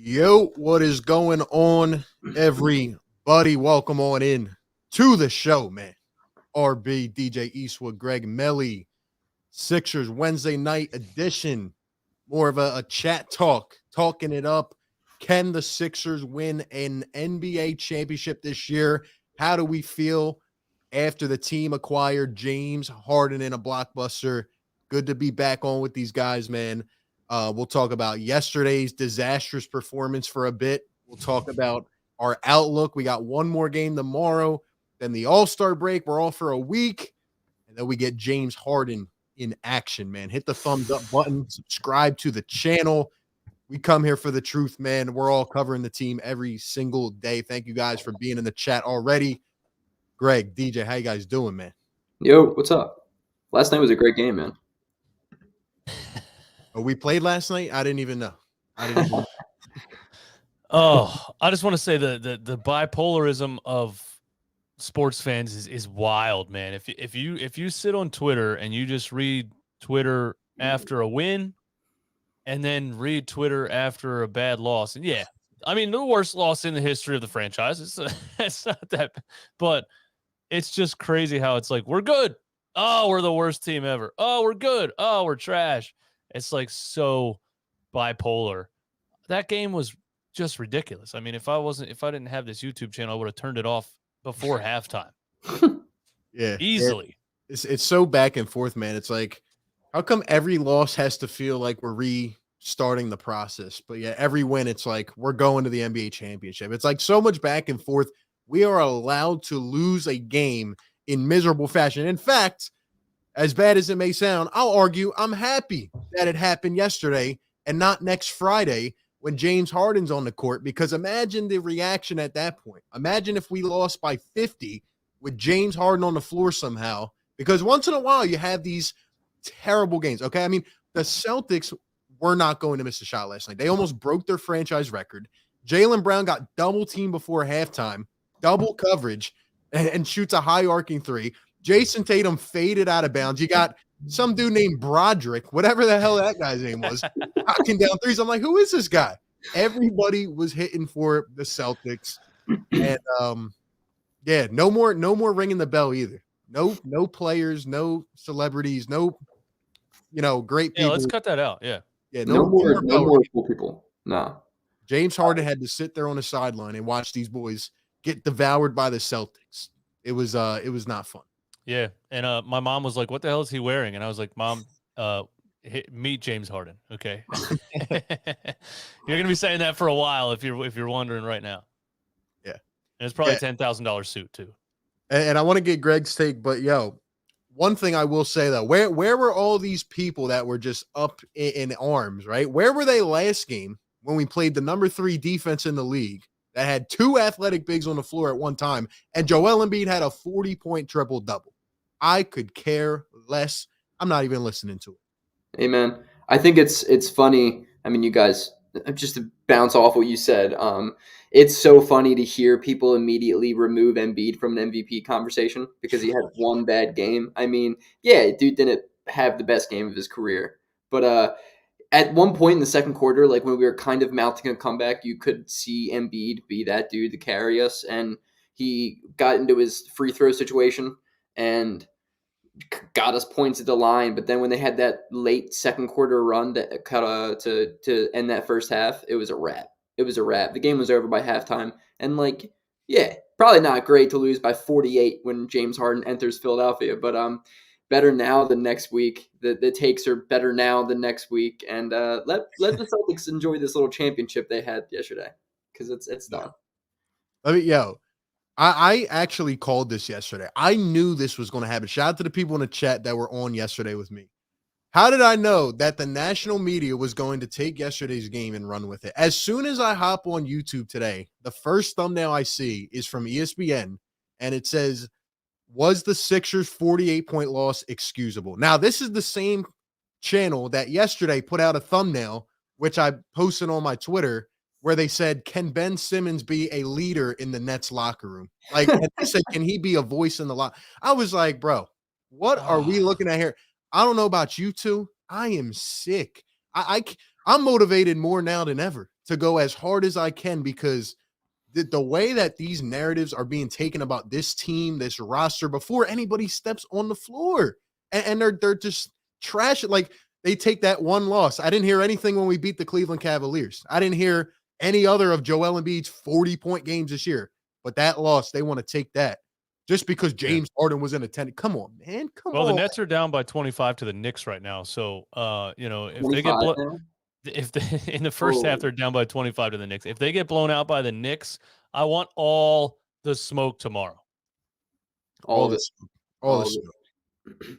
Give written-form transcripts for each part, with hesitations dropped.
Yo, what is going on, everybody? Welcome on in to the show, man. RB, DJ Eastwood, Greg Melly, Sixers Wednesday night edition. More of a chat talk, talking it up. Can the Sixers win an NBA championship this year? How do we feel after the team acquired James Harden in a blockbuster? Good to be back on with these guys, man. We'll talk about yesterday's disastrous performance for a bit. We'll talk about our outlook. We got one more game tomorrow. Then the All-Star break. We're all for a week. And then we get James Harden in action, man. Hit the thumbs up button. Subscribe to the channel. We come here for the truth, man. We're all covering the team every single day. Thank you guys for being in the chat already. Greg, DJ, how you guys doing, man? Yo, what's up? Last night was a great game, man. Oh, we played last night? I didn't even know. Oh, I just want to say the bipolarism of sports fans is wild, man. If you sit on Twitter and you just read Twitter after a win and then read Twitter after a bad loss, and yeah, I mean the worst loss in the history of the franchise. It's not that, but it's just crazy how it's like we're good. Oh, we're the worst team ever. Oh, we're good. Oh, we're trash. It's like so bipolar. That game was just ridiculous. I mean, if I didn't have this YouTube channel, I would have turned it off before halftime. Yeah, easily. It's so back and forth, man. It's like, how come every loss has to feel like we're restarting the process? But yeah, every win, it's like we're going to the NBA championship. It's like so much back and forth. We are allowed to lose a game in miserable fashion. In fact, as bad as it may sound, I'll argue I'm happy that it happened yesterday and not next Friday when James Harden's on the court, because imagine the reaction at that point. Imagine if we lost by 50 with James Harden on the floor somehow, because once in a while you have these terrible games, okay? I mean, the Celtics were not going to miss a shot last night. They almost broke their franchise record. Jaylen Brown got double teamed before halftime, double coverage, and shoots a high arcing three. Jason Tatum faded out of bounds. You got some dude named Broderick, whatever the hell that guy's name was, knocking down threes. I'm like, who is this guy? Everybody was hitting for the Celtics. And yeah, no more ringing the bell either. No players, no celebrities, no great people. Yeah, let's cut that out. Yeah. Yeah, no more cool people. Nah. James Harden had to sit there on the sideline and watch these boys get devoured by the Celtics. It was not fun. Yeah, and my mom was like, "What the hell is he wearing?" And I was like, "Mom, meet James Harden, okay? You're gonna be saying that for a while if you're wondering right now." Yeah, and it's probably a $10,000 suit too. And I want to get Greg's take, but one thing I will say though, where were all these people that were just up in arms, right? Where were they last game when we played the number 3 defense in the league that had 2 athletic bigs on the floor at one time, and Joel Embiid had a 40-point triple-double? I could care less. I'm not even listening to it. Amen. I think it's funny. I mean, you guys, just to bounce off what you said, it's so funny to hear people immediately remove Embiid from an MVP conversation because he had one bad game. I mean, yeah, dude didn't have the best game of his career. But at one point in the second quarter, like when we were kind of mounting a comeback, you could see Embiid be that dude to carry us. And he got into his free throw situation and got us points at the line. But then when they had that late second quarter run that cut to end that first half, it was a wrap. It was a wrap. The game was over by halftime. And probably not great to lose by 48 when James Harden enters Philadelphia, but better now than next week. The takes are better now than next week, and let the Celtics enjoy this little championship they had yesterday because it's done. I actually called this yesterday. I knew this was going to happen. Shout out to the people in the chat that were on yesterday with me. How did I know that the national media was going to take yesterday's game and run with it? As soon as I hop on YouTube today, the first thumbnail I see is from ESPN, and it says, "Was the Sixers' 48-point loss excusable?" Now, this is the same channel that yesterday put out a thumbnail, which I posted on my Twitter, where they said, "Can Ben Simmons be a leader in the Nets locker room?" Like, and they said, "Can he be a voice in the locker?" I was like, bro, what are we looking at here? I don't know about you two. I am sick. I'm I'm motivated more now than ever to go as hard as I can because the way that these narratives are being taken about this team, this roster before anybody steps on the floor, and they're just trash. Like they take that one loss. I didn't hear anything when we beat the Cleveland Cavaliers. I didn't hear any other of Joel Embiid's 40-point games this year. But that loss, they want to take that just because James Harden was in attendance. Come on, man. Come on. Well, the Nets are down by 25 to the Knicks right now. So, if they get 25 now? if they, in the first half they're down by 25 to the Knicks. If they get blown out by the Knicks, I want all the smoke tomorrow. All of it. All the smoke.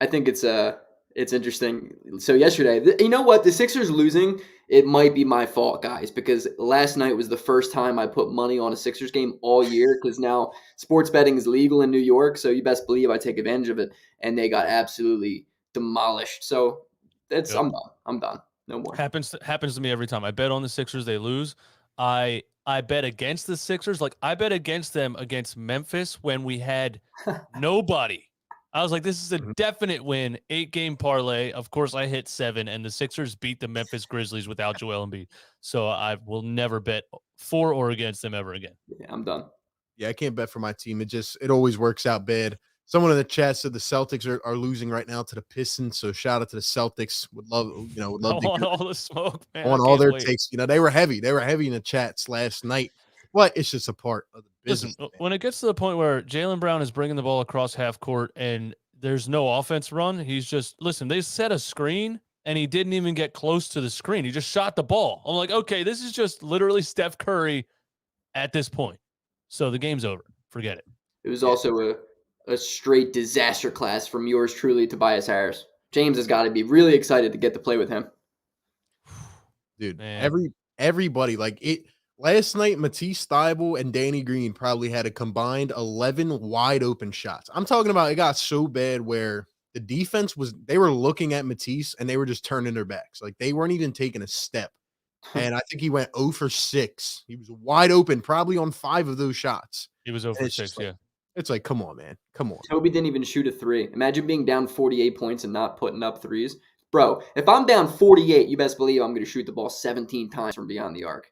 I think it's interesting. So yesterday, you know what? The Sixers losing, it might be my fault, guys, because last night was the first time I put money on a Sixers game all year because now sports betting is legal in New York, so you best believe I take advantage of it, and they got absolutely demolished. So that's I'm done. I'm done. No more. Happens to me every time. I bet on the Sixers, they lose. I bet against the Sixers. Like I bet against them against Memphis when we had nobody. I was like, this is a definite win. 8-game parlay. Of course, I hit 7, and the Sixers beat the Memphis Grizzlies without Joel Embiid. So I will never bet for or against them ever again. Yeah, I'm done. Yeah, I can't bet for my team. It always works out bad. Someone in the chat said the Celtics are losing right now to the Pistons. So shout out to the Celtics. Would love I to want all the smoke, man. on all their takes. They were heavy. They were heavy in the chats last night. But it's just a part of the business. Listen, when it gets to the point where Jaylen Brown is bringing the ball across half court and there's no offense run, he's just they set a screen and he didn't even get close to the screen. He just shot the ball. I'm like, okay, this is just literally Steph Curry at this point. So the game's over. Forget it. It was also a straight disaster class from yours truly, Tobias Harris. James has got to be really excited to get to play with him. Dude, Man. everybody, like it last night, Matisse Thybulle and Danny Green probably had a combined 11 wide open shots. I'm talking about it got so bad where the defense they were looking at Matisse and they were just turning their backs. Like they weren't even taking a step. And I think he went 0 for 6. He was wide open, probably on 5 of those shots. He was 0 for 6, like, It's like, come on, man. Come on. Toby didn't even shoot a 3. Imagine being down 48 points and not putting up threes. Bro, if I'm down 48, you best believe I'm going to shoot the ball 17 times from beyond the arc.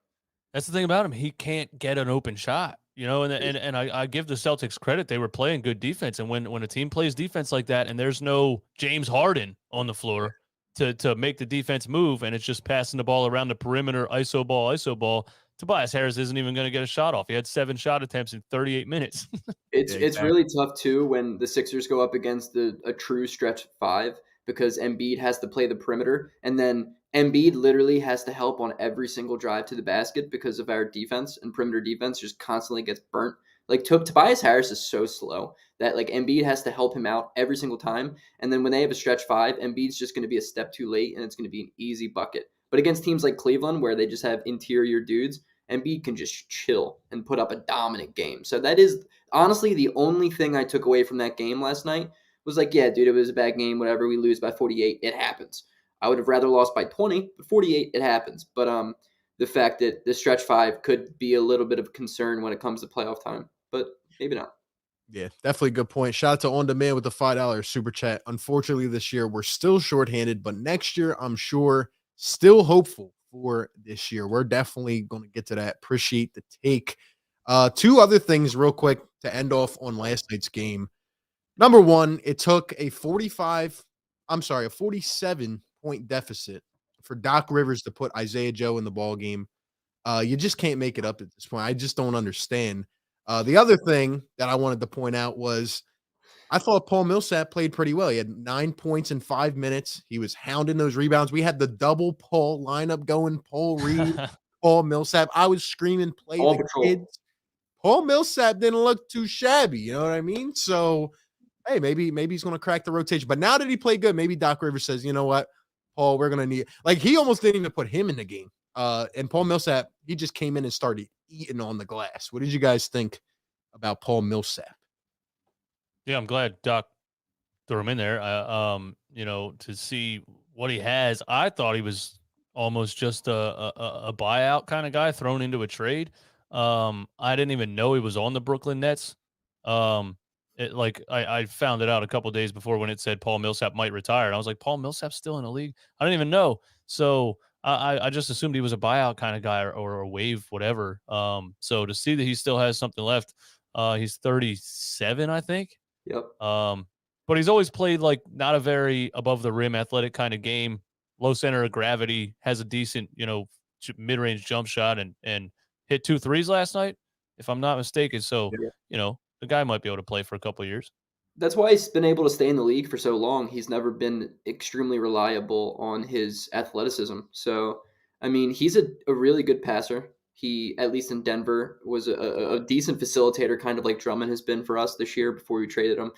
That's the thing about him. He can't get an open shot, and I give the Celtics credit. They were playing good defense. And when a team plays defense like that and there's no James Harden on the floor to make the defense move and it's just passing the ball around the perimeter, ISO ball, Tobias Harris isn't even going to get a shot off. He had 7 shot attempts in 38 minutes. It's really tough, too, when the Sixers go up against a true stretch 5 because Embiid has to play the perimeter. And then Embiid literally has to help on every single drive to the basket because of our defense, and perimeter defense just constantly gets burnt. Like Tobias Harris is so slow that like Embiid has to help him out every single time. And then when they have a stretch 5, Embiid's just going to be a step too late and it's going to be an easy bucket. But against teams like Cleveland where they just have interior dudes, Embiid can just chill and put up a dominant game. So that is honestly the only thing I took away from that game last night was like, yeah, dude, it was a bad game. Whatever, we lose by 48, it happens. I would have rather lost by 20, but 48, it happens. But the fact that the stretch 5 could be a little bit of concern when it comes to playoff time, but maybe not. Yeah, definitely a good point. Shout out to On Demand with the $5 super chat. Unfortunately, this year we're still shorthanded, but next year I'm sure still hopeful for this year. We're definitely going to get to that. Appreciate the take. 2 other things real quick to end off on last night's game. Number 1, it took a 47-point deficit for Doc Rivers to put Isaiah Joe in the ball game. You just can't make it up at this point. I just don't understand. The other thing that I wanted to point out was I thought Paul Millsap played pretty well. He had 9 points in 5 minutes. He was hounding those rebounds. We had the double Paul lineup going, Paul Reed, Paul Millsap. I was screaming, play All the patrol. kids. Paul Millsap didn't look too shabby. You know what I mean? So, hey, maybe he's going to crack the rotation. But now that he played good, maybe Doc Rivers says, you know what, Paul, we're going to need – like he almost didn't even put him in the game. And Paul Millsap, he just came in and started eating on the glass. What did you guys think about Paul Millsap? Yeah, I'm glad Doc threw him in there. To see what he has. I thought he was almost just a buyout kind of guy thrown into a trade. I didn't even know he was on the Brooklyn Nets. I found it out a couple days before when it said Paul Millsap might retire. And I was like, Paul Millsap's still in the league? I didn't even know. So I just assumed he was a buyout kind of guy or a wave, whatever. So to see that he still has something left, he's 37, I think. Yep. But he's always played like not a very above the rim athletic kind of game, low center of gravity, has a decent, mid range jump shot and hit 2 threes last night, if I'm not mistaken. So, Yeah. The guy might be able to play for a couple of years. That's why he's been able to stay in the league for so long. He's never been extremely reliable on his athleticism. So, I mean, he's a really good passer. He, at least in Denver, was a decent facilitator, kind of like Drummond has been for us this year before we traded him.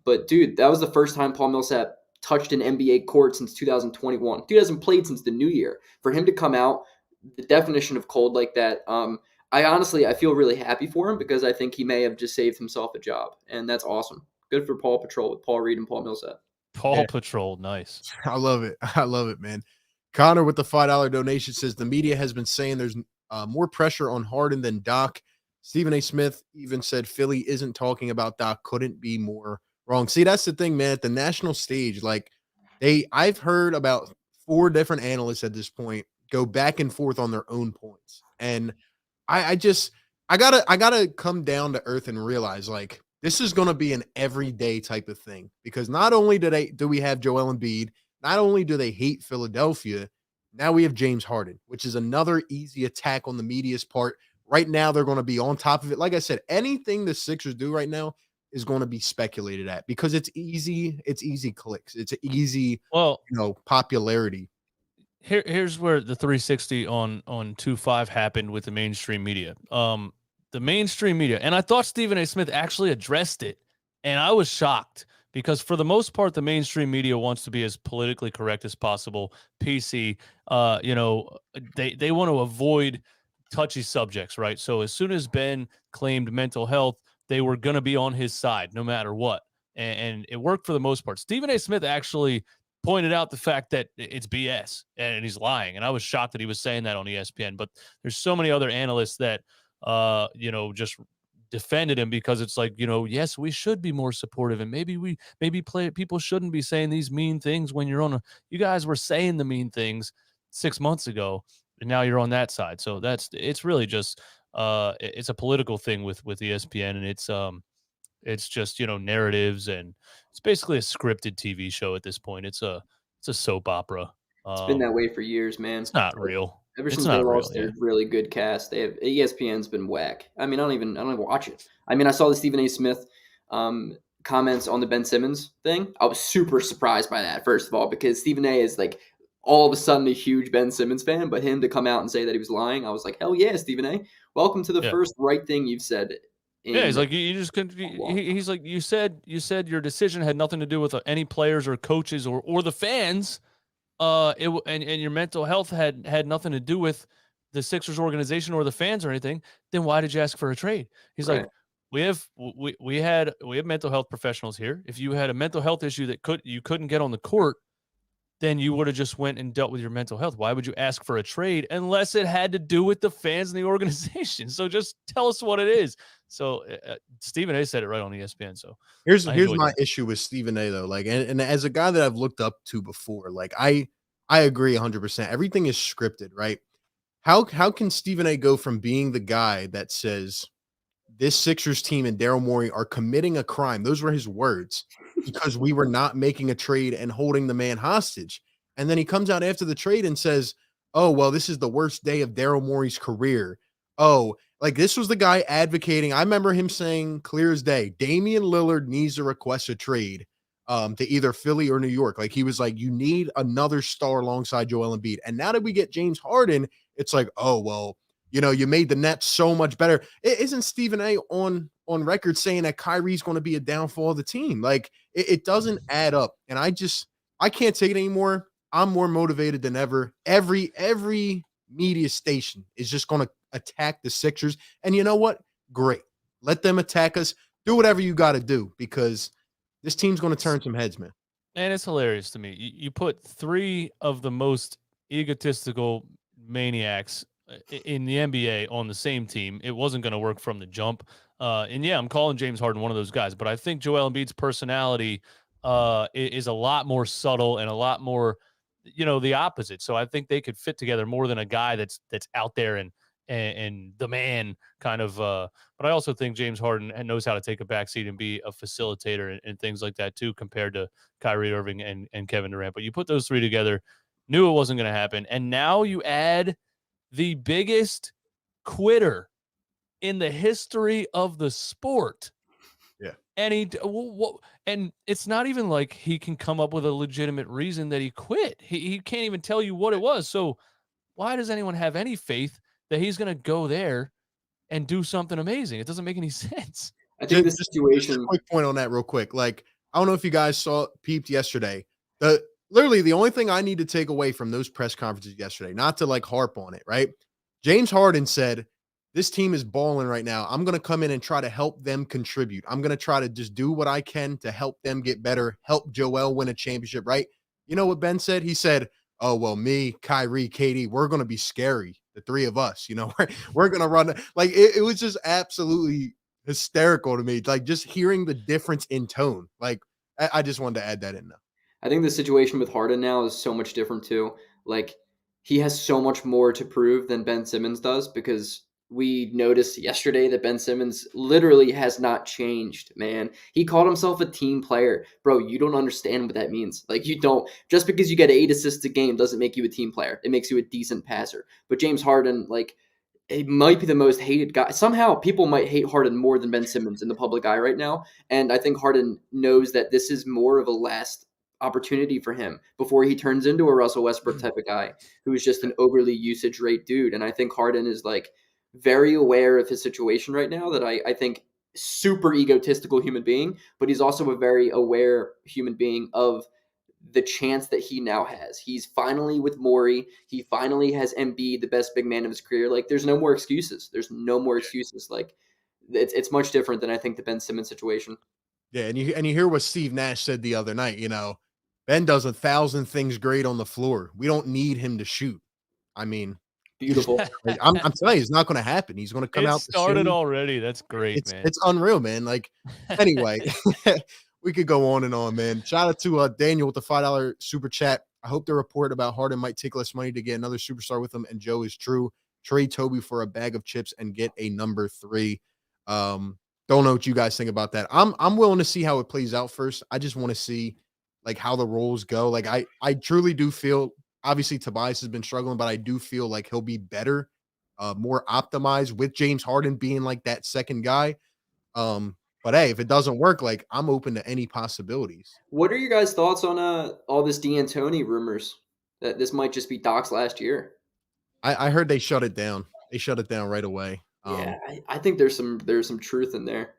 But, dude, that was the first time Paul Millsap touched an NBA court since 2021. Dude hasn't played since the new year. For him to come out, the definition of cold like that, I feel really happy for him because I think he may have just saved himself a job, and that's awesome. Good for Paw Patrol with Paul Reed and Paul Millsap. Paw Patrol, nice. I love it. I love it, man. Connor with the $5 donation says the media has been saying there's more pressure on Harden than Doc. Stephen A. Smith even said Philly isn't talking about Doc. Couldn't be more wrong. See, that's the thing, man. At the national stage, like I've heard about 4 different analysts at this point go back and forth on their own points, and I gotta come down to earth and realize like this is gonna be an everyday type of thing because not only do we have Joel Embiid, not only do they hate Philadelphia, now we have James Harden, which is another easy attack on the media's part. Right now, they're going to be on top of it. Like I said, anything the Sixers do right now is going to be speculated at because it's easy. It's easy clicks. It's easy, popularity. Here's where the 360 on 2-5 happened with the mainstream media. The mainstream media, and I thought Stephen A. Smith actually addressed it, and I was shocked because for the most part, the mainstream media wants to be as politically correct as possible, PC. They want to avoid touchy subjects, right? So as soon as Ben claimed mental health, they were going to be on his side no matter what, and it worked for the most part. Stephen A. Smith actually pointed out the fact that it's BS and he's lying. And I was shocked that he was saying that on ESPN, but there's so many other analysts that, just defended him because it's like, yes, we should be more supportive. And maybe people shouldn't be saying these mean things when you guys were saying the mean things 6 months ago. And now you're on that side. So it's really just, it's a political thing with ESPN, and it's just, narratives, and it's basically a scripted TV show at this point. It's a soap opera. It's been that way for years, man. It's not real. Ever since they lost their really good cast, ESPN's been whack. I mean, I don't even watch it. I mean, I saw the Stephen A. Smith comments on the Ben Simmons thing. I was super surprised by that, first of all, because Stephen A. is like all of a sudden a huge Ben Simmons fan, but him to come out and say that he was lying, I was like, hell yeah, Stephen A. Welcome to the first right thing you've said. He's like, you just couldn't. He's like, you said your decision had nothing to do with any players or coaches or the fans. And your mental health had nothing to do with the Sixers organization or the fans or anything. Then why did you ask for a trade? He's like, we have mental health professionals here. If you had a mental health issue that you couldn't get on the court, then you would have just went and dealt with your mental health. Why would you ask for a trade unless it had to do with the fans and the organization? So just tell us what it is. So Stephen A. said it right on ESPN. So here's my issue with Stephen A. though. Like, and as a guy that I've looked up to before, like I agree 100%. Everything is scripted, right? How can Stephen A. go from being the guy that says this Sixers team and Daryl Morey are committing a crime? Those were his words. Because we were not making a trade and holding the man hostage. And then he comes out after the trade and says, oh, well, this is the worst day of Daryl Morey's career. Oh, like this was the guy advocating. I remember him saying clear as day, Damian Lillard needs to request a trade to either Philly or New York. Like he was like, you need another star alongside Joel Embiid. And now that we get James Harden, it's like, oh, well, you made the Nets so much better. Isn't Stephen A. on record saying that Kyrie's going to be a downfall of the team? Like it doesn't add up. And I can't take it anymore. I'm more motivated than ever. Every media station is just going to attack the Sixers. And you know what? Great. Let them attack us. Do whatever you got to do because this team's going to turn some heads, man. And it's hilarious to me. You put 3 of the most egotistical maniacs in the NBA on the same team. It wasn't going to work from the jump. And yeah, I'm calling James Harden one of those guys, but I think Joel Embiid's personality is a lot more subtle and a lot more the opposite. So I think they could fit together more than a guy that's out there and the man kind of. But I also think James Harden knows how to take a backseat and be a facilitator and things like that too, compared to Kyrie Irving and Kevin Durant. But you put those three together, knew it wasn't going to happen, and now you add the biggest quitter in the history of the sport. Yeah. And it's not even like he can come up with a legitimate reason that he quit. He can't even tell you what it was. So why does anyone have any faith that he's going to go there and do something amazing? It doesn't make any sense. I think the Just situation. a quick point on that real quick. Like, I don't know if you guys peeped yesterday. Literally the only thing I need to take away from those press conferences yesterday, not to like harp on it, right? James Harden said, this team is balling right now. I'm going to come in and try to help them contribute. I'm going to try to just do what I can to help them get better, help Joel win a championship, right? You know what Ben said? He said, oh, well, me, Kyrie, Katie, we're going to be scary. The three of us, we're going to run. Like, it was just absolutely hysterical to me. Like, just hearing the difference in tone. Like, I just wanted to add that in now. I think the situation with Harden now is so much different too. Like, he has so much more to prove than Ben Simmons does, because we noticed yesterday that Ben Simmons literally has not changed, man. He called himself a team player. Bro, you don't understand what that means. Like, you don't. Just because you get 8 assists a game doesn't make you a team player. It makes you a decent passer. But James Harden, like, it might be the most hated guy. Somehow people might hate Harden more than Ben Simmons in the public eye right now. And I think Harden knows that this is more of a last opportunity for him before he turns into a Russell Westbrook type of guy who is just an overly usage rate dude. And I think Harden is like very aware of his situation right now, that I think super egotistical human being, but he's also a very aware human being of the chance that he now has. He's finally with Morey. He finally has Embiid, the best big man of his career. Like, there's no more excuses. There's no more excuses. Like, it's much different than I think the Ben Simmons situation. Yeah, and you hear what Steve Nash said the other night. Ben does 1,000 things great on the floor. We don't need him to shoot. I mean, Beautiful. I'm telling you, it's not going to happen. He's going to come out. It started already. That's great, man. It's unreal, man. Like, anyway, we could go on and on, man. Shout out to Daniel with the $5 super chat. I hope the report about Harden might take less money to get another superstar with him, and Joe is true. Trade Toby for a bag of chips and get a number 3. Don't know what you guys think about that. I'm willing to see how it plays out first. I just want to see like how the roles go. Like, I truly do feel, obviously Tobias has been struggling, but I do feel like he'll be better, more optimized with James Harden being like that second guy. But hey, if it doesn't work, like, I'm open to any possibilities. What are your guys' thoughts on all this D'Antoni rumors that this might just be Doc's last year? I heard they shut it down. They shut it down right away. Yeah, I think there's some truth in there.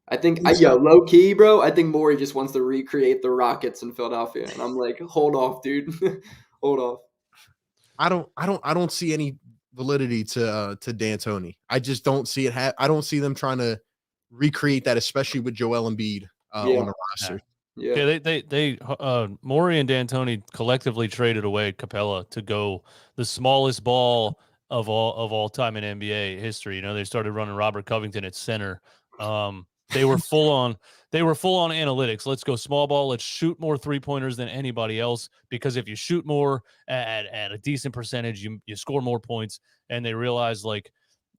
I think, low key, bro, I think Morey just wants to recreate the Rockets in Philadelphia, and I'm like, hold off, dude, hold off. I don't see any validity to D'Antoni. I just don't see it. I don't see them trying to recreate that, especially with Joel Embiid on the roster. Yeah, they Morey and D'Antoni collectively traded away Capella to go the smallest ball of all time in NBA history. They started running Robert Covington at center. They were full on analytics. Let's go small ball. Let's shoot more 3-pointers than anybody else, because if you shoot more at a decent percentage, you score more points. And they realized, like,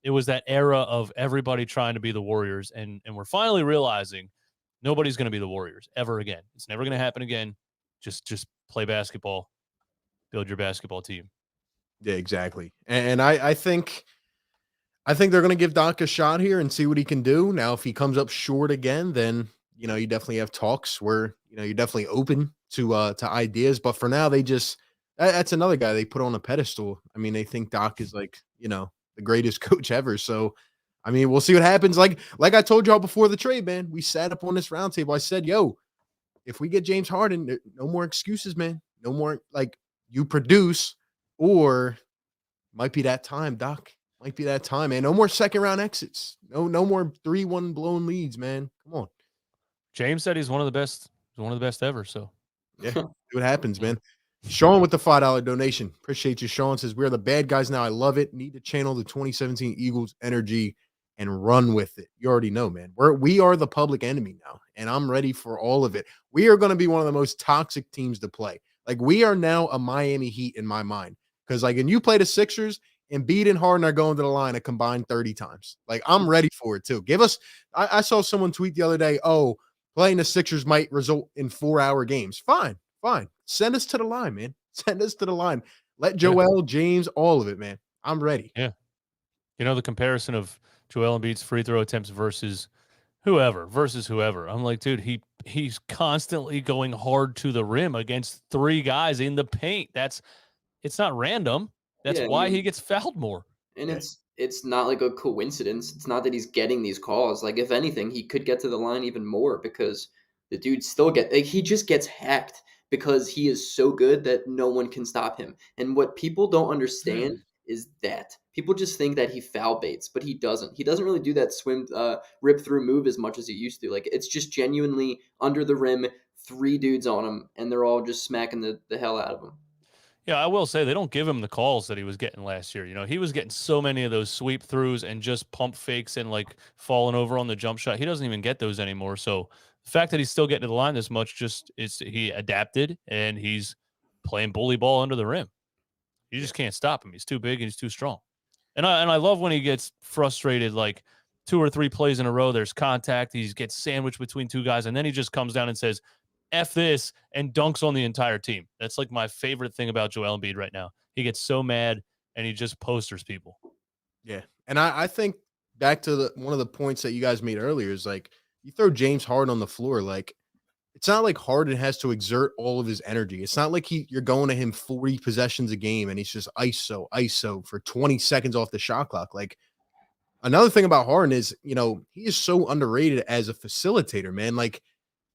it was that era of everybody trying to be the Warriors, and we're finally realizing nobody's going to be the Warriors ever again. It's never going to happen again. Just play basketball, build your basketball team. Yeah, exactly. And I think they're going to give Doc a shot here and see what he can do. Now, if he comes up short again, then, you definitely have talks where, you're definitely open to ideas. But for now, that's another guy they put on a pedestal. I mean, they think Doc is like, the greatest coach ever. So, I mean, we'll see what happens. Like I told y'all before the trade, man, we sat up on this roundtable. I said, yo, if we get James Harden, no more excuses, man. No more, like, you produce, or might be that time, Doc. Might be that time, man. No more second round exits. No more 3-1 blown leads, man. Come on. James said he's one of the best. He's one of the best ever. So yeah, see what happens, man. Sean with the $5 donation. Appreciate you, Sean. Says, we're the bad guys now. I love it. Need to channel the 2017 Eagles energy and run with it. You already know, man. We are the public enemy now, and I'm ready for all of it. We are going to be one of the most toxic teams to play. Like we are now a Miami Heat in my mind. Because like, when you play the Sixers, Embiid and Harden are going to the line a combined 30 times. Like I'm ready for it too. Give us. I saw someone tweet the other day. Oh, playing the Sixers might result in 4-hour games. Fine. Send us to the line, man. Send us to the line. Let Joel, James, all of it, man. I'm ready. Yeah. You know, the comparison of Joel Embiid's free throw attempts versus whoever. I'm like, dude, he's constantly going hard to the rim against 3 guys in the paint. It's not random. That's Yeah, I why mean, he gets fouled more. and it's not like a coincidence. It's not that he's getting these calls. Like if anything, he could get to the line even more because the dude still he just gets hacked because he is so good that no one can stop him. And what people don't understand is that people just think that he foul baits, but he doesn't. He doesn't really do that rip through move as much as he used to. Like it's just genuinely under the rim, 3 dudes on him, and they're all just smacking the hell out of him. Yeah, I will say they don't give him the calls that he was getting last year. You know, he was getting so many of those sweep throughs and just pump fakes and like falling over on the jump shot. He doesn't even get those anymore. So the fact that he's still getting to the line this much just is he adapted and he's playing bully ball under the rim. You just can't stop him. He's too big and he's too strong. And I love when he gets frustrated, like 2 or 3 plays in a row, there's contact, he gets sandwiched between 2 guys, and then he just comes down and says, F this, and dunks on the entire team. That's like my favorite thing about Joel Embiid right now. He gets so mad and he just posters people. Yeah. And I think back to one of the points that you guys made earlier is like you throw James Harden on the floor, like it's not like Harden has to exert all of his energy. It's not like you're going to him 40 possessions a game and he's just ISO for 20 seconds off the shot clock. Like another thing about Harden is, he is so underrated as a facilitator, man. Like,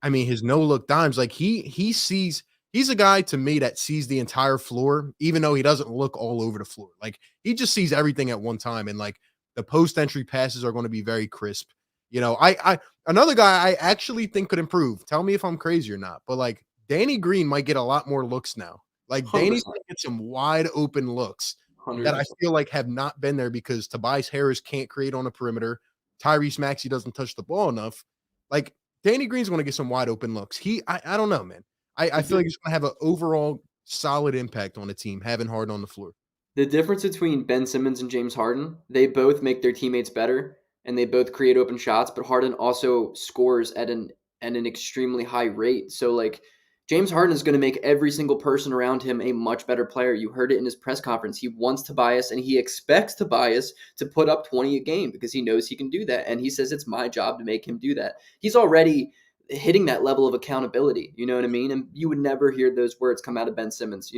I mean, his no look dimes, like he's a guy to me that sees the entire floor, even though he doesn't look all over the floor. Like he just sees everything at one time. And like the post entry passes are going to be very crisp. I another guy I actually think could improve. Tell me if I'm crazy or not, but like Danny Green might get a lot more looks now. Like Danny's going to get some wide open looks 100%. that I feel like have not been there because Tobias Harris can't create on the perimeter. Tyrese Maxey doesn't touch the ball enough. Like Danny Green's going to get some wide open looks. I don't know, man. I feel like he's going to have an overall solid impact on the team having Harden on the floor. The difference between Ben Simmons and James Harden, they both make their teammates better and they both create open shots, but Harden also scores at an extremely high rate. So like James Harden is going to make every single person around him a much better player. You heard it in his press conference. He wants Tobias and he expects Tobias to put up 20 a game because he knows he can do that. And he says it's my job to make him do that. He's already hitting that level of accountability. You know what I mean? And you would never hear those words come out of Ben Simmons,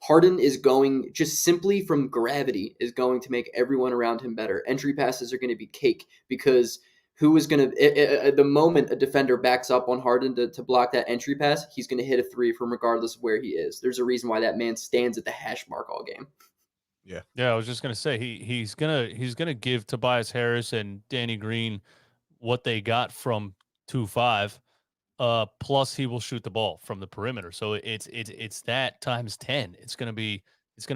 Harden is going just simply from gravity is going to make everyone around him better. Entry passes are going to be cake because who is going to, the moment a defender backs up on Harden to block that entry pass, he's going to hit a 3 from regardless of where he is. There's a reason why that man stands at the hash mark all game. Yeah. I was just going to say he's going to give Tobias Harris and Danny Green what they got from 2-5. Plus he will shoot the ball from the perimeter. So it's that times 10. It's going to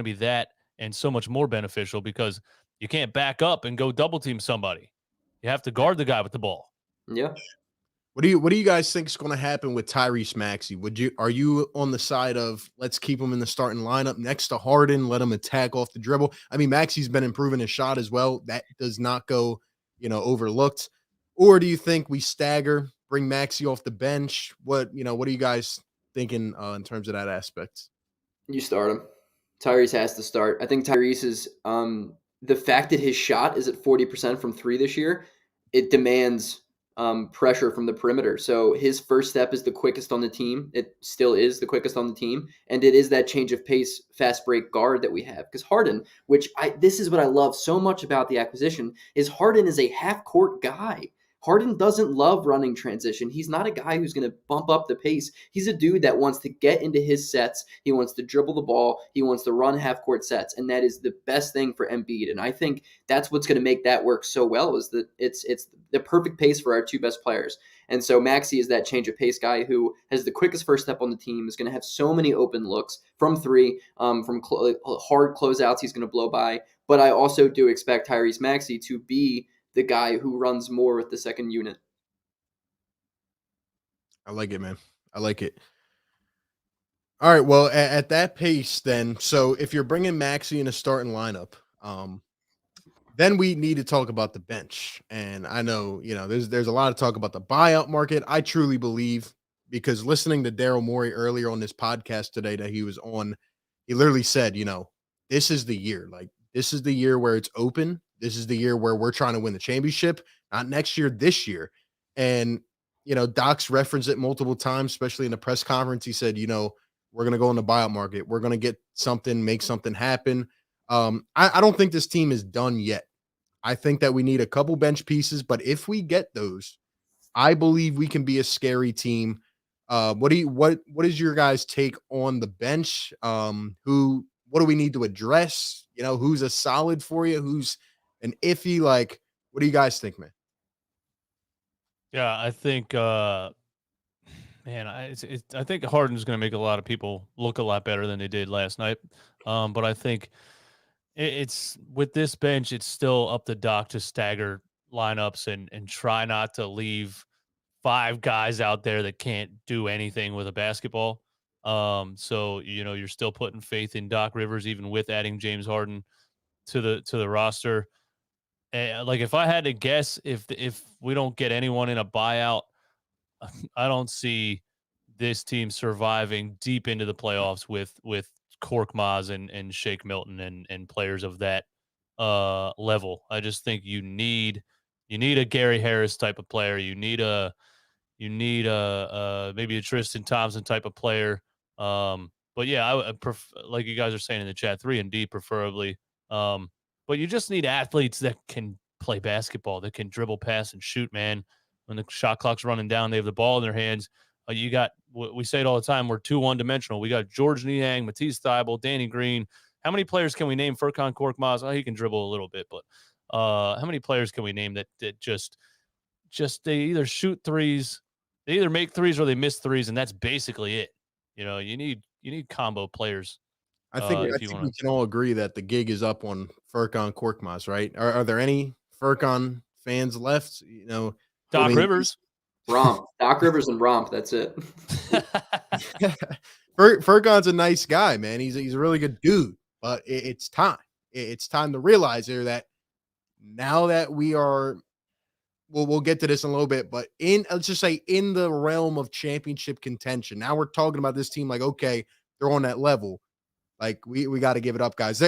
be that and so much more beneficial because you can't back up and go double team somebody. You have to guard the guy with the ball. Yeah. What do you guys think is going to happen with Tyrese Maxey? Are you on the side of let's keep him in the starting lineup next to Harden, let him attack off the dribble? I mean, Maxey's been improving his shot as well. That does not go, overlooked. Or do you think we stagger, bring Maxey off the bench? What are you guys thinking in terms of that aspect? You start him. Tyrese has to start. I think Tyrese is the fact that his shot is at 40% from 3 this year, it demands pressure from the perimeter. So his first step is the quickest on the team. It still is the quickest on the team. And it is that change of pace, fast break guard that we have. Because Harden, this is what I love so much about the acquisition, is Harden is a half-court guy. Harden doesn't love running transition. He's not a guy who's going to bump up the pace. He's a dude that wants to get into his sets. He wants to dribble the ball. He wants to run half-court sets, and that is the best thing for Embiid. And I think that's what's going to make that work so well is that it's the perfect pace for our 2 best players. And so Maxey is that change of pace guy who has the quickest first step on the team, is going to have so many open looks from 3, from hard closeouts he's going to blow by. But I also do expect Tyrese Maxey to be the guy who runs more with the second unit. I like it, man. I like it. All right. Well, at that pace, then, so if you're bringing Maxey in a starting lineup, then we need to talk about the bench. And I know, there's a lot of talk about the buyout market. I truly believe, because listening to Daryl Morey earlier on this podcast today that he was on, he literally said, this is the year. Like, this is the year where it's open. This is the year where we're trying to win the championship, not next year, this year. And, Doc's referenced it multiple times, especially in the press conference. He said, we're going to go in the buyout market. We're going to get something, make something happen. I don't think this team is done yet. I think that we need a couple bench pieces, but if we get those, I believe we can be a scary team. What is your guys' take on the bench? What do we need to address? Who's a solid for you? Who's an iffy? Like, what do you guys think, man? Yeah, I think, man, I think Harden's going to make a lot of people look a lot better than they did last night. But I think it's with this bench, it's still up to Doc to stagger lineups and try not to leave 5 guys out there that can't do anything with a basketball. So you're still putting faith in Doc Rivers, even with adding James Harden to the roster. Like, if I had to guess, if we don't get anyone in a buyout, I don't see this team surviving deep into the playoffs with Korkmaz and Shake Milton and players of that level. I just think you need a Gary Harris type of player. You need a maybe a Tristan Thompson type of player. But yeah, I like you guys are saying in the chat, 3-and-D preferably. But you just need athletes that can play basketball, that can dribble, pass, and shoot, man. When the shot clock's running down, they have the ball in their hands. You got, we say it all the time, we're too one-dimensional. We got George Niang, Matisse Thybulle, Danny Green. How many players can we name? Furkan Korkmaz, he can dribble a little bit, but how many players can we name that just they either shoot threes, they either make threes or they miss threes, and that's basically it. You need combo players. I think If you want we can all agree that the gig is up on Furkan Korkmaz, right? Are there any Furkan fans left? Doc Rivers. Romp. Doc Rivers and Romp. That's it. Furkan's a nice guy, man. He's a really good dude, but it's time. It's time to realize here that now that we are, we'll get to this in a little bit, but let's just say in the realm of championship contention, now we're talking about this team like, okay, they're on that level. Like, we got to give it up, guys.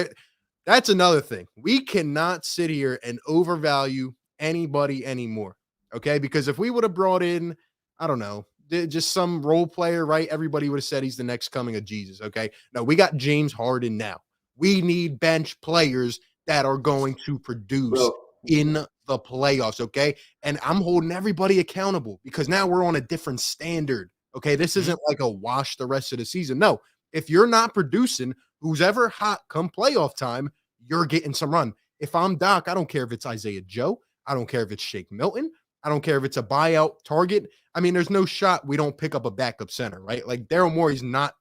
That's another thing. We cannot sit here and overvalue anybody anymore, okay? Because if we would have brought in, I don't know, just some role player, right? Everybody would have said he's the next coming of Jesus, okay? No, we got James Harden now. We need bench players that are going to produce in the playoffs, okay? And I'm holding everybody accountable because now we're on a different standard, okay? This isn't like a wash the rest of the season. No. If you're not producing, who's ever hot come playoff time, you're getting some run. If I'm Doc, I don't care if it's Isaiah Joe. I don't care if it's Shake Milton. I don't care if it's a buyout target. I mean, there's no shot we don't pick up a backup center, right? Like, Daryl Morey's not,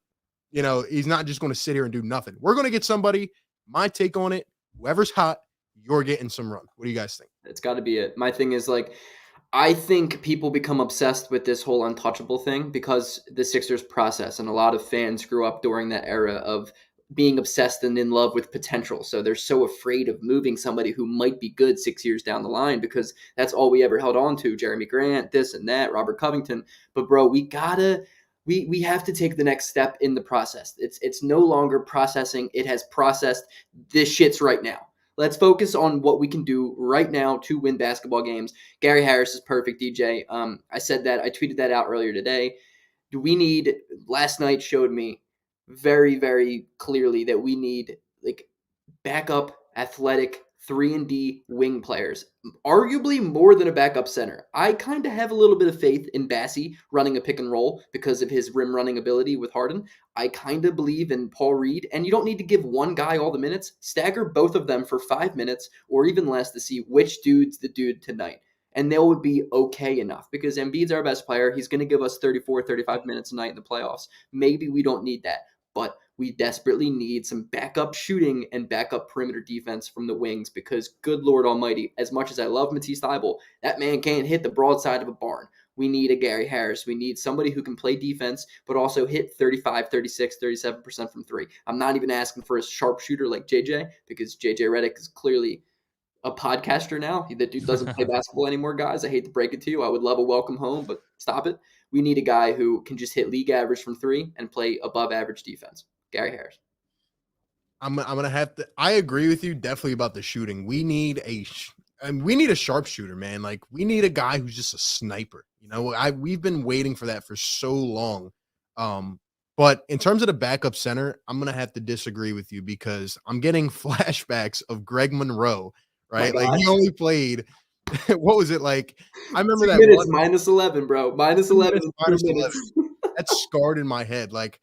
he's not just going to sit here and do nothing. We're going to get somebody. My take on it, whoever's hot, you're getting some run. What do you guys think? It's got to be it. My thing is, like, I think people become obsessed with this whole untouchable thing because the Sixers process, and a lot of fans grew up during that era of being obsessed and in love with potential. So they're so afraid of moving somebody who might be good 6 years down the line because that's all we ever held on to. Jeremy Grant, this and that, Robert Covington. But bro, we have to take the next step in the process. It's no longer processing. It has processed. This shit's right now. Let's focus on what we can do right now to win basketball games. Gary Harris is perfect, DJ. I said that. I tweeted that out earlier today. Last night showed me very, very clearly that we need like backup, athletic, 3-and-D wing players, arguably more than a backup center. I kind of have a little bit of faith in Bassey running a pick and roll because of his rim running ability with Harden. I kind of believe in Paul Reed, and you don't need to give one guy all the minutes. Stagger both of them for 5 minutes or even less to see which dude's the dude tonight. And they would be okay enough because Embiid's our best player. He's going to give us 34, 35 minutes a night in the playoffs. Maybe we don't need that, but we desperately need some backup shooting and backup perimeter defense from the wings because, good Lord Almighty, as much as I love Matisse Thybulle, that man can't hit the broadside of a barn. We need a Gary Harris. We need somebody who can play defense, but also hit 35, 36, 37% from three. I'm not even asking for a sharpshooter like JJ because JJ Redick is clearly a podcaster now. That dude doesn't play basketball anymore, guys. I hate to break it to you. I would love a welcome home, but stop it. We need a guy who can just hit league average from three and play above average defense. Gary Harris. I'm gonna have to. I agree with you definitely about the shooting. We need a sharpshooter, man. Like we need a guy who's just a sniper. You know, we've been waiting for that for so long. But in terms of the backup center, I'm gonna have to disagree with you because I'm getting flashbacks of Greg Monroe. Right, like he only played. What was it like? I remember 2 that minutes, one, -11, bro. -11 in 2 minutes. that's scarred in my head. Like,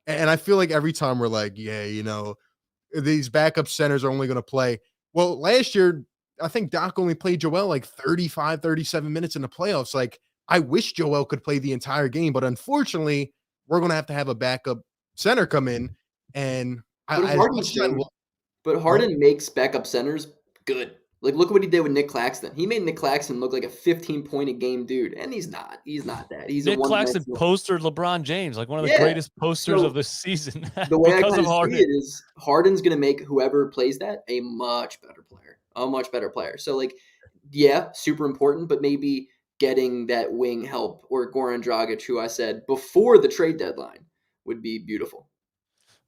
and I feel like every time we're like, yeah, you know, these backup centers are only going to play. Well, last year, I think Doc only played Joel like 35, 37 minutes in the playoffs. Like, I wish Joel could play the entire game, but unfortunately, we're going to have a backup center come in. And Harden makes backup centers good. Like, look at what he did with Nick Claxton. He made Nick Claxton look like a 15-point-a-game dude, and he's not. He's not that. He's Nick a Claxton postered LeBron James, like one of the greatest posters of the season. The way because I of kind of Harden. see it is Harden's going to make whoever plays that a much better player. So, like, yeah, super important, but maybe getting that wing help or Goran Dragic, who I said before the trade deadline, would be beautiful.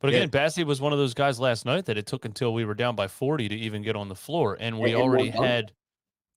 But again, Bassey was one of those guys last night that it took until we were down by 40 to even get on the floor. And we already had,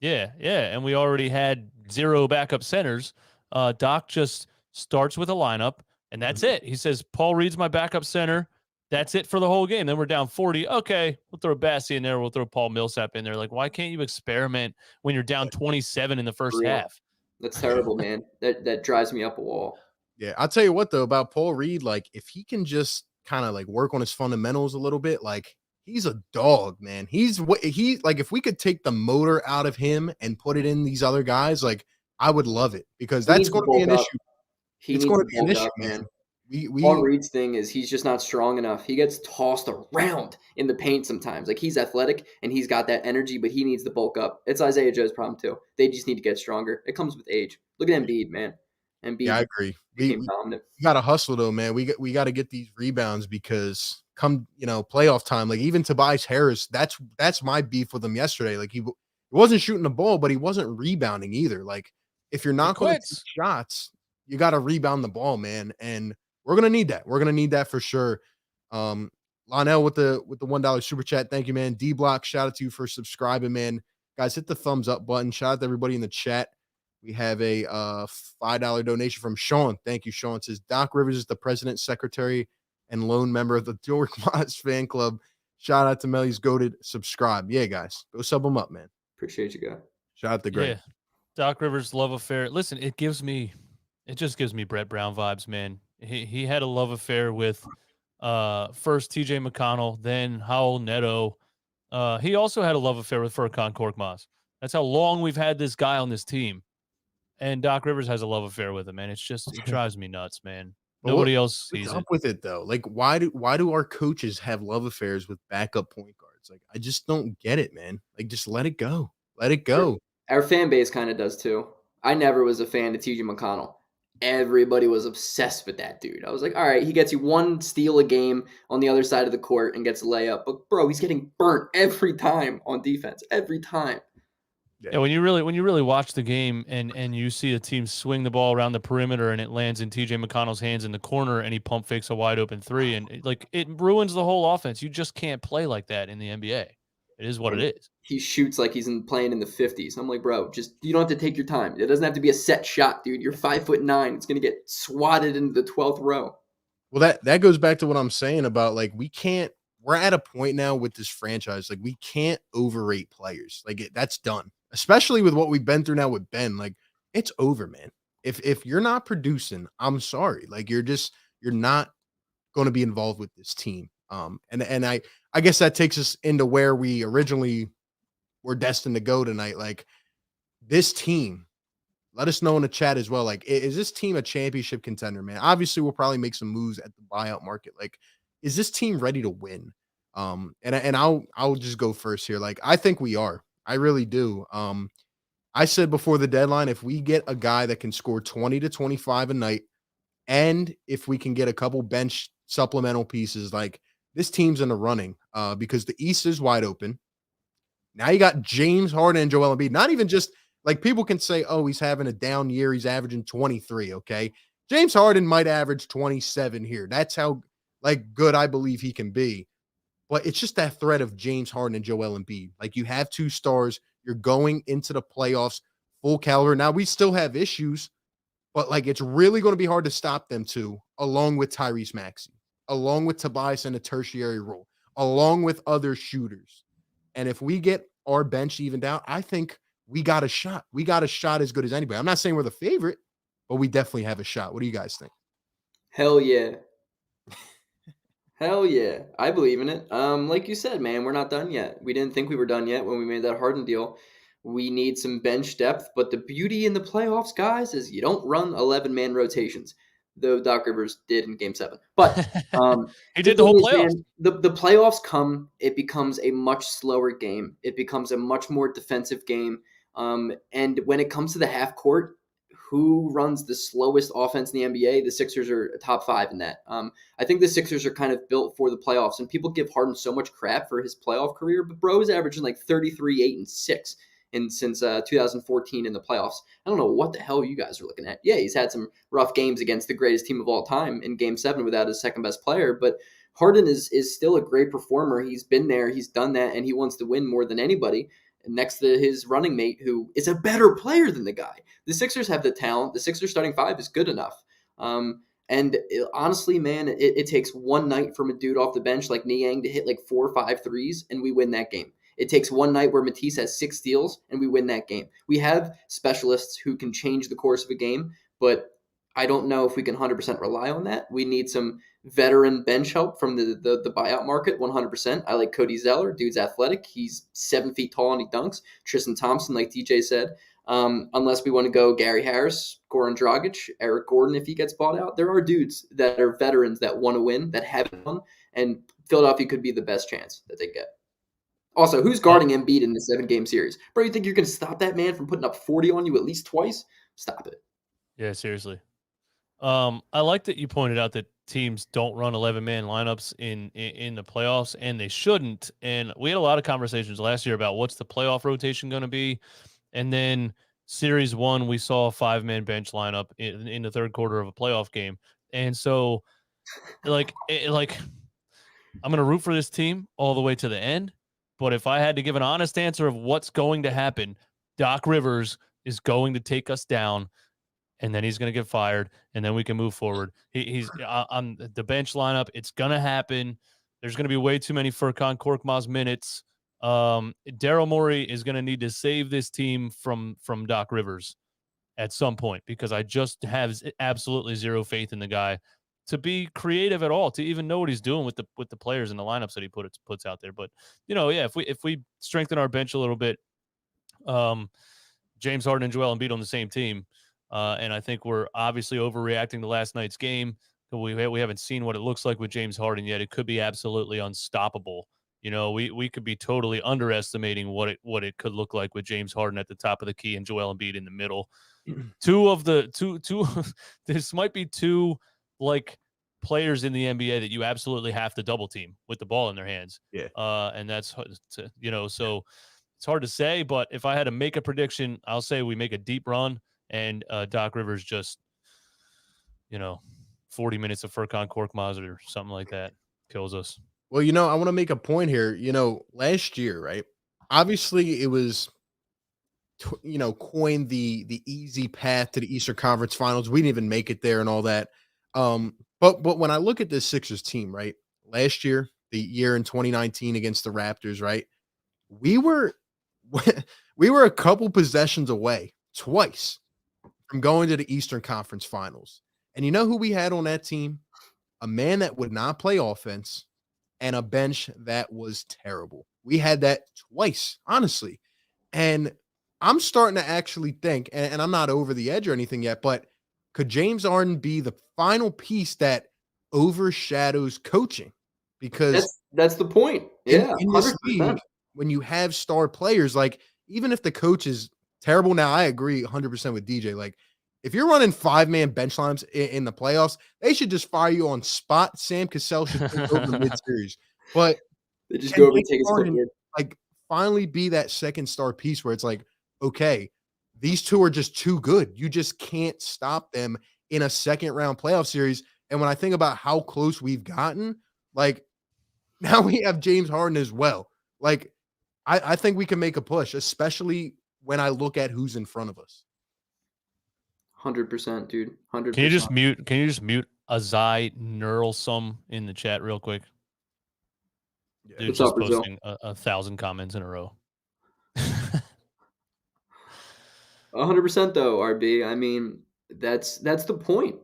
and we already had 0 backup centers. Doc just starts with a lineup, and that's it. He says, Paul Reed's my backup center. That's it for the whole game. Then we're down 40. Okay, we'll throw Bassey in there. We'll throw Paul Millsap in there. Like, why can't you experiment when you're down 27 in the first half? That's terrible, man. That drives me up a wall. Yeah, I'll tell you what, though, about Paul Reed, like, if he can just kind of like work on his fundamentals a little bit, like, he's a dog, man. He's like, if we could take the motor out of him and put it in these other guys, like, I would love it because that's going to be an issue. It's going to be an issue, man. Paul Reed's thing is he's just not strong enough. He gets tossed around in the paint sometimes. Like, he's athletic and he's got that energy, but he needs to bulk up. It's Isaiah Joe's problem too. They just need to get stronger. It comes with age. Look at Embiid, man. Embiid. Yeah, I agree. We got to hustle though, man. We got to get these rebounds because come, you know, playoff time, like even Tobias Harris, that's my beef with him yesterday. Like he wasn't shooting the ball, but he wasn't rebounding either. Like if you're not going to take shots, you got to rebound the ball, man. And we're going to need that. We're going to need that for sure. Lionel with the $1 super chat. Thank you, man. D Block, shout out to you for subscribing, man. Guys, hit the thumbs up button. Shout out to everybody in the chat. We have a $5 donation from Sean. Thank you, Sean. It says Doc Rivers is the president, secretary, and lone member of the Dork Mods fan club. Shout out to Melly's Goated. Subscribe. Yeah, guys. Go sub them up, man. Appreciate you, guy. Shout out to Greg. Yeah. Doc Rivers' love affair. Listen, it just gives me Brett Brown vibes, man. He had a love affair with first TJ McConnell, then Howell Neto. He also had a love affair with Furkan Korkmaz. That's how long we've had this guy on this team. And Doc Rivers has a love affair with him, man. It drives me nuts, man. Nobody else sees it. With it though, like why do our coaches have love affairs with backup point guards? Like I just don't get it, man. Like just let it go. Let it go. Our fan base kind of does too. I never was a fan of TJ McConnell. Everybody was obsessed with that dude. I was like, all right, he gets you one steal a game on the other side of the court and gets a layup. But bro, he's getting burnt every time on defense. Every time. Yeah, when you really watch the game and you see a team swing the ball around the perimeter and it lands in TJ McConnell's hands in the corner and he pump fakes a wide open three and it ruins the whole offense. You just can't play like that in the NBA. It is what it is. He shoots like he's playing in the 50s. I'm like, bro, you don't have to take your time. It doesn't have to be a set shot, dude. You're 5'9". It's gonna get swatted into the 12th row. Well, that goes back to what I'm saying about like we're at a point now with this franchise, like we can't overrate players. Like that's done. Especially with what we've been through now with Ben, like it's over, man. If you're not producing, I'm sorry. Like you're not going to be involved with this team. And I guess that takes us into where we originally were destined to go tonight. Like this team, let us know in the chat as well. Like, is this team a championship contender, man? Obviously, we'll probably make some moves at the buyout market. Like, is this team ready to win? And I'll just go first here. Like, I think we are. I really do. I said before the deadline, if we get a guy that can score 20 to 25 a night, and if we can get a couple bench supplemental pieces, like, this team's in the running, because the East is wide open. Now you got James Harden and Joel Embiid. Not even just like, people can say, oh, he's having a down year. He's averaging 23. Okay. James Harden might average 27 here. That's how like good I believe he can be. But it's just that threat of James Harden and Joel Embiid. Like, you have two stars. You're going into the playoffs full caliber. Now we still have issues, but like, it's really going to be hard to stop them two, along with Tyrese Maxey, along with Tobias in a tertiary role, along with other shooters. And if we get our bench evened out, I think we got a shot. We got a shot as good as anybody. I'm not saying we're the favorite, but we definitely have a shot. What do you guys think? Hell yeah. Hell yeah. I believe in it. Like you said, man, we're not done yet. We didn't think we were done yet when we made that Harden deal. We need some bench depth, but the beauty in the playoffs, guys, is you don't run 11-man rotations, though Doc Rivers did in Game 7. But he did the whole playoffs. Man, the playoffs come, it becomes a much slower game. It becomes a much more defensive game. And when it comes to the half court, who runs the slowest offense in the NBA? The Sixers are top 5 in that. I think the Sixers are kind of built for the playoffs, and people give Harden so much crap for his playoff career, but bro is averaging like 33, 8, and 6 since 2014 in the playoffs. I don't know what the hell you guys are looking at. Yeah, he's had some rough games against the greatest team of all time in Game 7 without his second best player, but Harden is still a great performer. He's been there, he's done that, and he wants to win more than anybody. Next to his running mate, who is a better player than the guy. The Sixers have the talent. The Sixers starting 5 is good enough. Honestly, man, it takes one night from a dude off the bench like Niang to hit like 4 or 5 threes, and we win that game. It takes one night where Matisse has 6 steals, and we win that game. We have specialists who can change the course of a game, but I don't know if we can 100% rely on that. We need some veteran bench help from the buyout market, 100%. I like Cody Zeller. Dude's athletic. He's 7 feet tall and he dunks. Tristan Thompson, like DJ said. Unless we want to go Gary Harris, Goran Dragic, Eric Gordon if he gets bought out. There are dudes that are veterans that want to win, that haven't won, and Philadelphia could be the best chance that they get. Also, who's guarding Embiid in the 7-game series? Bro, you think you're going to stop that man from putting up 40 on you at least twice? Stop it. Yeah, seriously. I like that you pointed out that teams don't run 11-man lineups in the playoffs, and they shouldn't. And we had a lot of conversations last year about what's the playoff rotation going to be. And then Series 1, we saw a 5-man bench lineup in the third quarter of a playoff game. And so, I'm going to root for this team all the way to the end. But if I had to give an honest answer of what's going to happen, Doc Rivers is going to take us down, and then he's going to get fired, and then we can move forward. He's on the bench lineup. It's going to happen. There's going to be way too many Furkan Korkmaz minutes. Daryl Morey is going to need to save this team from Doc Rivers at some point, because I just have absolutely zero faith in the guy to be creative at all, to even know what he's doing with the players and the lineups that he puts out there. But if we strengthen our bench a little bit, James Harden and Joel Embiid on the same team. And I think we're obviously overreacting to last night's game. We haven't seen what it looks like with James Harden yet. It could be absolutely unstoppable. We could be totally underestimating what it could look like with James Harden at the top of the key and Joel Embiid in the middle. This might be two like players in the NBA that you absolutely have to double team with the ball in their hands. Yeah. And that's, so it's hard to say, but if I had to make a prediction, I'll say we make a deep run. And Doc Rivers just, 40 minutes of Furkan Korkmaz or something like that kills us. Well, I want to make a point here. Last year, right? Obviously, it was, coined the easy path to the Eastern Conference Finals. We didn't even make it there and all that. But when I look at this Sixers team, right? Last year, the year in 2019 against the Raptors, right? We were a couple possessions away twice from going to the Eastern Conference Finals. And you know who we had on that team? A man that would not play offense and a bench that was terrible. We had that twice, honestly. And I'm starting to actually think, and I'm not over the edge or anything yet, but could James Harden be the final piece that overshadows coaching? because that's the point. Yeah, in this 100%. league, when you have star players, like even if the coach is terrible, now I agree 100% with DJ. Like if you're running 5-man bench lines in the playoffs, they should just fire you on spot. Sam Cassell should take over the mid series. But They just can go over and James take his Harden clipboard. like finally be that second star piece where it's like, okay, these two are just too good. You just can't stop them in a second round playoff series. And when I think about how close we've gotten, like now we have James Harden as well. Like I think we can make a push, especially when I look at who's in front of us. 100%, dude. 100%. Can you just mute Azai Nurlsum in the chat real quick? Yeah. Dude, What's just up, Brazil? posting 1,000 comments in a row. 100% though, RB. I mean, that's the point.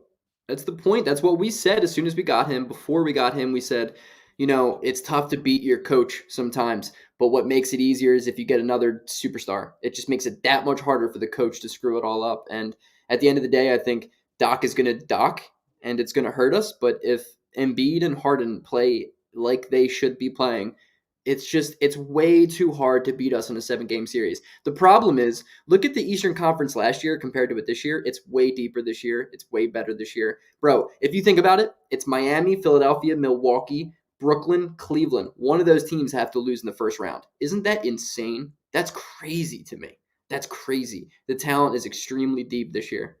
That's the point. That's what we said as soon as we got him. Before we got him, we said, it's tough to beat your coach sometimes, but what makes it easier is if you get another superstar. It just makes it that much harder for the coach to screw it all up. And at the end of the day, I think Doc is going to Doc, and it's going to hurt us. But if Embiid and Harden play like they should be playing, it's way too hard to beat us in a 7-game series. The problem is, look at the Eastern Conference last year compared to it this year. It's way deeper this year. It's way better this year. Bro, if you think about it, it's Miami, Philadelphia, Milwaukee, Brooklyn, Cleveland. One of those teams have to lose in the first round. Isn't that insane? That's crazy to me. That's crazy. The talent is extremely deep this year.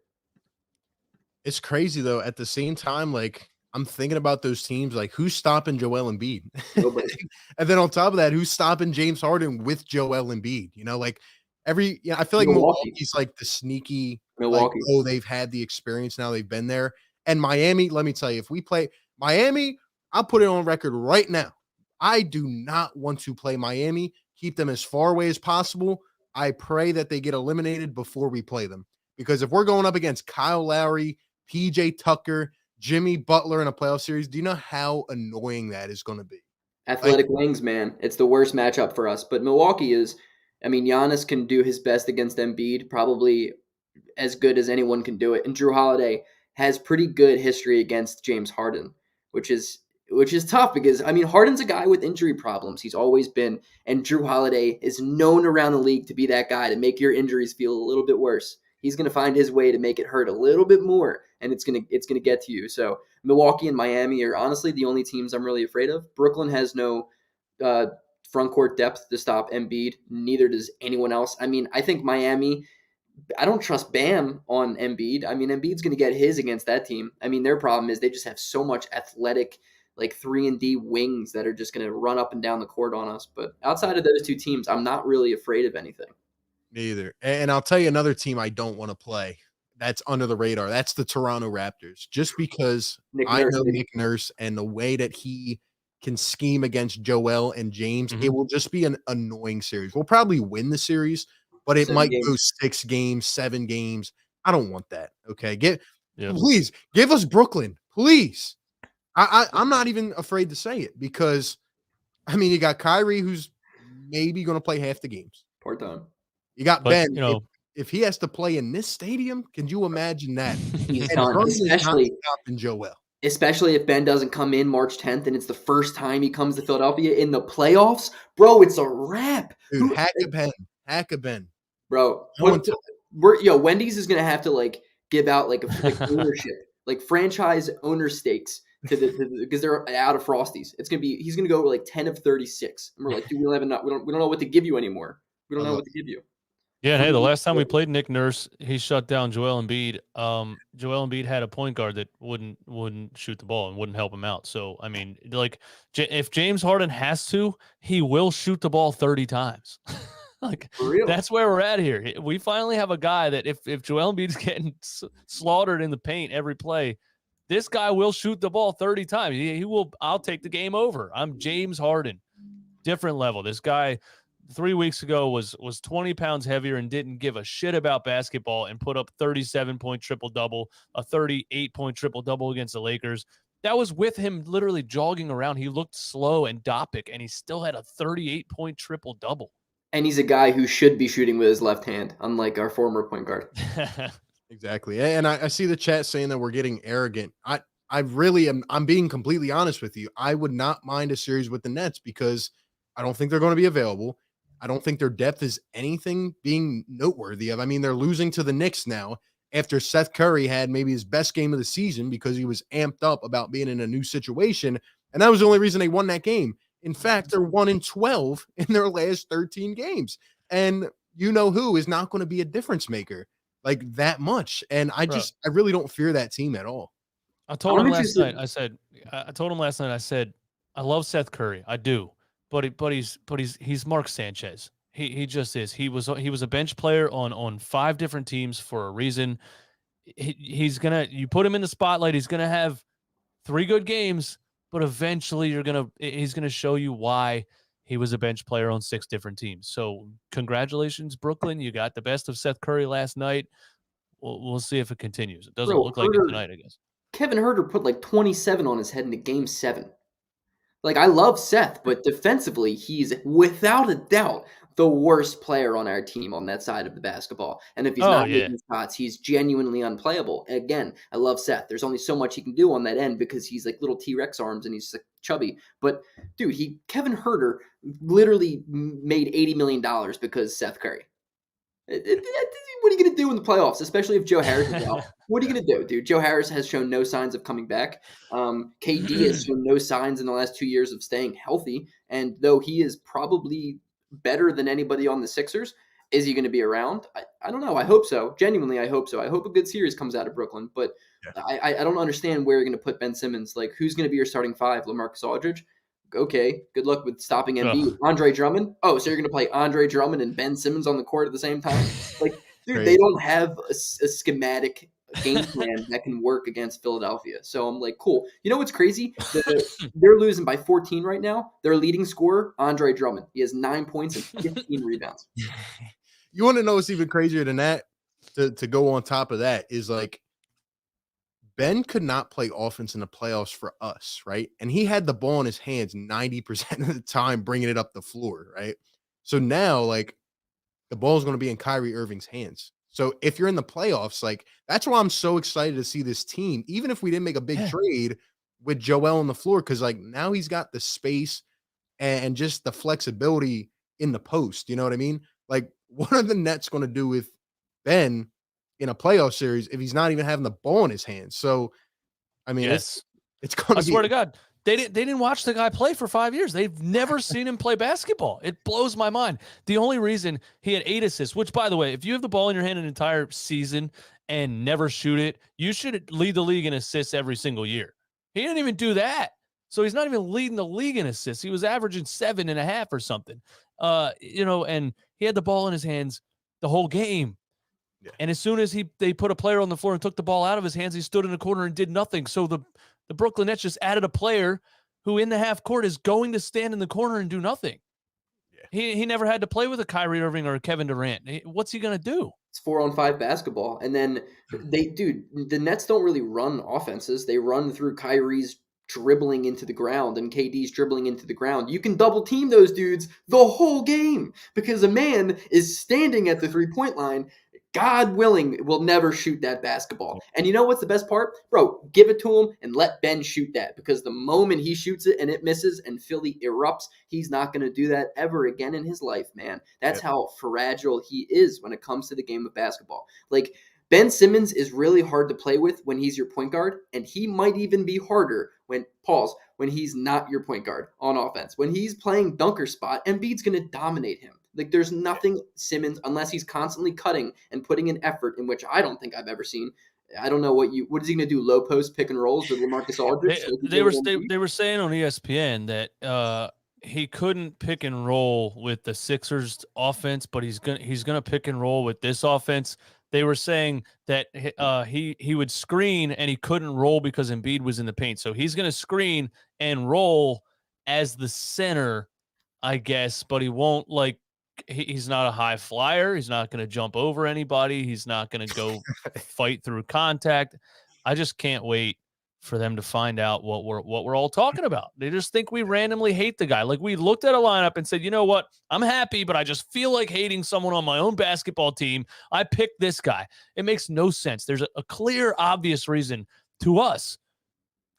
It's crazy though. At the same time, like I'm thinking about those teams, like who's stopping Joel Embiid? Nobody. And then on top of that, who's stopping James Harden with Joel Embiid? Like I feel like Milwaukee. Milwaukee's like the sneaky, Milwaukee. like, oh, they've had the experience now, they've been there. And Miami, let me tell you, if we play Miami, I'll put it on record right now. I do not want to play Miami, keep them as far away as possible. I pray that they get eliminated before we play them. Because if we're going up against Kyle Lowry, PJ Tucker, Jimmy Butler in a playoff series, do you know how annoying that is going to be? Athletic wings, man. It's the worst matchup for us. But Milwaukee is, Giannis can do his best against Embiid, probably as good as anyone can do it. And Drew Holiday has pretty good history against James Harden, which is tough because Harden's a guy with injury problems. He's always been, and Drew Holiday is known around the league to be that guy to make your injuries feel a little bit worse. He's going to find his way to make it hurt a little bit more, and it's going to get to you. So Milwaukee and Miami are honestly the only teams I'm really afraid of. Brooklyn has no front court depth to stop Embiid. Neither does anyone else. I think Miami, I don't trust Bam on Embiid. Embiid's going to get his against that team. Their problem is they just have so much athletic, like 3-and-D wings that are just going to run up and down the court on us. But outside of those two teams, I'm not really afraid of anything. Neither. And I'll tell you another team I don't want to play that's under the radar. That's the Toronto Raptors. Just because I know Nick Nurse and the way that he can scheme against Joel and James, it will just be an annoying series. We'll probably win the series, but it might go 6 games, 7 games. I don't want that. Okay. Please give us Brooklyn. Please. I'm not even afraid to say it because you got Kyrie who's maybe going to play half the games. Part time. You got Ben. If he has to play in this stadium, can you imagine that? Especially if Ben doesn't come in March 10th and it's the first time he comes to Philadelphia in the playoffs, bro, it's a wrap. Dude, hack a Ben. Bro, Wendy's is gonna have to give out ownership, franchise owner stakes because they're out of Frosties. He's gonna go 10 of 36. And we're like, dude, we don't know what to give you anymore. We don't know what to give you. Yeah, hey, the last time we played Nick Nurse, he shut down Joel Embiid. Joel Embiid had a point guard that wouldn't shoot the ball and wouldn't help him out. So, if James Harden has to, he will shoot the ball 30 times. That's where we're at here. We finally have a guy that if Joel Embiid's getting slaughtered in the paint every play, this guy will shoot the ball 30 times. He will. I'll take the game over. I'm James Harden. Different level. This guy 3 weeks ago was 20 pounds heavier and didn't give a shit about basketball and put up 37-point triple-double, a 38-point triple-double against the Lakers. That was with him literally jogging around. He looked slow and dopic, and he still had a 38-point triple-double. And he's a guy who should be shooting with his left hand, unlike our former point guard. Exactly. And I see the chat saying that we're getting arrogant. I really am. I'm being completely honest with you. I would not mind a series with the Nets because I don't think they're going to be available. I don't think their depth is anything being noteworthy of. I mean, they're losing to the Knicks now after Seth Curry had maybe his best game of the season because he was amped up about being in a new situation. And that was the only reason they won that game. In fact, they're 1-12 in their last 13 games. And you know who is not going to be a difference maker like that much. And I really don't fear that team at all. I told him last night. I told him last night. I said, I love Seth Curry. I do, but he's Mark Sanchez. He just is. He was a bench player on 5 different teams for a reason. You put him in the spotlight. He's gonna have 3 good games, but eventually he's gonna show you why he was a bench player on 6 different teams. So congratulations, Brooklyn. You got the best of Seth Curry last night. We'll see if it continues. It doesn't look like it tonight, I guess. Kevin Huerter put like 27 on his head in Game 7. Like, I love Seth, but defensively, he's without a doubt the worst player on our team on that side of the basketball. And if he's not making shots, he's genuinely unplayable. Again, I love Seth. There's only so much he can do on that end because he's like little T-Rex arms and he's like chubby. But dude, Kevin Huerter literally made $80 million because Seth Curry. What are you going to do in the playoffs, especially if Joe Harris is out? What are you going to do, dude? Joe Harris has shown no signs of coming back. KD has shown no signs in the last 2 years of staying healthy. And though he is probably better than anybody on the Sixers, is he going to be around? I don't know. I hope so. Genuinely, I hope so. I hope a good series comes out of Brooklyn. But I don't understand where you're going to put Ben Simmons. Like, who's going to be your starting 5? LaMarcus Aldridge? Okay, good luck with stopping Embiid. Andre Drummond? Oh, so you're going to play Andre Drummond and Ben Simmons on the court at the same time? Like, dude, they don't have a schematic game plan that can work against Philadelphia. So I'm like, cool. You know what's crazy? They're losing by 14 right now. Their leading scorer, Andre Drummond. He has 9 points and 15 rebounds. You want to know what's even crazier than that? To go on top of that is like, Ben could not play offense in the playoffs for us, right? And he had the ball in his hands 90% of the time, bringing it up the floor, right? So now, like, the ball is going to be in Kyrie Irving's hands. So if you're in the playoffs, like, that's why I'm so excited to see this team, even if we didn't make a big trade with Joel on the floor, because, like, now he's got the space and just the flexibility in the post. You know what I mean? Like, what are the Nets going to do with Ben in a playoff series if he's not even having the ball in his hands? So, I mean, it's going to be. I swear to God, they didn't watch the guy play for 5 years. They've never seen him play basketball. It blows my mind. The only reason he had 8 assists, which, by the way, if you have the ball in your hand an entire season and never shoot it, you should lead the league in assists every single year. He didn't even do that. So he's not even leading the league in assists. He was averaging 7.5 or something. And he had the ball in his hands the whole game. Yeah. And as soon as they put a player on the floor and took the ball out of his hands, he stood in the corner and did nothing. So the Brooklyn Nets just added a player who in the half court is going to stand in the corner and do nothing. Yeah. He never had to play with a Kyrie Irving or a Kevin Durant. What's he going to do? It's 4-on-5 basketball. And then the Nets don't really run offenses. They run through Kyrie's dribbling into the ground and KD's dribbling into the ground. You can double team those dudes the whole game because a man is standing at the 3-point line. God willing, will never shoot that basketball. And you know what's the best part? Bro, give it to him and let Ben shoot that, because the moment he shoots it and it misses and Philly erupts, he's not going to do that ever again in his life, man. That's how fragile he is when it comes to the game of basketball. Like, Ben Simmons is really hard to play with when he's your point guard, and he might even be harder when he's not your point guard on offense. When he's playing dunker spot, Embiid's going to dominate him. Like, there's nothing Simmons, unless he's constantly cutting and putting an effort in which I don't think I've ever seen. I don't know what is he going to do? Low post pick and rolls with LaMarcus Aldridge? They were saying on ESPN that he couldn't pick and roll with the Sixers offense, but he's gonna pick and roll with this offense. They were saying that he would screen and he couldn't roll because Embiid was in the paint. So he's gonna screen and roll as the center, I guess, but he won't, like, he's not a high flyer. He's not going to jump over anybody. He's not going to go fight through contact. I just can't wait for them to find out what we're all talking about. They just think we randomly hate the guy. Like, we looked at a lineup and said, you know what? I'm happy, but I just feel like hating someone on my own basketball team. I picked this guy. It makes no sense. There's a clear, obvious reason to us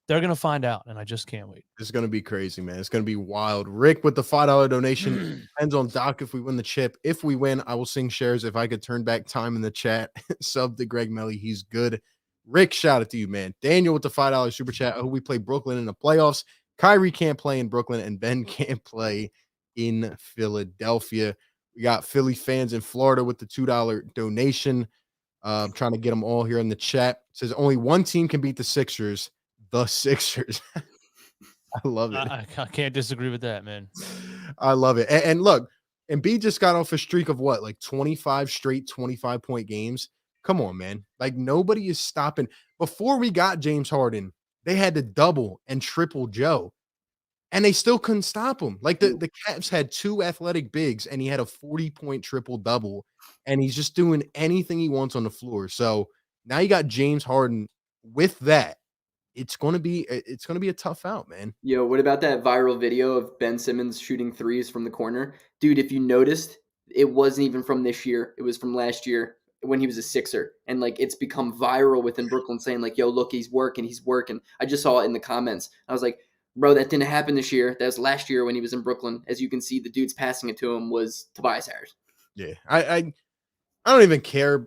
They're going to find out, and I just can't wait. It's going to be crazy, man. It's going to be wild. Rick with the $5 donation. Depends on Doc if we win the chip. If we win, I will sing shares. If I could turn back time in the chat, sub to Greg Melly. He's good. Rick, shout out to you, man. Daniel with the $5 super chat. I hope we play Brooklyn in the playoffs. Kyrie can't play in Brooklyn, and Ben can't play in Philadelphia. We got Philly fans in Florida with the $2 donation. I'm trying to get them all here in the chat. It says only one team can beat the Sixers. The Sixers. I love it. I can't disagree with that, man. I love it. And look, Embiid just got off a streak of what, like 25 straight 25-point games. Come on, man. Like nobody is stopping. Before we got James Harden, they had to double and triple Joe, and they still couldn't stop him. Like the Cavs had 2 athletic bigs, and he had a 40-point triple double, and he's just doing anything he wants on the floor. So now you got James Harden with that. It's gonna be a tough out, man. Yo, what about that viral video of Ben Simmons shooting threes from the corner? Dude, if you noticed, it wasn't even from this year. It was from last year when he was a Sixer. And like it's become viral within Brooklyn saying like, yo, look, he's working. I just saw it in the comments. I was like, bro, that didn't happen this year. That was last year when he was in Brooklyn. As you can see, the dude's passing it to him was Tobias Harris. Yeah. I don't even care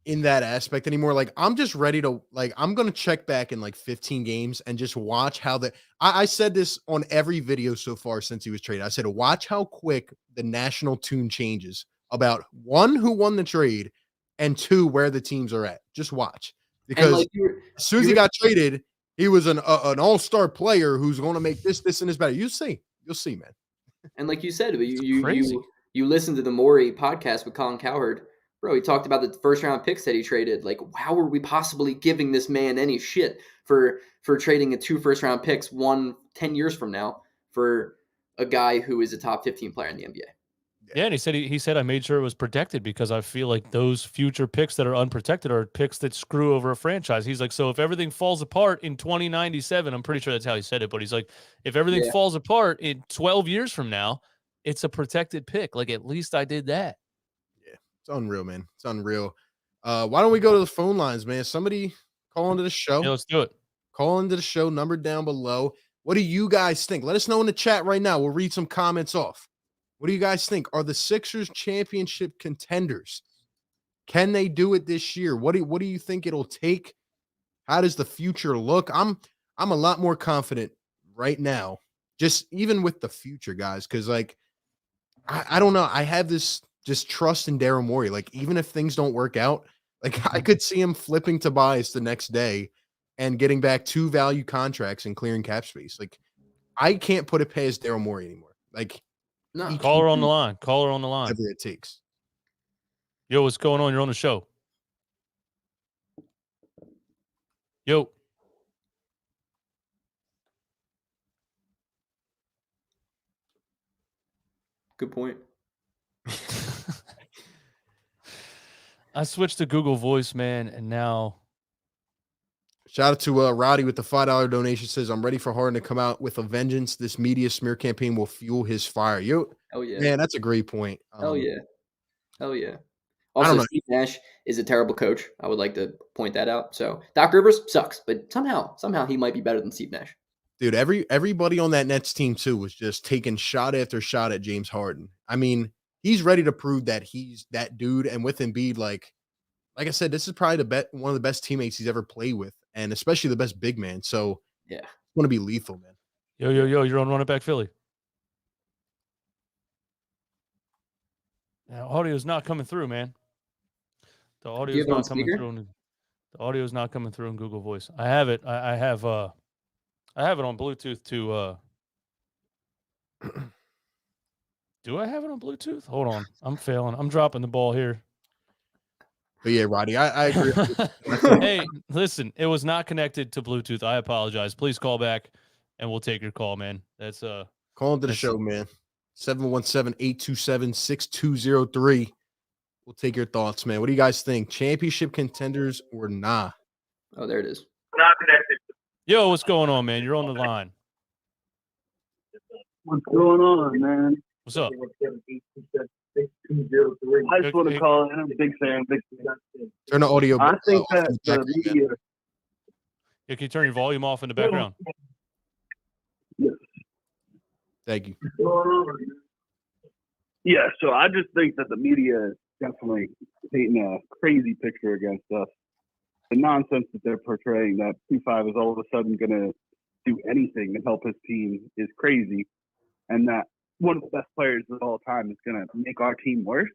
in that aspect anymore. Like I'm just ready to I'm gonna check back in like 15 games and just watch how I said this on every video so far since he was traded. I said watch how quick the national tune changes about 1, who won the trade, and 2, where the teams are at. Just watch, because as soon as he got traded, he was an all-star player who's going to make this and this better. You'll see, man. And like you said, you listened to the Maury podcast with Colin Cowherd. Bro, he talked about the first-round picks that he traded. Like, how are we possibly giving this man any shit for trading 2 first-round picks 10 years from now for a guy who is a top 15 player in the NBA? Yeah, and he said I made sure it was protected because I feel like those future picks that are unprotected are picks that screw over a franchise. He's like, so if everything falls apart in 2097, I'm pretty sure that's how he said it, but he's like, if everything falls apart in 12 years from now, it's a protected pick. Like, at least I did that. It's unreal, man. It's unreal. Why don't we go to the phone lines, man? Somebody call into the show. Yeah, let's do it. Call into the show, number down below. What do you guys think? Let us know in the chat right now. We'll read some comments off. What do you guys think? Are the Sixers championship contenders? Can they do it this year? What do you think it'll take? How does the future look? I'm a lot more confident right now, just even with the future, guys, because like I don't know. I have this just trust in Daryl Morey. Like, even if things don't work out, like I could see him flipping Tobias the next day and getting back 2 value contracts and clearing cap space. Like, I can't put it past Daryl Morey anymore. Like, no. Call her on the line. Whatever it takes. Yo, what's going on? You're on the show. Yo. Good point. I switched to Google Voice, man, and now. Shout out to Roddy with the $5 donation. Says, I'm ready for Harden to come out with a vengeance. This media smear campaign will fuel his fire. Oh yeah, man, that's a great point. Hell yeah. Also, Steve Nash is a terrible coach. I would like to point that out. So Doc Rivers sucks, but somehow he might be better than Steve Nash. Dude, everybody on that Nets team too was just taking shot after shot at James Harden. I mean, he's ready to prove that he's that dude. And with Embiid, like I said, this is probably one of the best teammates he's ever played with, and especially the best big man. So yeah, it's going to be lethal, man. Yo, you're on Run It Back Philly. Now, audio's not coming through, man. The audio's not coming through. The audio's not coming through in Google Voice. I have it. I have it on Bluetooth to. Do I have it on Bluetooth? Hold on, I'm failing. I'm dropping the ball here. But yeah, Roddy, I agree. Hey, listen, it was not connected to Bluetooth. I apologize. Please call back, and we'll take your call, man. That's call into the show, man. 717-827-6203. We'll take your thoughts, man. What do you guys think? Championship contenders or nah? Oh, there it is. Not connected. Yo, what's going on, man? You're on the line. What's going on, man? What's up? I just want to call in. I'm a big fan. Turn the audio. I think that the media. Yeah, can you turn your volume off in the background? Thank you. Yeah, so I just think that the media is definitely painting a crazy picture against us. The nonsense that they're portraying, that 2-5 is all of a sudden going to do anything to help his team, is crazy. And that one of the best players of all time is going to make our team worse.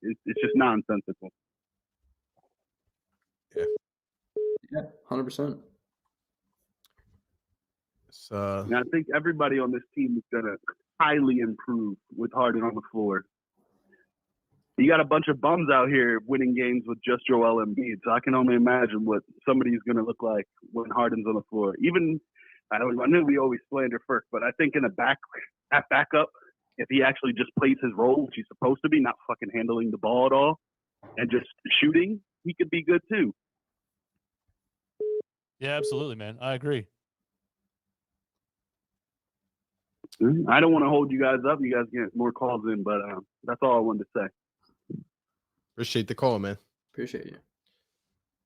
It's just nonsensical. Yeah, 100%. And I think everybody on this team is going to highly improve with Harden on the floor. You got a bunch of bums out here winning games with just Joel Embiid, so I can only imagine what somebody's going to look like when Harden's on the floor. Even I know we always slander Ferk, but I think in a backup, if he actually just plays his role, which he's supposed to be, not fucking handling the ball at all and just shooting, he could be good too. Yeah, absolutely, man. I agree. I don't want to hold you guys up. You guys get more calls in, but that's all I wanted to say. Appreciate the call, man. Appreciate you.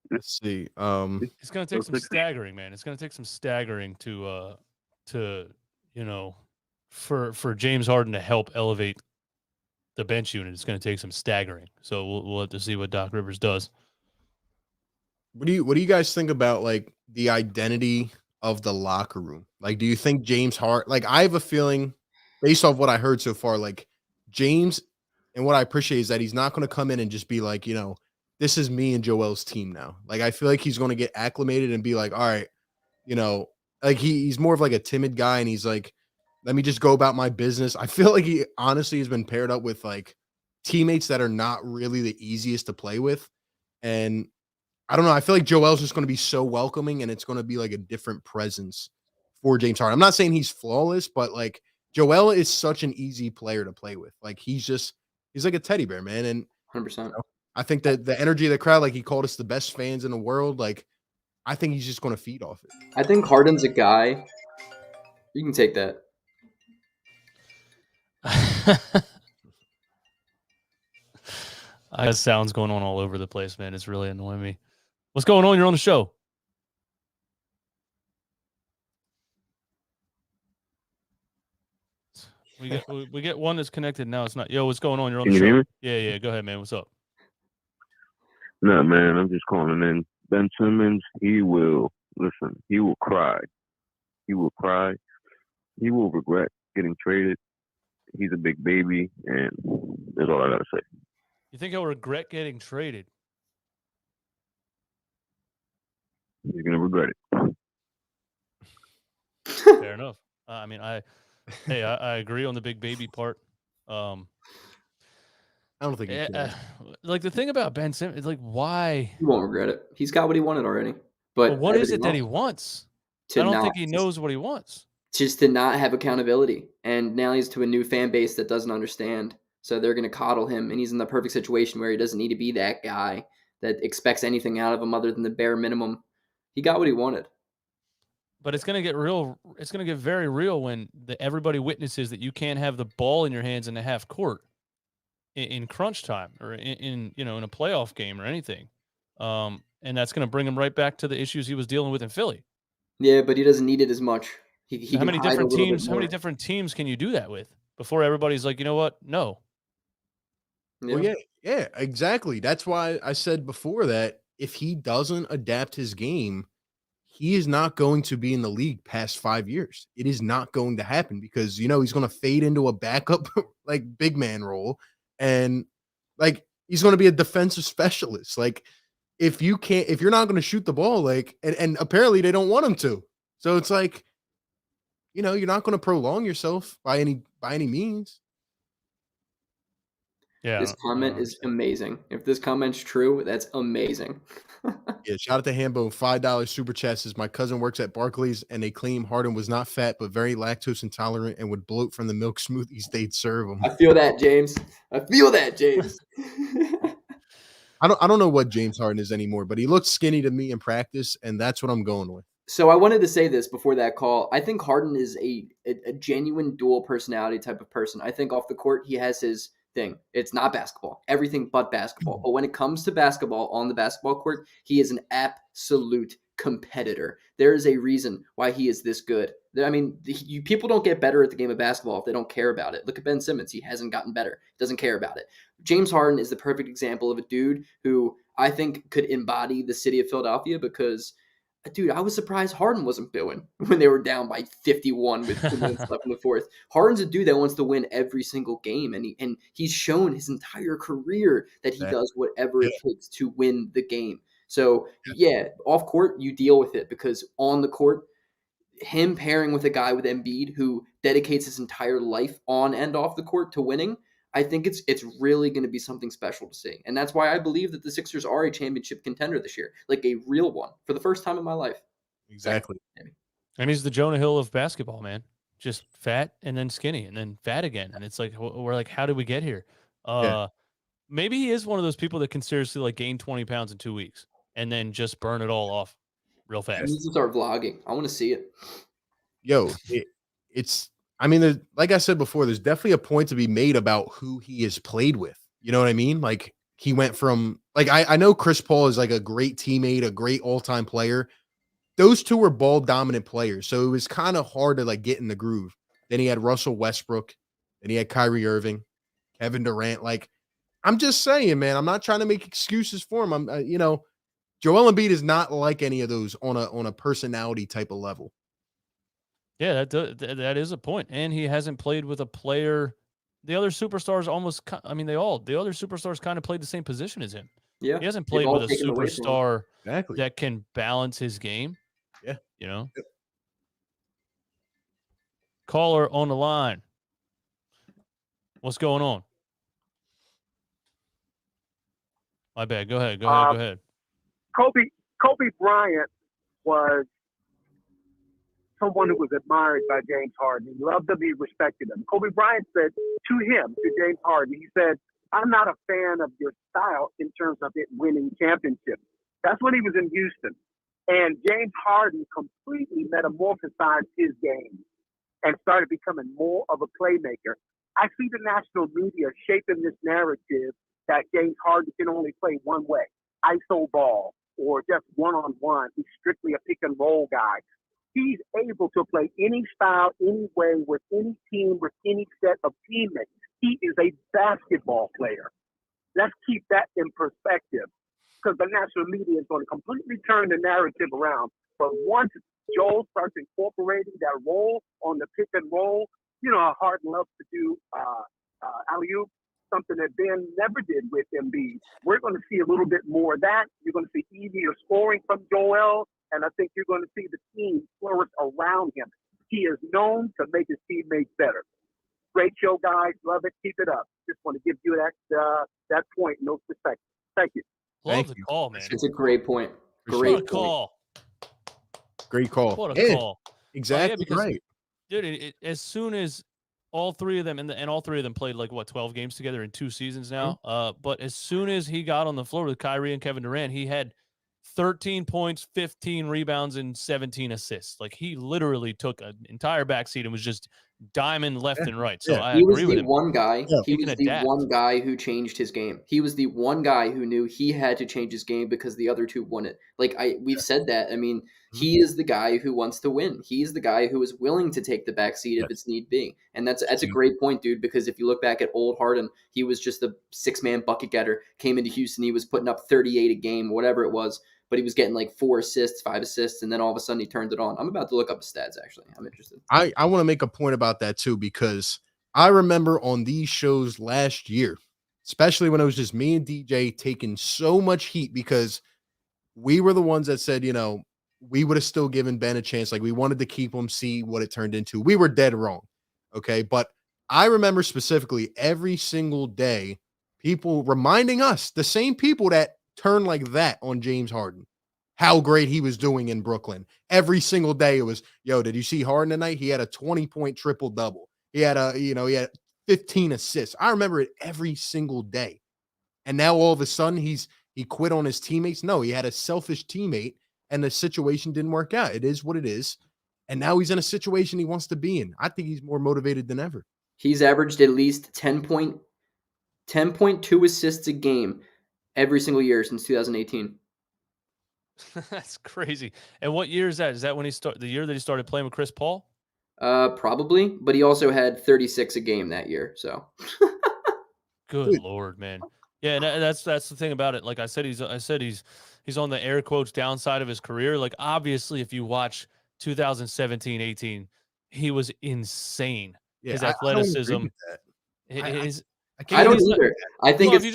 Let's see. It's going to take some staggering, man. It's going to take some staggering to for James Harden to help elevate the bench unit. It's going to take some staggering. So we'll have to see what Doc Rivers does. What do you guys think about like the identity of the locker room? Like, do you think James Harden? Like, I have a feeling, based off what I heard so far, like James, and what I appreciate is that he's not going to come in and just be like, this is me and Joel's team now. Like, I feel like he's going to get acclimated and be like, all right, like he's more of like a timid guy, and he's like, let me just go about my business. I feel like he honestly has been paired up with like teammates that are not really the easiest to play with, and I don't know. I feel like Joel's just going to be so welcoming, and it's going to be like a different presence for James Harden. I'm not saying he's flawless, but like Joel is such an easy player to play with. Like he's like a teddy bear, man. And 100%. I think that the energy of the crowd, like he called us the best fans in the world. Like I think he's just going to feed off it. I think Harden's a guy. You can take that. I got sounds going on all over the place, man. It's really annoying me. What's going on? You're on the show. We get one that's connected now. It's not. Yo, what's going on? You're on the show. Hear me? Yeah. Go ahead, man. What's up? No, man, I'm just calling in. Ben Simmons, he will cry. He will cry. He will regret getting traded. He's a big baby, and that's all I gotta say. You think he'll regret getting traded? He's gonna regret it. Fair enough. I mean, I agree on the big baby part. I don't think he can. Like the thing about Ben Simmons is like, why? He won't regret it. He's got what he wanted already. But What is it that he wants? I don't think he knows what he wants. Just to not have accountability. And now he's to a new fan base that doesn't understand. So they're going to coddle him. And he's in the perfect situation where he doesn't need to be that guy that expects anything out of him other than the bare minimum. He got what he wanted. But it's going to get real. It's going to get very real when everybody witnesses that you can't have the ball in your hands in the half court in crunch time or in a playoff game or anything. And that's going to bring him right back to the issues he was dealing with in Philly. Yeah, but he doesn't need it as much. How many different teams? How many different teams can you do that with before everybody's like, you know what? No. Yeah. Well, yeah, exactly. That's why I said before that if he doesn't adapt his game, he is not going to be in the league past 5 years. It is not going to happen because, he's going to fade into a backup like big man role. And like, he's going to be a defensive specialist. Like if you're not going to shoot the ball, like, and apparently they don't want him to. So it's like, you're not going to prolong yourself by any means. Yeah. This comment is amazing. If this comment's true, that's amazing. Yeah, shout out to Hambo. $5 super chat says my cousin works at Barclays and they claim Harden was not fat but very lactose intolerant and would bloat from the milk smoothies they'd serve him. I feel that, James. I don't know what James Harden is anymore, but he looks skinny to me in practice, and that's what I'm going with. So I wanted to say this before that call. I think Harden is a genuine dual personality type of person. I think off the court, he has his thing. It's not basketball, everything but basketball. But when it comes to basketball on the basketball court, he is an absolute competitor. There is a reason why he is this good. I mean, people don't get better at the game of basketball if they don't care about it. Look at Ben Simmons. He hasn't gotten better. Doesn't care about it. James Harden is the perfect example of a dude who I think could embody the city of Philadelphia because, dude, I was surprised Harden wasn't booing when they were down by 51 with 2 minutes left in the fourth. Harden's a dude that wants to win every single game, and he's shown his entire career that he does whatever it takes to win the game. So, yeah, off court, you deal with it because on the court, him pairing with a guy with Embiid who dedicates his entire life on and off the court to winning, I think it's really going to be something special to see. And that's why I believe that the Sixers are a championship contender this year, like a real one for the first time in my life. Exactly. And he's the Jonah Hill of basketball, man. Just fat and then skinny and then fat again. And it's like, we're like, how did we get here? Maybe he is one of those people that can seriously like gain 20 pounds in 2 weeks and then just burn it all off real fast. He needs to start vlogging. I want to see it. Yo, it's, I mean, like I said before, there's definitely a point to be made about who he has played with. You know what I mean? Like he went from, like, I know Chris Paul is like a great teammate, a great all-time player. Those two were ball dominant players. So it was kind of hard to like get in the groove. Then he had Russell Westbrook, then he had Kyrie Irving, Kevin Durant. Like, I'm just saying, man, I'm not trying to make excuses for him. I'm, Joel Embiid is not like any of those on a personality type of level. Yeah, that is a point. And he hasn't played with a player. The other superstars almost, I mean, the other superstars kind of played the same position as him. Yeah. He hasn't played with a superstar that can balance his game. Yeah. You know? Yep. Caller on the line. What's going on? My bad. Go ahead. Kobe Bryant was someone who was admired by James Harden. He loved him. He respected him. Kobe Bryant said to James Harden, he said, "I'm not a fan of your style in terms of it winning championships." That's when he was in Houston. And James Harden completely metamorphosized his game and started becoming more of a playmaker. I see the national media shaping this narrative that James Harden can only play one way, iso ball, or just one-on-one. He's strictly a pick-and-roll guy. He's able to play any style, any way, with any team, with any set of teammates. He is a basketball player. Let's keep that in perspective, because the national media is going to completely turn the narrative around. But once Joel starts incorporating that role on the pick and roll, you know how Harden loves to do alley-oop, something that Ben never did with Embiid. We're going to see a little bit more of that. You're going to see easier scoring from Joel, and I think you're going to see the team flourish around him. He is known to make his teammates better. Great show, guys. Love it. Keep it up. Just want to give you that point in those perspectives. Thank you. Love the call, man. It's a great point. Great call. Great call. What a call. Exactly right. Dude, as soon as all three of them, and all three of them played like, 12 games together in 2 seasons now. But as soon as he got on the floor with Kyrie and Kevin Durant, he had 13 points, 15 rebounds, and 17 assists. Like, he literally took an entire backseat and was just diamond left and right. So I agree with him. He was the one guy who changed his game. He was the one guy who knew he had to change his game because the other two won it. Like, we've said that. I mean, he is the guy who wants to win. He's the guy who is willing to take the backseat if it's need be. And that's a great point, dude, because if you look back at old Harden, he was just a 6-man bucket getter, came into Houston, he was putting up 38 a game, whatever it was, but he was getting like 4 assists, 5 assists, and then all of a sudden he turned it on. I'm about to look up his stats, actually. I'm interested. I want to make a point about that too, because I remember on these shows last year, especially when it was just me and DJ taking so much heat because we were the ones that said, we would have still given Ben a chance. Like, we wanted to keep him, see what it turned into. We were dead wrong. Okay. But I remember specifically every single day, people reminding us, the same people that turned like that on James Harden, how great he was doing in Brooklyn. Every single day it was, did you see Harden tonight? He had a 20-point triple-double. He had he had 15 assists. I remember it every single day. And now all of a sudden he quit on his teammates. No, he had a selfish teammate and the situation didn't work out. It is what it is. And now he's in a situation he wants to be in. I think he's more motivated than ever. He's averaged at least 10.2 assists a game every single year since 2018. That's crazy. And what year is that? Is that when the year that he started playing with Chris Paul? Probably, but he also had 36 a game that year. So Good Dude. Lord, man. Yeah, and that's the thing about it. Like I said, he's on the air quotes downside of his career. Like obviously, if you watch 2017-18, he was insane. Yeah, His I don't agree athleticism, with that. his I I can't don't he's not- either. I think no, it's if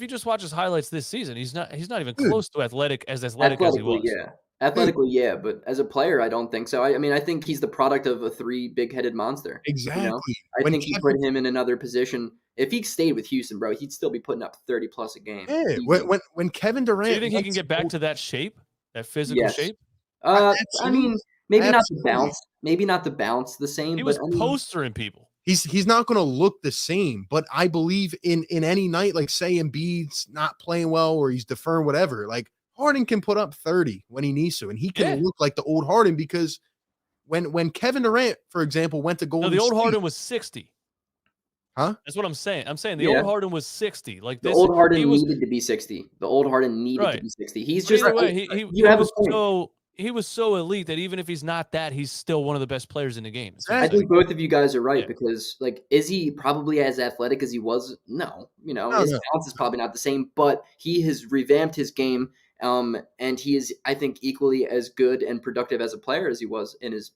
you just watch his highlights this season, he's not even Dude. close to athletic as he was. yeah. Athletically, yeah, but as a player, I don't think so. I mean, I think he's the product of a 3 big-headed monster. exactly. You know? I When think you Kevin, put him in another position. If he stayed with Houston, bro, he'd still be putting up 30 plus a game. yeah, Easy. when Kevin Do Durant, you think he went can to get back Gold- to that shape, that physical Yes. shape? I absolutely. mean, maybe not the Absolutely. bounce, the same, He but was I mean, postering people. He's not going to look the same, but I believe in any night, like say Embiid's not playing well or he's deferring, whatever. Like Harden can put up 30 when he needs to, and he can Yeah. look like the old Harden because when Kevin Durant, for example, went to No, Golden the old State, Harden was 60. huh? That's what I'm saying. I'm saying the Yeah. old Harden was 60. Like the this, old Harden he was needed to be 60. The old Harden needed to right. be 60. He's But just either way, he you have a was point. he was so elite that even if he's not that, he's still one of the best players in the game. That's what I'm I Exactly. saying. think both of you guys are right Yeah. because, like, is he probably as athletic as he was? No, No, his no. bounce is probably not the same, but he has revamped his game, and he is, I think, equally as good and productive as a player as he was in his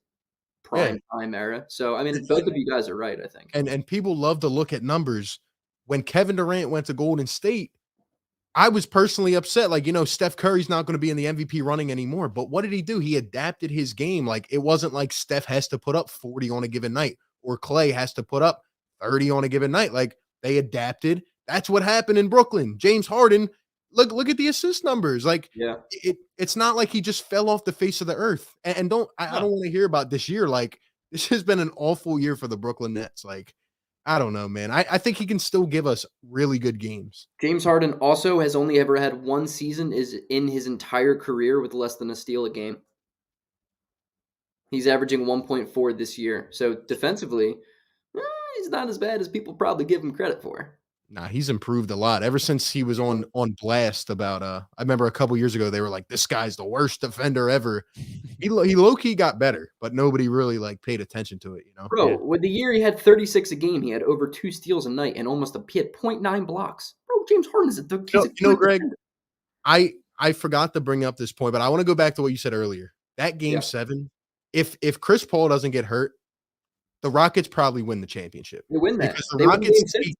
Yeah. prime time era. So, I mean, both of you guys are right, I think. And people love to look at numbers. When Kevin Durant went to Golden State, I was personally upset. Like, Steph Curry's not going to be in the MVP running anymore. But what did he do? He adapted his game. Like, it wasn't like Steph has to put up 40 on a given night or Clay has to put up 30 on a given night. Like, they adapted. That's what happened in Brooklyn. James Harden, look at the assist numbers. Like, Yeah. it's not like he just fell off the face of the earth. And I don't want to hear about this year. Like, this has been an awful year for the Brooklyn Nets. Like, I don't know, man. I think he can still give us really good games. James Harden also has only ever had one season is in his entire career with less than a steal a game. He's averaging 1.4 this year. So defensively, he's not as bad as people probably give him credit for. Nah, he's improved a lot ever since he was on blast about I remember a couple years ago they were like, this guy's the worst defender ever. He low-key got better, but nobody really like paid attention to it, Bro, Yeah. with the year he had 36 a game, he had over 2 steals a night and he had 0.9 blocks. Bro, James Harden is Greg, I forgot to bring up this point, but I want to go back to what you said earlier. That game 7, if Chris Paul doesn't get hurt, the Rockets probably win the championship. They win that. Because the They win Rockets game 6.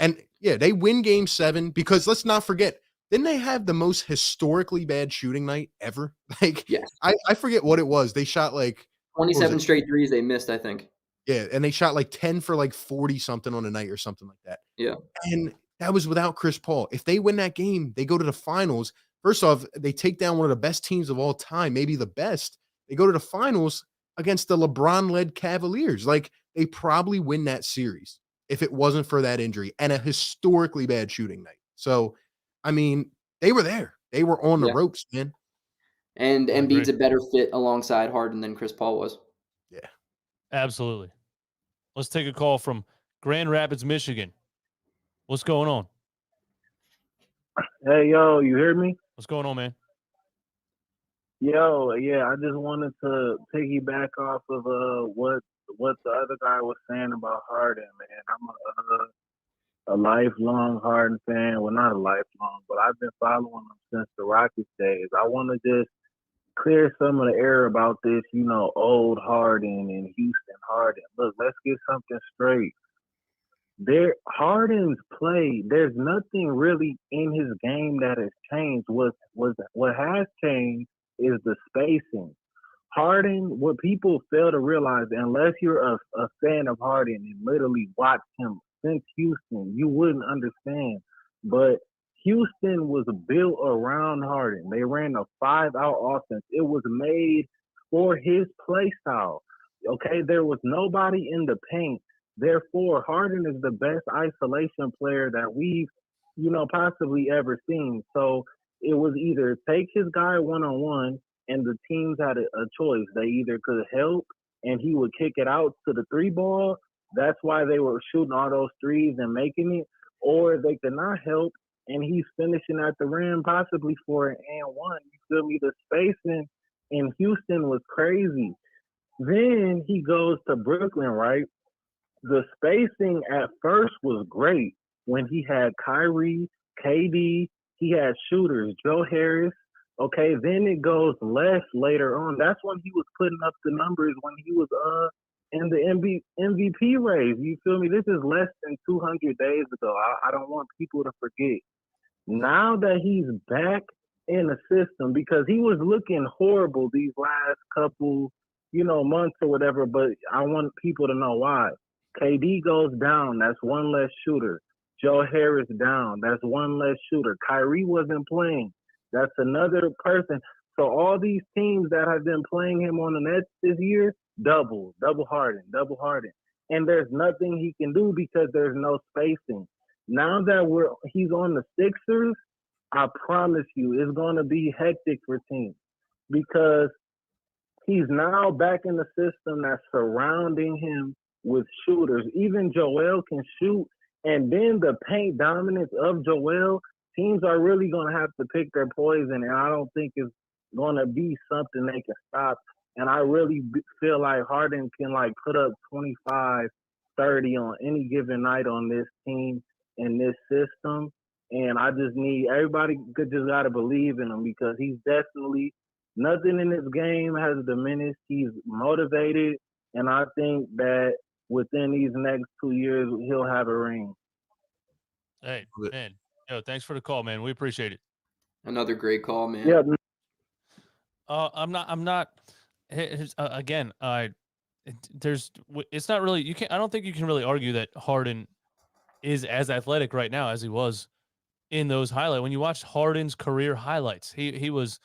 and yeah, they win game 7 because let's not forget, didn't they have the most historically bad shooting night ever? Like, Yes. I forget what it was. They shot like 27 straight threes they missed, I think. Yeah, and they shot like 10 for like 40 something on a night or something like that. Yeah. And that was without Chris Paul. If they win that game, they go to the finals. First off, they take down one of the best teams of all time, maybe the best. They go to the finals against the LeBron-led Cavaliers. Like, they probably win that series if it wasn't for that injury and a historically bad shooting night. So, I mean, they were there. They were on the ropes, man. And I Embiid's agree. a better fit alongside Harden than Chris Paul was. Yeah. Absolutely. Let's take a call from Grand Rapids, Michigan. What's going on? Hey, yo, you hear me? What's going on, man? Yo, yeah, I just wanted to piggyback off of what the other guy was saying about Harden, man. I'm a lifelong Harden fan. Well, not a lifelong, but I've been following him since the Rockets days. I want to just clear some of the air about this, old Harden and Houston Harden. Look, let's get something straight. Harden's play, there's nothing really in his game that has changed. What has changed is the spacing. Harden, what people fail to realize, unless you're a fan of Harden and literally watched him since Houston, you wouldn't understand. But Houston was built around Harden. They ran a 5-out offense. It was made for his play style. Okay, there was nobody in the paint. Therefore, Harden is the best isolation player that we've, possibly ever seen. So it was either take his guy one-on-one, and the teams had a choice. They either could help, and he would kick it out to the 3-ball. That's why they were shooting all those threes and making it. Or they could not help, and he's finishing at the rim possibly for an and one. You feel me? The spacing in Houston was crazy. Then he goes to Brooklyn, right? The spacing at first was great when he had Kyrie, KD, he had shooters, Joe Harris. Okay, then it goes less later on. That's when he was putting up the numbers when he was in the MVP race. You feel me? This is less than 200 days ago. I don't want people to forget. Now that he's back in the system, because he was looking horrible these last couple, months or whatever, but I want people to know why. KD goes down. That's one less shooter. Joe Harris down. That's one less shooter. Kyrie wasn't playing. That's another person. So all these teams that have been playing him on the Nets this year, double Harden. And there's nothing he can do because there's no spacing. Now that he's on the Sixers, I promise you it's going to be hectic for teams because he's now back in the system that's surrounding him with shooters. Even Joel can shoot. And then the paint dominance of Joel, teams are really going to have to pick their poison. And I don't think it's going to be something they can stop. And I really feel like Harden can put up 25, 30 on any given night on this team in this system. And I just need everybody just got to believe in him because he's definitely nothing in his game has diminished. He's motivated. And I think that within these next 2 years, he'll have a ring. Hey, man. Yo, thanks for the call, man. We appreciate it. Another great call, man. Yeah. I'm not. Again, it's not really. I don't think you can really argue that Harden is as athletic right now as he was in those highlights. When you watch Harden's career highlights, he was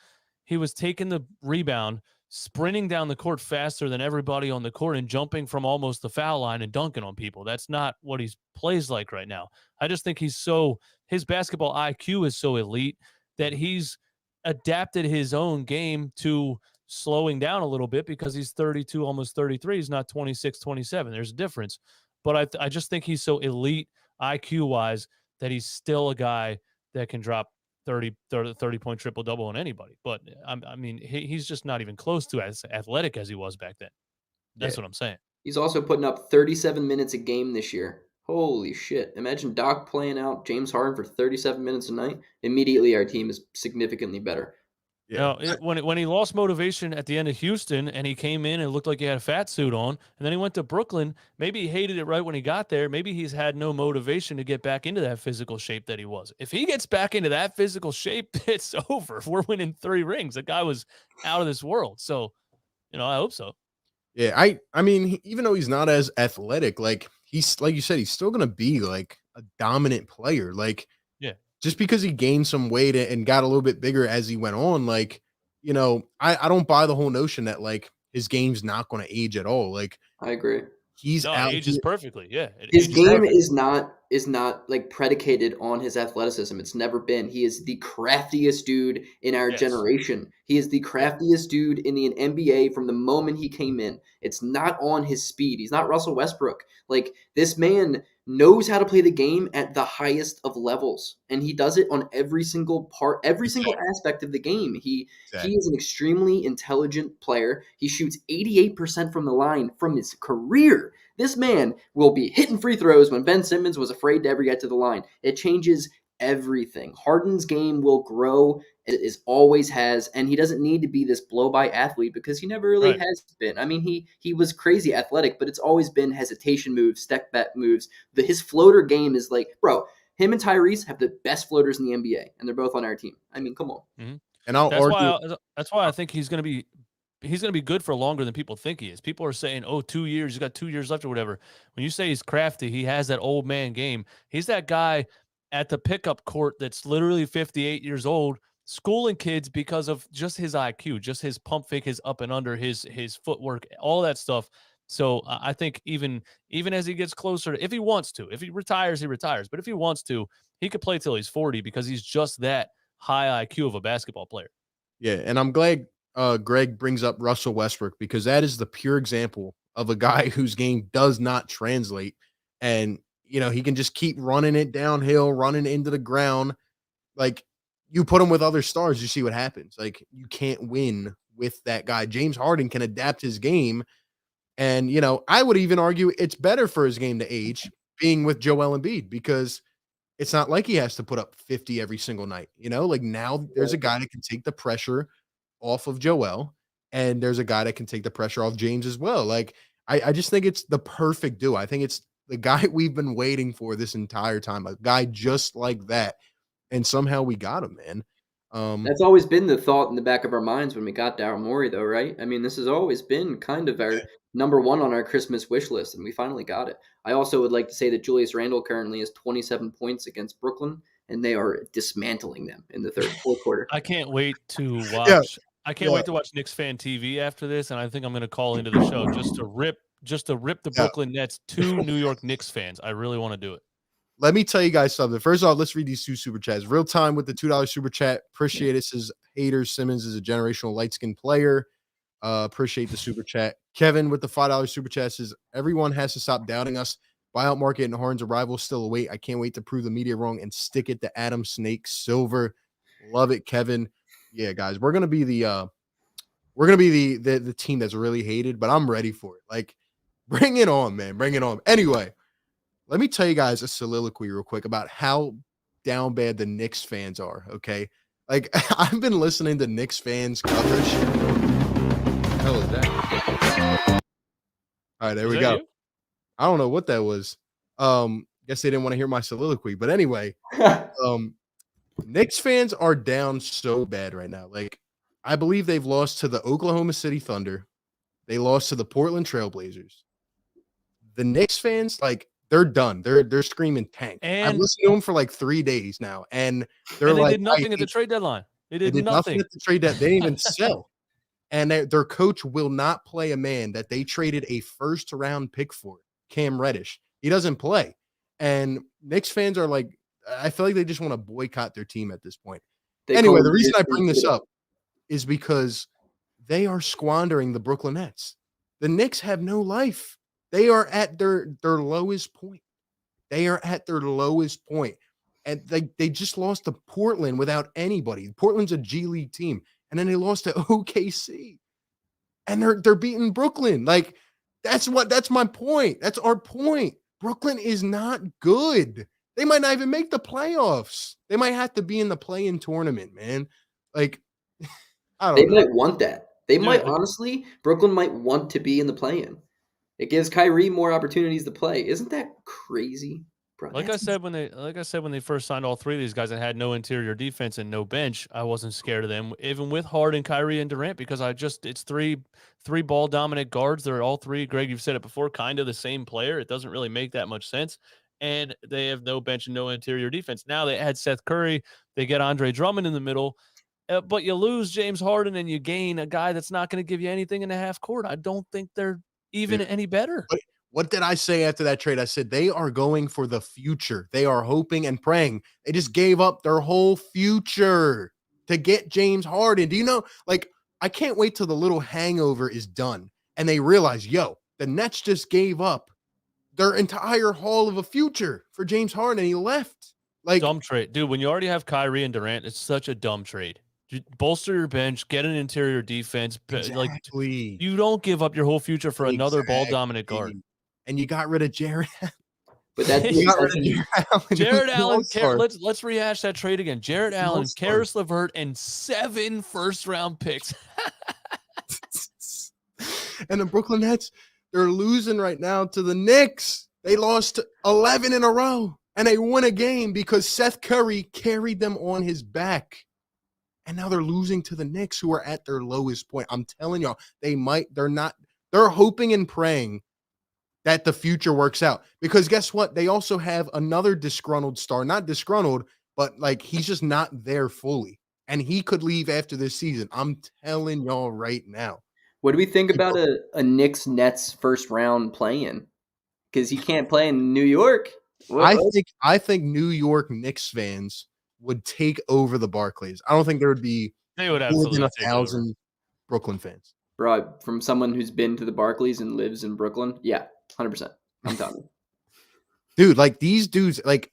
taking the rebound, sprinting down the court faster than everybody on the court and jumping from almost the foul line and dunking on people. That's not what he plays like right now. I just think his basketball IQ is so elite that he's adapted his own game to slowing down a little bit because he's 32, almost 33. He's not 26, 27. There's a difference. But I just think he's so elite IQ-wise that he's still a guy that can drop 30-point triple-double on anybody. But, I mean, he's just not even close to as athletic as he was back then. That's what I'm saying. He's also putting up 37 minutes a game this year. Holy shit. Imagine Doc playing out James Harden for 37 minutes a night. Immediately, our team is significantly better. Yeah. When he lost motivation at the end of Houston and he came in and looked like he had a fat suit on, and then he went to Brooklyn, maybe he hated it right when he got there. Maybe he's had no motivation to get back into that physical shape that he was. If he gets back into that physical shape, it's over. We're winning 3 rings. The guy was out of this world. So, I hope so. Yeah, I mean, even though he's not as athletic, he's like you said, he's still gonna be a dominant player. Just because he gained some weight and got a little bit bigger as he went on, I don't buy the whole notion that his game's not gonna age at all. I agree. He's out ages perfectly. Yeah, his game is not predicated on his athleticism. It's never been. He is the craftiest dude in our generation. He is the craftiest dude in the NBA from the moment he came in. It's not on his speed. He's not Russell Westbrook. This man knows how to play the game at the highest of levels, and he does it on every single part, every single aspect of the game. He is an extremely intelligent player. He shoots 88% from the line from his career. This man will be hitting free throws when Ben Simmons was afraid to ever get to the line. It changes everything. Harden's game will grow. It always has, and he doesn't need to be this blow-by athlete because he never really has been. I mean, he was crazy athletic, but it's always been hesitation moves, step back moves. His floater game is bro, him and Tyrese have the best floaters in the NBA, and they're both on our team. I mean, come on. Mm-hmm. And that's why I think he's going to be good for longer than people think he is. People are saying, 2 years, he's got 2 years left or whatever. When you say he's crafty, he has that old man game. He's that guy at the pickup court that's literally 58 years old, schooling kids because of just his IQ, just his pump fake, his up and under, his footwork, all that stuff. So I think even as he gets closer, if he wants to, if he retires, he retires. But if he wants to, he could play till he's 40 because he's just that high IQ of a basketball player. Yeah, and I'm glad Greg brings up Russell Westbrook because that is the pure example of a guy whose game does not translate. And, he can just keep running it downhill, running into the ground. like you put him with other stars, you see what happens. Like you can't win with that guy. James Harden can adapt his game. And, I would even argue it's better for his game to age being with Joel Embiid because it's not like he has to put up 50 every single night. Like now there's a guy that can take the pressure off of Joel, and there's a guy that can take the pressure off James as well. Like I just think it's the perfect duo. I think it's the guy we've been waiting for this entire time, a guy just like that. And somehow we got him, man. That's always been the thought in the back of our minds when we got Daryl Morey, though, right? I mean, this has always been kind of our number one on our Christmas wish list, and we finally got it. I also would like to say that Julius Randle currently has 27 points against Brooklyn, and they are dismantling them in the fourth quarter. I can't wait to watch. Yeah. I can't wait to watch Knicks Fan TV after this, and I think I'm going to call into the show just to rip the Brooklyn Nets to New York Knicks fans. I really want to do it. Let me tell you guys something. First off, let's read these 2 super chats. Real time with the $2 super chat. Appreciate it. Says Haters Simmons is a generational light-skinned player. Appreciate the super chat. Kevin with the $5 super chat says everyone has to stop doubting us. Buyout market and Harden's arrival still await. I can't wait to prove the media wrong and stick it to Adam Snake Silver. Love it, Kevin. Yeah, guys, we're gonna be the team that's really hated, but I'm ready for it. Like, bring it on, man. Bring it on. Anyway. Let me tell you guys a soliloquy real quick about how down bad the Knicks fans are, okay? Like, I've been listening to Knicks fans coverage. What the hell is that? All right, there we go. You? I don't know what that was. Guess they didn't want to hear my soliloquy. But anyway, Knicks fans are down so bad right now. Like, I believe they've lost to the Oklahoma City Thunder. They lost to the Portland Trailblazers. The Knicks fans, like, they're done. They're screaming tank. And I've listened to them for like 3 days now, and they did nothing at the trade deadline. They did nothing at the trade deadline. They didn't even sell. And their coach will not play a man that they traded a first-round pick for, Cam Reddish. He doesn't play. And Knicks fans are like, I feel like they just want to boycott their team at this point. Anyway, the reason I bring this up is because they are squandering the Brooklyn Nets. The Knicks have no life. They are at their lowest point. They are at their lowest point. And they just lost to Portland without anybody. Portland's a G League team. And then they lost to OKC. And they're beating Brooklyn. Like, that's my point. That's our point. Brooklyn is not good. They might not even make the playoffs. They might have to be in the play-in tournament, man. Like, I don't know. They might want that. They might, honestly, Brooklyn might want to be in the play-in. It gives Kyrie more opportunities to play. Isn't that crazy, bro? Like I said when they first signed all three of these guys that had no interior defense and no bench, I wasn't scared of them, even with Harden, Kyrie, and Durant, because it's three ball dominant guards. They're all three, Greg, you've said it before, kind of the same player. It doesn't really make that much sense. And they have no bench and no interior defense. Now they add Seth Curry, they get Andre Drummond in the middle. But you lose James Harden and you gain a guy that's not going to give you anything in the half court. I don't think they're even any better. What did I say after that trade? I said they are going for the future. They are hoping and praying. They just gave up their whole future to get James Harden. Do you know, like, I can't wait till the little hangover is done and they realize, the Nets just gave up their entire haul of a future for James Harden and he left. Like, dumb trade. Dude, when you already have Kyrie and Durant, it's such a dumb trade. Bolster your bench, get an interior defense. Exactly. Like, you don't give up your whole future for another ball dominant guard. And you got rid of Jared. But that's Jared Allen. Let's rehash that trade again. Jared Allen, Karis LeVert, and 7 first-round picks. And the Brooklyn Nets, they're losing right now to the Knicks. They lost 11 in a row, and they won a game because Seth Curry carried them on his back. And now they're losing to the Knicks, who are at their lowest point. I'm telling y'all, they're hoping and praying that the future works out. Because guess what? They also have another disgruntled star. Not disgruntled, but like he's just not there fully. And he could leave after this season. I'm telling y'all right now. What do we think about a Knicks Nets first round play-in? Because he can't play in New York. I think New York Knicks fans would take over the Barclays. I don't think there would be they would absolutely 1,000 Brooklyn fans. Bro, from someone who's been to the Barclays and lives in Brooklyn, 100%. I'm telling you. Dude, like these dudes, like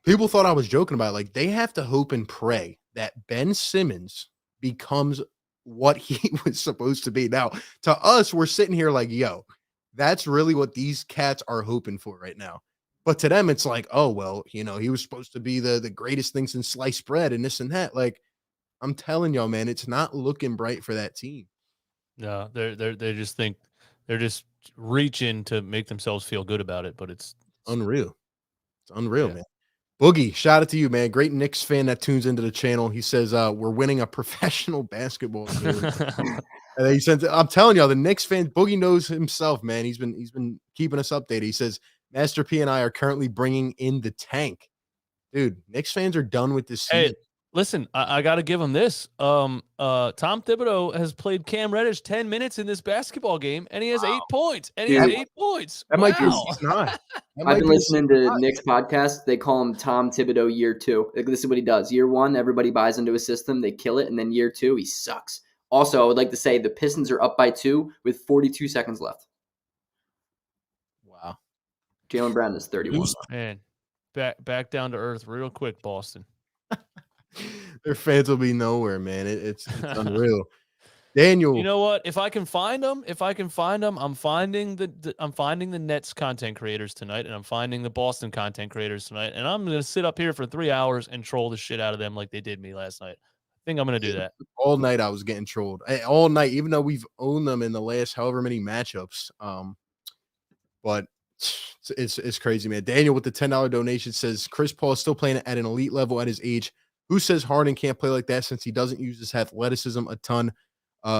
People thought I was joking about it. Like, they have to hope and pray that Ben Simmons becomes what he was supposed to be. Now, to us, we're sitting here like, yo, that's really what these cats are hoping for right now. But to them, it's like, oh, well, you know, he was supposed to be the greatest thing since sliced bread and this and that. Like, I'm telling y'all, man, it's not looking bright for that team. No, they just think they're just reaching to make themselves feel good about it, but it's Unreal. It's unreal, Yeah. man. Boogie, shout out to you, man. Great Knicks fan that tunes into the channel. He says, we're winning a professional basketball game. And then he sent, I'm telling y'all, the Knicks fan, Boogie knows himself, man. He's been keeping us updated. He says, Master P and I are currently bringing in the tank. Dude, Knicks fans are done with this season. Hey, listen, I got to give him this. Tom Thibodeau has played Cam Reddish 10 minutes in this basketball game, and he has 8 points. And he has Dude. 8 points. That might be a Wow. season high. I've been listening to Nick's podcast. They call him Tom Thibodeau year 2. Like, this is what he does. Year 1, everybody buys into his system. They kill it. And then year 2, he sucks. Also, I would like to say the Pistons are up by 2 with 42 seconds left. Wow. Jaylen Brown is 31. Man, back down to earth real quick, Boston. Their fans will be nowhere, man. It's unreal. Daniel, You know what? If I can find them, I'm finding the Nets content creators tonight, and I'm finding the Boston content creators tonight, and I'm gonna sit up here for 3 hours and troll the shit out of them like they did me last night. I think I'm gonna do that. all night I was getting trolled. All night, even though we've owned them in the last however many matchups. But it's crazy, man. Daniel with the $10 donation says Chris Paul is still playing at an elite level at his age. Who says Harden can't play like that since he doesn't use his athleticism a ton?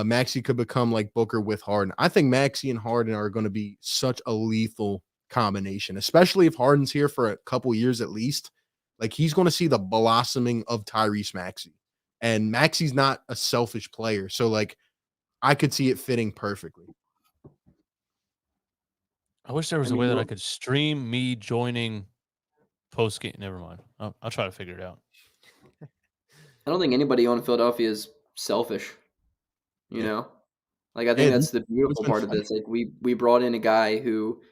Maxey could become like Booker with Harden. I think Maxey and Harden are going to be such a lethal combination, especially if Harden's here for a couple years at least. Like, he's going to see the blossoming of Tyrese Maxey. And Maxey's not a selfish player. So, like, I could see it fitting perfectly. I wish there was a way that I could stream me joining post game. Never mind. I'll try to figure it out. I don't think anybody on Philadelphia is selfish. You know? Like, I think that's the beautiful part of this. Like, we brought in a guy who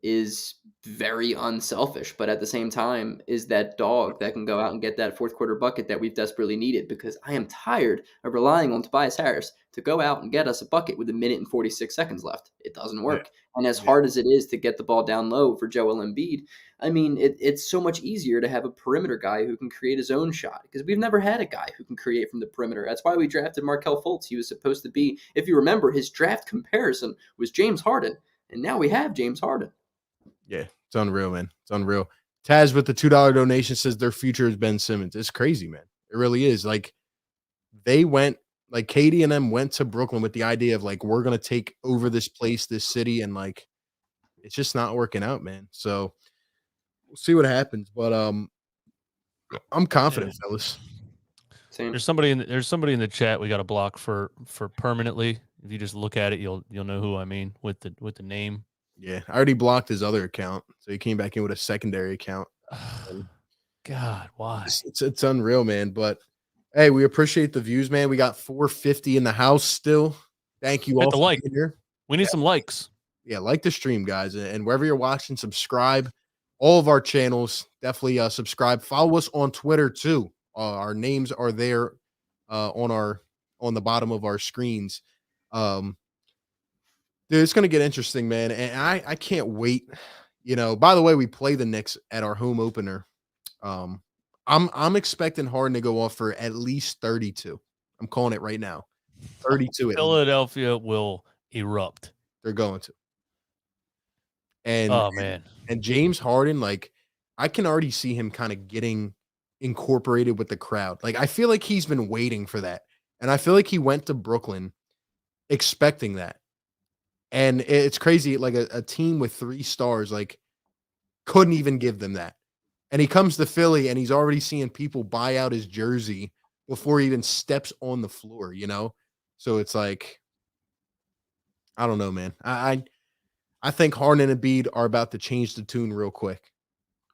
is very unselfish, but at the same time is that dog that can go out and get that fourth quarter bucket that we've desperately needed, because I am tired of relying on Tobias Harris to go out and get us a bucket with 1 minute and 46 seconds left. It doesn't work. And as hard as it is to get the ball down low for Joel Embiid, I mean, it's so much easier to have a perimeter guy who can create his own shot, because we've never had a guy who can create from the perimeter. That's why we drafted Markelle Fultz. He was supposed to be, if you remember, his draft comparison was James Harden, and now we have James Harden. Yeah, it's unreal, man. It's unreal. Taz with the $2 donation says their future is Ben Simmons. It's crazy, man. It really is. Like, they went, like, Katie and them went to Brooklyn with the idea of, like, we're going to take over this place, this city, and, like, it's just not working out, man. So we'll see what happens. But I'm confident, fellas. Same. There's somebody in the chat we got to block for permanently. If you just look at it, you'll know who I mean with the name. Yeah, I already blocked his other account, so he came back in with a secondary account. God, why? It's unreal, man. But hey, we appreciate the views, man. We got 450 in the house still. Thank you all the for like. being here. We need some likes. Yeah, like the stream, guys, and wherever you're watching, subscribe. All of our channels, definitely subscribe. Follow us on Twitter too. Our names are there on the bottom of our screens. Dude, it's going to get interesting, man. And I can't wait. You know, by the way, we play the Knicks at our home opener. I'm expecting Harden to go off for at least 32. I'm calling it right now. 32. Philadelphia will erupt. They're going to. And oh, man. And James Harden, like, I can already see him kind of getting incorporated with the crowd. Like, I feel like he's been waiting for that. And I feel like he went to Brooklyn expecting that. And it's crazy, like a team with 3 stars, like, couldn't even give them that. And he comes to Philly, and he's already seeing people buy out his jersey before he even steps on the floor, you know? So it's like, I don't know, man. I think Harden and Embiid are about to change the tune real quick.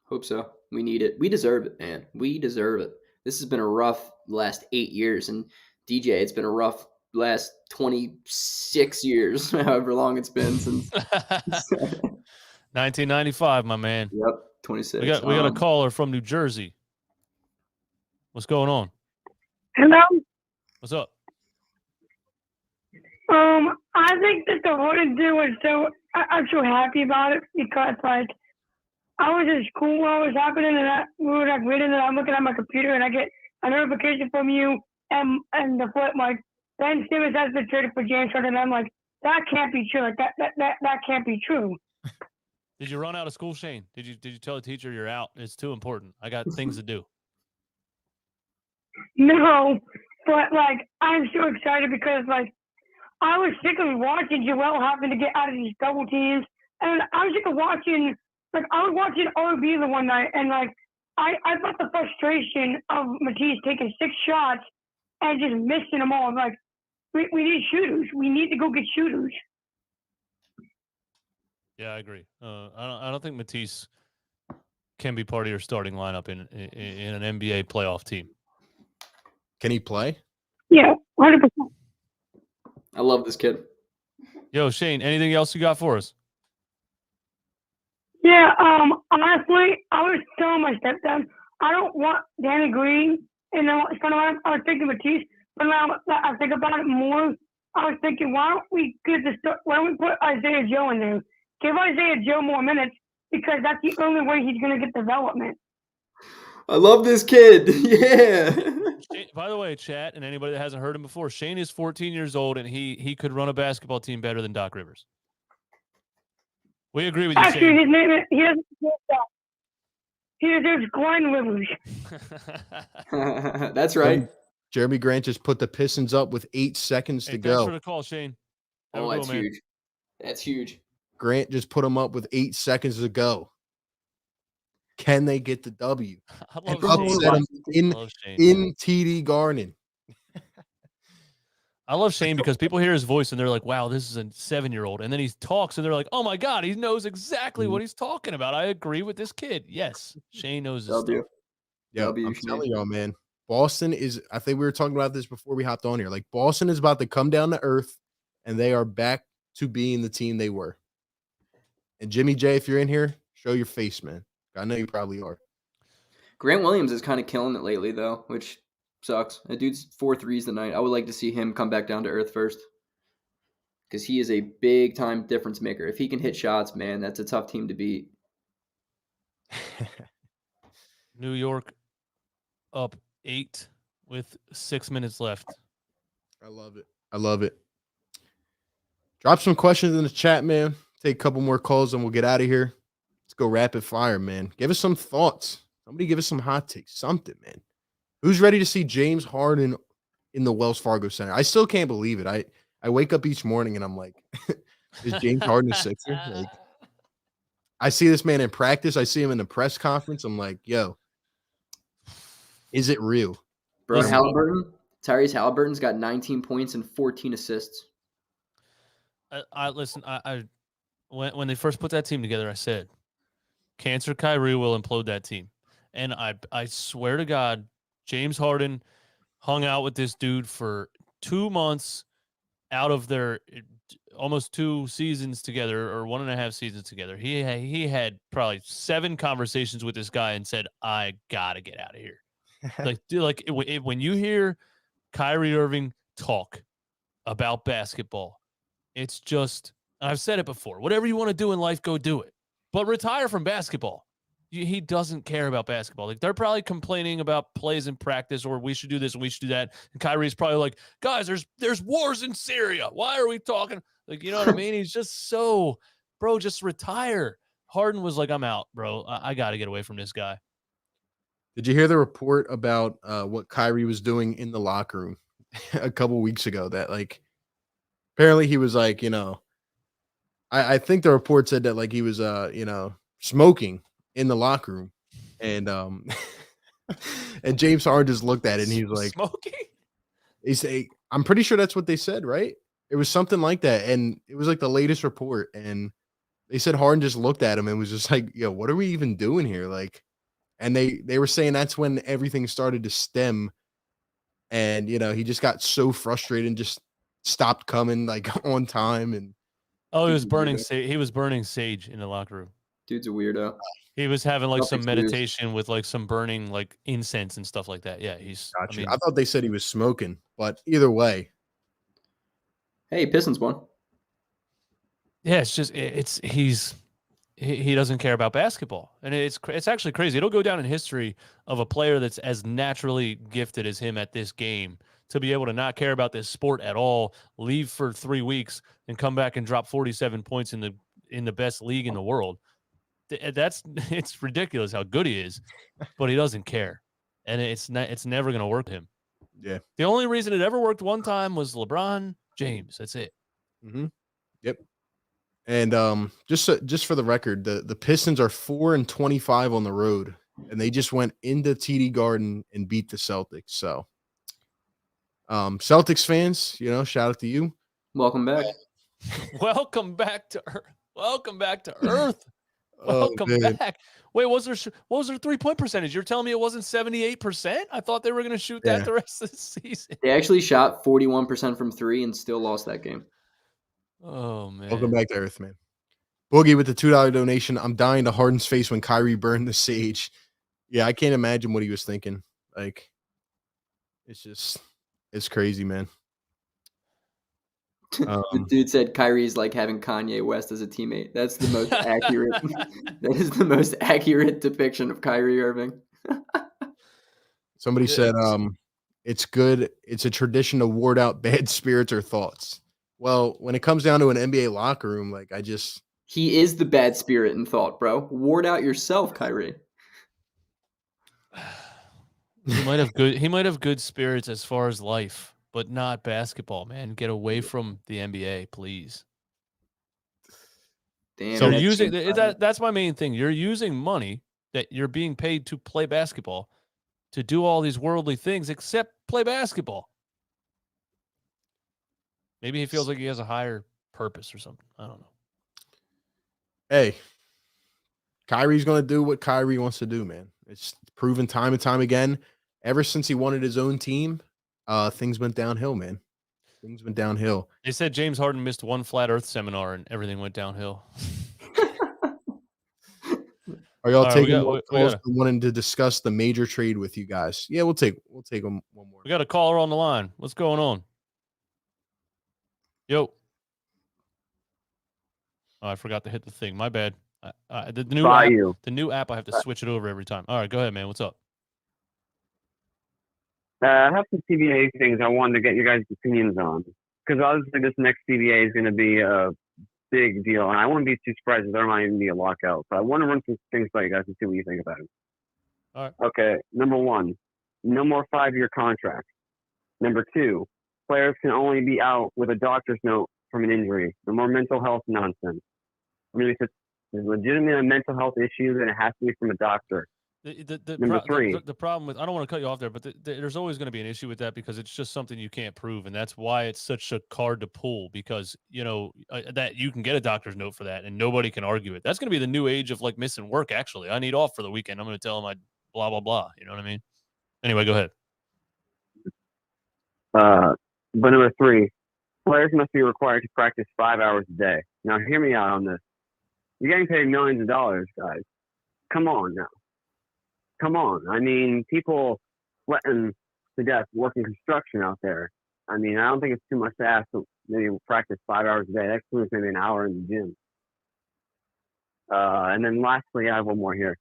Hope so. We need it. We deserve it, man. We deserve it. This has been a rough last 8 years, and DJ, it's been a rough last 26 years, however long it's been since 1995, my man. Yep. 26. We got a caller from New Jersey. What's going on? Hello. What's up? I think that the Harden deal was I'm so happy about it because like I was in school while it was happening and we were like reading and I'm looking at my computer and I get a notification from you and the flip like Ben Simmons has been traded for James Harden and I'm like that can't be true. Like that can't be true. Did you run out of school, Shane? Did you tell the teacher you're out? It's too important. I got things to do. No, but like I'm so excited because like I was sick of watching Joel having to get out of these double teams, and I was sick of watching. Like I was watching RB the one night, and like I felt the frustration of Matisse taking 6 shots and just missing them all. Like we need shooters. We need to go get shooters. Yeah, I agree. I don't think Matisse can be part of your starting lineup in an NBA playoff team. Can he play? Yeah, 100%. I love this kid. Yo, Shane, anything else you got for us? Yeah, honestly, I was telling my stepdad, I don't want Danny Green, and it's kind of I was thinking Matisse, but now that I think about it more, I was thinking, why don't we put Isaiah Joe in there? Give Isaiah Joe more minutes because that's the only way he's going to get development. I love this kid. Yeah. By the way, chat, and anybody that hasn't heard him before, Shane is 14 years old, and he could run a basketball team better than Doc Rivers. We agree with you, Actually, Shane. his name is, he doesn't deserve that. He deserves Glenn Rivers. That's right. Jeremy Grant just put the Pistons up with 8 seconds to Thanks go. for the call, Shane. Have Oh, a good that's one, man. huge. That's huge. Grant just put them up with 8 seconds to go. Can they get the W? I And love upset them Shane. I love Shane. in TD Garden. I love Shane because people hear his voice and they're like, wow, this is a 7-year-old. And then he talks and they're like, oh my God, he knows exactly what he's talking about. I agree with this kid. Yes, Shane knows his W. stuff. Yeah, W, I'm Shane. telling y'all, man. Boston is, I think we were talking about this before we hopped on here. Like, Boston is about to come down to earth, and they are back to being the team they were. And Jimmy J, if you're in here, show your face, man. I know you probably are. Grant Williams is kind of killing it lately, though, which sucks. That dude's 4 threes tonight. I would like to see him come back down to earth first because he is a big-time difference maker. If he can hit shots, man, that's a tough team to beat. New York up 8 with 6 minutes left. I love it. I love it. Drop some questions in the chat, man. Take a couple more calls and we'll get out of here. Let's go rapid fire, man. Give us some thoughts. Somebody give us some hot takes. Something, man. Who's ready to see James Harden in the Wells Fargo Center? I still can't believe it. I wake up each morning and I'm like, is James Harden a Sixer? Like, I see this man in practice. I see him in the press conference. I'm like, yo, is it real? Bro, Listen. Tyrese Halliburton's got 19 points and 14 assists. I when they first put that team together, I said, Cancer Kyrie will implode that team. And I swear to God, James Harden hung out with this dude for 2 months out of their almost 2 seasons together or 1.5 seasons together. He had probably 7 conversations with this guy and said, I got to get out of here. Like, dude, when you hear Kyrie Irving talk about basketball, it's just, and I've said it before, whatever you want to do in life, go do it. But retire from basketball. He doesn't care about basketball. Like, they're probably complaining about plays in practice or we should do this and we should do that. And Kyrie's probably like, guys, there's wars in Syria. Why are we talking? Like, you know what I mean? He's just so, bro, just retire. Harden was like, I'm out, bro. I got to get away from this guy. Did you hear the report about what Kyrie was doing in the locker room a couple weeks ago? That, like, apparently he was like, you know, I think the report said that, like, he was, you know, smoking in the locker room. And and James Harden just looked at it and he was like, smoking? He said, I'm pretty sure that's what they said, right? It was something like that. And it was like the latest report. And they said Harden just looked at him and was just like, yo, what are we even doing here? Like, and they were saying that's when everything started to stem. And, you know, he just got so frustrated and just stopped coming, like, on time. And oh, he was burning sage in the locker room. Dude's a weirdo. He was having like some Celtics meditation with like some burning like incense and stuff like that. Yeah, he's. Gotcha. I mean, I thought they said he was smoking, but either way, Hey, Pistons won. yeah, it's just he doesn't care about basketball, and it's actually crazy. It'll go down in history of a player that's as naturally gifted as him at this game to be able to not care about this sport at all, leave for 3 weeks, and come back and drop 47 points in the best league in the world. It's ridiculous how good he is, but he doesn't care, and it's never going to work him. yeah. The only reason it ever worked one time was LeBron James. That's it. Mm-hmm. Yep. And just for the record, the Pistons are 4-25 on the road, and they just went into TD Garden and beat the Celtics. So, Celtics fans, shout out to you. Welcome back. Welcome back to Earth. Welcome back to Earth. Oh, Welcome man. back. Wait, what was their 3-point percentage? You're telling me it wasn't 78%? I thought they were going to shoot that the rest of the season. They actually shot 41% from 3 and still lost that game. Oh, man. Welcome back to Earth, man. Boogie with the $2 donation. I'm dying to Harden's face when Kyrie burned the sage. Yeah, I can't imagine what he was thinking. Like, it's crazy, man. The dude said Kyrie's like having Kanye West as a teammate. That's the most accurate. That is the most accurate depiction of Kyrie Irving. Somebody said, it's good. It's a tradition to ward out bad spirits or thoughts. Well, when it comes down to an NBA locker room, like he is the bad spirit in thought, bro. Ward out yourself, Kyrie. He might have good spirits as far as life, but not basketball, man. Get away from the NBA, please. Damn, So that's my main thing. You're using money that you're being paid to play basketball to do all these worldly things except play basketball. Maybe he feels like he has a higher purpose or something. I don't know. hey, Kyrie's going to do what Kyrie wants to do, man. It's proven time and time again. Ever since he wanted his own team, things went downhill, man. Things went downhill. They said James Harden missed one flat earth seminar and everything went downhill. Are y'all taking more calls for wanting to discuss the major trade with you guys? Yeah, we'll take one more. We got a caller on the line. What's going on? Yo. Oh, I forgot to hit the thing. My bad. The new app, I have to switch it over every time. All right, go ahead, man. What's up? I have some CBA things I wanted to get your guys' opinions on. Because obviously this next CBA is going to be a big deal. And I wouldn't be too surprised if there might even be a lockout. So I want to run some things by you guys and see what you think about it. All right. Okay, number one, no more 5-year contracts. Number two, players can only be out with a doctor's note from an injury. No more mental health nonsense. I mean, if it's legitimate mental health issue, then it has to be from a doctor. Number three. The problem with, I don't want to cut you off there, but there's always going to be an issue with that because it's just something you can't prove. And that's why it's such a card to pull because, that you can get a doctor's note for that and nobody can argue it. That's going to be the new age of like missing work. Actually, I need off for the weekend. I'm going to tell them I blah, blah, blah. You know what I mean? Anyway, go ahead. But number three, players must be required to practice 5 hours a day. Now, hear me out on this. You're getting paid millions of dollars, guys. Come on now. Come on. I mean, people sweating to death working construction out there. I mean, I don't think it's too much to ask to maybe practice 5 hours a day. That includes maybe an hour in the gym. And then lastly, I have one more here.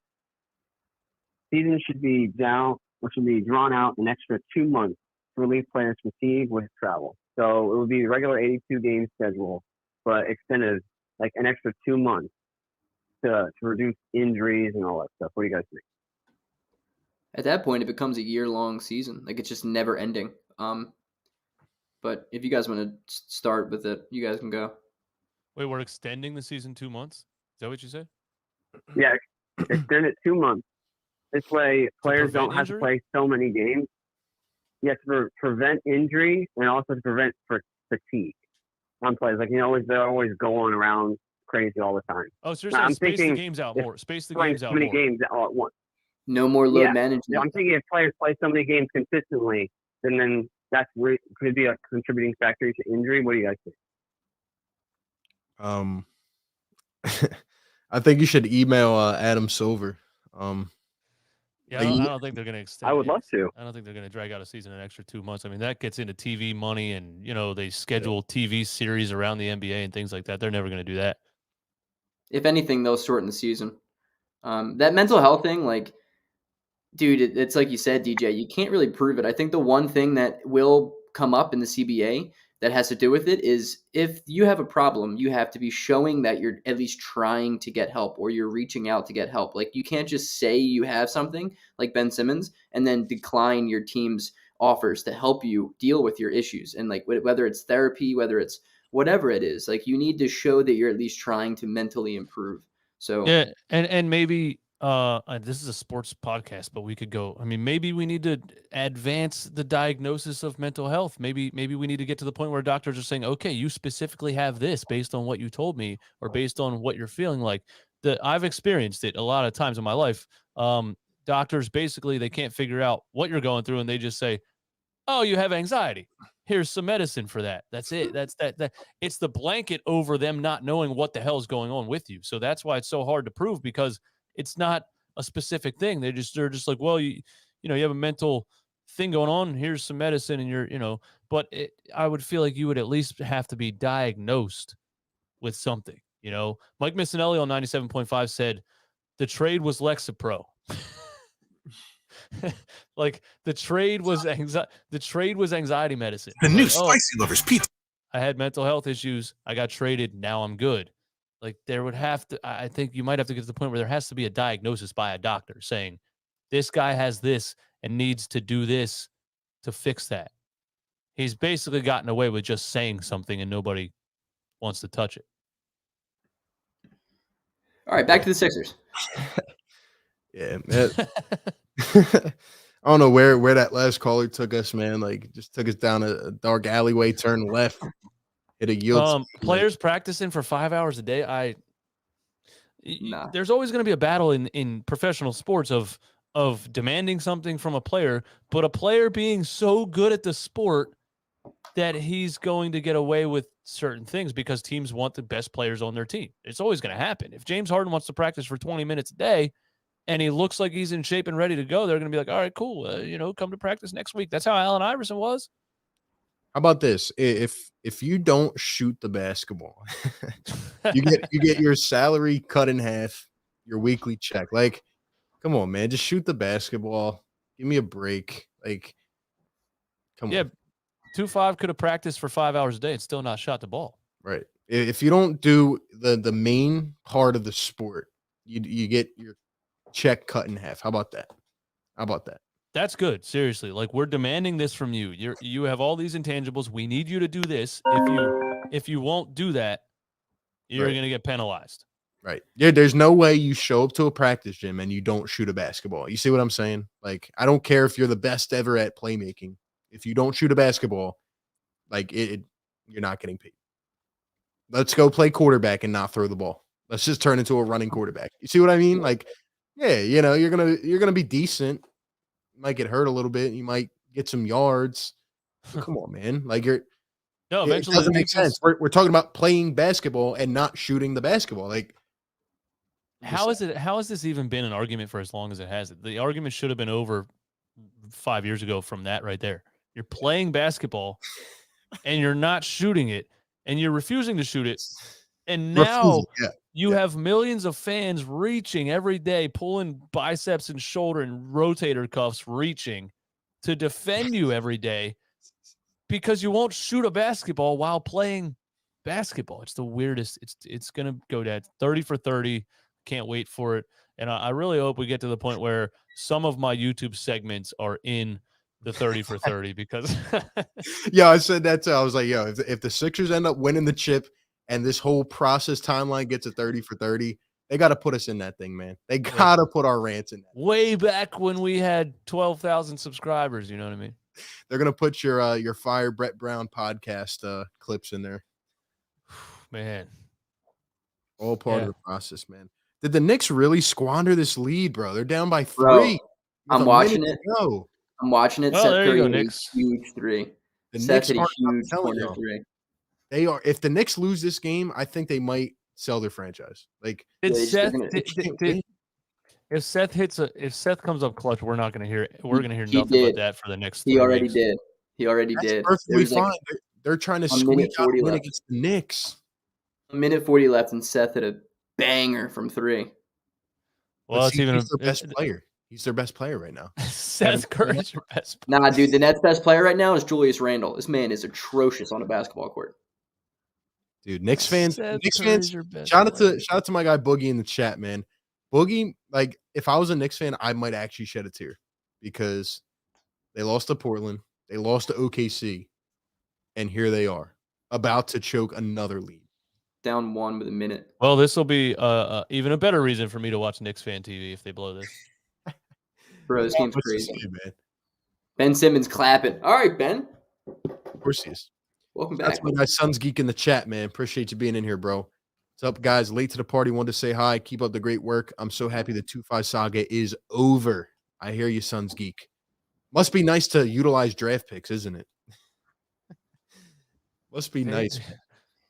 Season should be drawn out an extra 2 months to relieve players fatigue with travel. So it would be the regular 82 game schedule, but extended like an extra 2 months to reduce injuries and all that stuff. What do you guys think? At that point, it becomes a year-long season. Like, it's just never ending. But if you guys want to start with it, you guys can go. Wait, we're extending the season 2 months? Is that what you said? Yeah, extend it 2 months. This way, players don't have to play so many games. Yes, to prevent injury and also to prevent fatigue on players. Like, they're always going around crazy all the time. Oh, so you're saying space the games out more. Space the games out more. So many games all at once. No more load management. I'm thinking if players play so many games consistently, then that's could be a contributing factor to injury. What do you guys think? I think you should email Adam Silver. Yeah, I don't think they're going to extend. I would love to. I don't think they're going to drag out a season an extra 2 months. I mean, that gets into TV money, and they schedule TV series around the NBA and things like that. They're never going to do that. If anything, they'll shorten the season. That mental health thing, like, dude, it's like you said, DJ, you can't really prove it. I think the one thing that will come up in the CBA that has to do with it is if you have a problem, you have to be showing that you're at least trying to get help or you're reaching out to get help. Like, you can't just say you have something like Ben Simmons and then decline your team's offers to help you deal with your issues. And like, whether it's therapy, whether it's whatever it is, like, you need to show that you're at least trying to mentally improve. So yeah, and maybe this is a sports podcast, but we could go. I mean, maybe we need to advance the diagnosis of mental health. Maybe we need to get to the point where doctors are saying, okay, you specifically have this based on what you told me or based on what you're feeling like. I've experienced it a lot of times in my life. Doctors basically, they can't figure out what you're going through, and they just say, oh, you have anxiety. Here's some medicine for that. That's it. That's that. It's the blanket over them not knowing what the hell is going on with you. So that's why it's so hard to prove, because it's not a specific thing. They're just like, well, you have a mental thing going on. Here's some medicine, and but I would feel like you would at least have to be diagnosed with something. Mike Missinelli on 97.5 said the trade was Lexapro. Like the trade was anxiety medicine. The new Spicy Lovers pizza. I had mental health issues. I got traded. Now I'm good. Like, there would have to, I think you might have to get to the point where there has to be a diagnosis by a doctor saying this guy has this and needs to do this to fix that. He's basically gotten away with just saying something and nobody wants to touch it. all right, back to the Sixers. Yeah, man. I don't know where that last caller took us, man. Like, just took us down a dark alleyway, turn left, hit a yield. Players practicing for 5 hours a day. There's always going to be a battle in professional sports of demanding something from a player, but a player being so good at the sport that he's going to get away with certain things because teams want the best players on their team. It's always going to happen. If James Harden wants to practice for 20 minutes a day and he looks like he's in shape and ready to go, they're going to be like, all right, cool. Come to practice next week. That's how Allen Iverson was. How about this? If you don't shoot the basketball, you get your salary cut in half, your weekly check. Like, come on, man, just shoot the basketball. Give me a break. Like, come on. 2-5 could have practiced for 5 hours a day and still not shot the ball. Right. If you don't do the main part of the sport, you get your check cut in half. How about that? That's good. Seriously. Like, we're demanding this from you. You have all these intangibles. We need you to do this. If you won't do that, you're going to get penalized. Right. Yeah, there's no way you show up to a practice gym and you don't shoot a basketball. You see what I'm saying? Like, I don't care if you're the best ever at playmaking. If you don't shoot a basketball, like, you're not getting paid. Let's go play quarterback and not throw the ball. Let's just turn into a running quarterback. You see what I mean? Like, yeah, you're gonna be decent. You might get hurt a little bit. You might get some yards. But come on, man. Like, eventually it doesn't make sense. We're talking about playing basketball and not shooting the basketball. Like, how has this even been an argument for as long as it has? The argument should have been over 5 years ago from that right there. You're playing basketball and you're not shooting it and you're refusing to shoot it. And now you have millions of fans reaching every day, pulling biceps and shoulder and rotator cuffs, reaching to defend you every day because you won't shoot a basketball while playing basketball. It's the weirdest. It's going to go down 30 for 30. Can't wait for it. And I really hope we get to the point where some of my YouTube segments are in the 30 for 30 because yeah, I said that too. I was like, yo, if the Sixers end up winning the chip and this whole process timeline gets a 30 for 30, they got to put us in that thing, man. They got to put our rants in that. Way back when we had 12,000 subscribers, you know what I mean? They're going to put your Fire Brett Brown podcast clips in there. Man. All part of the process, man. Did the Knicks really squander this lead, bro? They're down by 3. Bro, I'm watching it. I'm watching it. Well, Seth there you Curry go, hit a Knicks. huge 3. The Seth Knicks hit a are huge corner 3. They are. If the Knicks lose this game, I think they might sell their franchise. Like, Did Yeah, Seth? they can't win. If Seth comes up clutch, we're not going to hear it. We're going to hear He nothing did. but that for the next 3 He already weeks. did. He already That's did. perfectly There was fine. They're trying to a minute squeak out 40 a win left. against the Knicks. a minute 40 left, and Seth hit a banger from 3. Well, But it's see, even he's their best player. He's their best player right now. Seth Curry's your best player. Nah, dude, the Nets' best player right now is Julius Randle. This man is atrocious on a basketball court. Dude, Knicks fans, Seth Knicks Curry's fans, your best shout player. out to my guy Boogie in the chat, man. Boogie, like, if I was a Knicks fan, I might actually shed a tear because they lost to Portland, they lost to OKC, and here they are about to choke another lead. Down 1 with a minute. Well, this will be even a better reason for me to watch Knicks fan TV if they blow this. Bro, this game's What's crazy. this game, man? Ben Simmons clapping. All right, Ben. Of course he is. Welcome That's back. my guy Sun's Geek in the chat, man. Appreciate you being in here, bro. What's up, guys? Late to the party. Wanted to say hi. Keep up the great work. I'm so happy the 2-5 saga is over. I hear you, Sun's Geek. Must be nice to utilize draft picks, isn't it? Must be nice.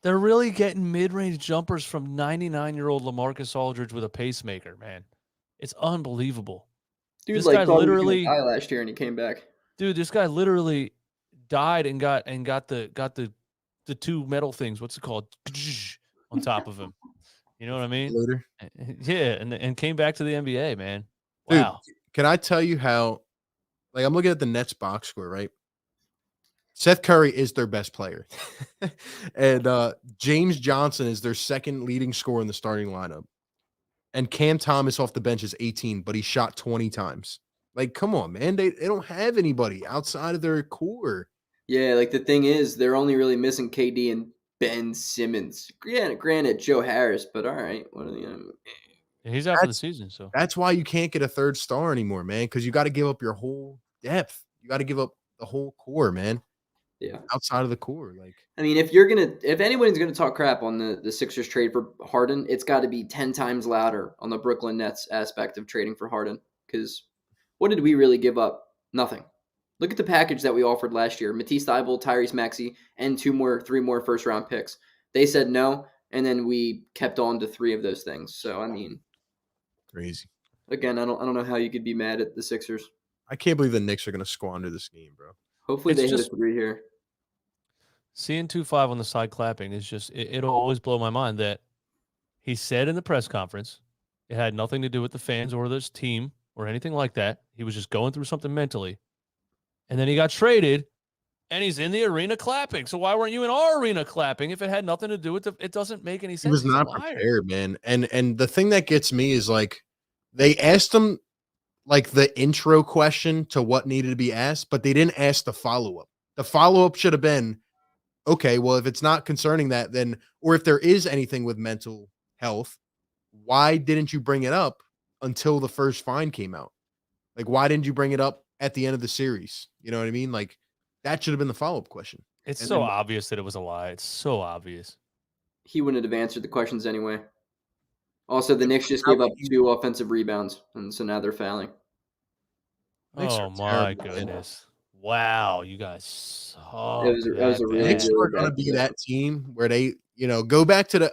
They're really getting mid-range jumpers from 99-year-old LaMarcus Aldridge with a pacemaker, man. It's unbelievable. Dude, this like, guy thought he was literally gonna die last year, and he came back. Dude, this guy literally died and got the 2 metal things. What's it called? On top of him. You know what I mean? Later. Yeah, and came back to the NBA, man. Dude, Wow. can I tell you how, like, I'm looking at the Nets box score, right? Seth Curry is their best player. And James Johnson is their second leading scorer in the starting lineup. And Cam Thomas off the bench is 18, but he shot 20 times. Like, come on, man. They don't have anybody outside of their core. Yeah, like, the thing is, they're only really missing KD and Ben Simmons. Yeah, granted, Joe Harris, but all right. What are the, He's out for the season, so. That's why you can't get a third star anymore, man, because you got to give up your whole depth. You got to give up the whole core, man. Yeah. Outside of the core. Like, I mean, if anyone's gonna talk crap on the Sixers trade for Harden, it's got to be 10 times louder on the Brooklyn Nets aspect of trading for Harden. Because what did we really give up? Nothing. Look at the package that we offered last year: Matisse Thybulle, Tyrese Maxey, and 3 more first round picks. They said no, and then we kept on to 3 of those things. So I mean, crazy. Again, I don't know how you could be mad at the Sixers. I can't believe the Knicks are going to squander this game, bro. Hopefully It's they hit just- a 3 here. Seeing 2-5 on the side clapping is just, it'll always blow my mind that he said in the press conference it had nothing to do with the fans or this team or anything like that. He was just going through something mentally. And then he got traded and he's in the arena clapping. So why weren't you in our arena clapping if it had nothing to do with it? Doesn't make any sense. He was He's a not liar. prepared, man. And the thing that gets me is, like, they asked him, like, the intro question to what needed to be asked, but they didn't ask the follow-up. The follow-up should have been, okay, well, if it's not concerning that, then, or if there is anything with mental health, why didn't you bring it up until the first fine came out? Like, why didn't you bring it up at the end of the series? You know what I mean? Like, that should have been the follow-up question. It's And so then- obvious that it was a lie. It's so obvious. He wouldn't have answered the questions anyway. Also, the Knicks just gave up 2 offensive rebounds, and so now they're fouling. Knicks Oh are my terrible, man. goodness. Wow, you guys suck. That was a that really bad. Knicks are going to bad be play. that team where they, go back to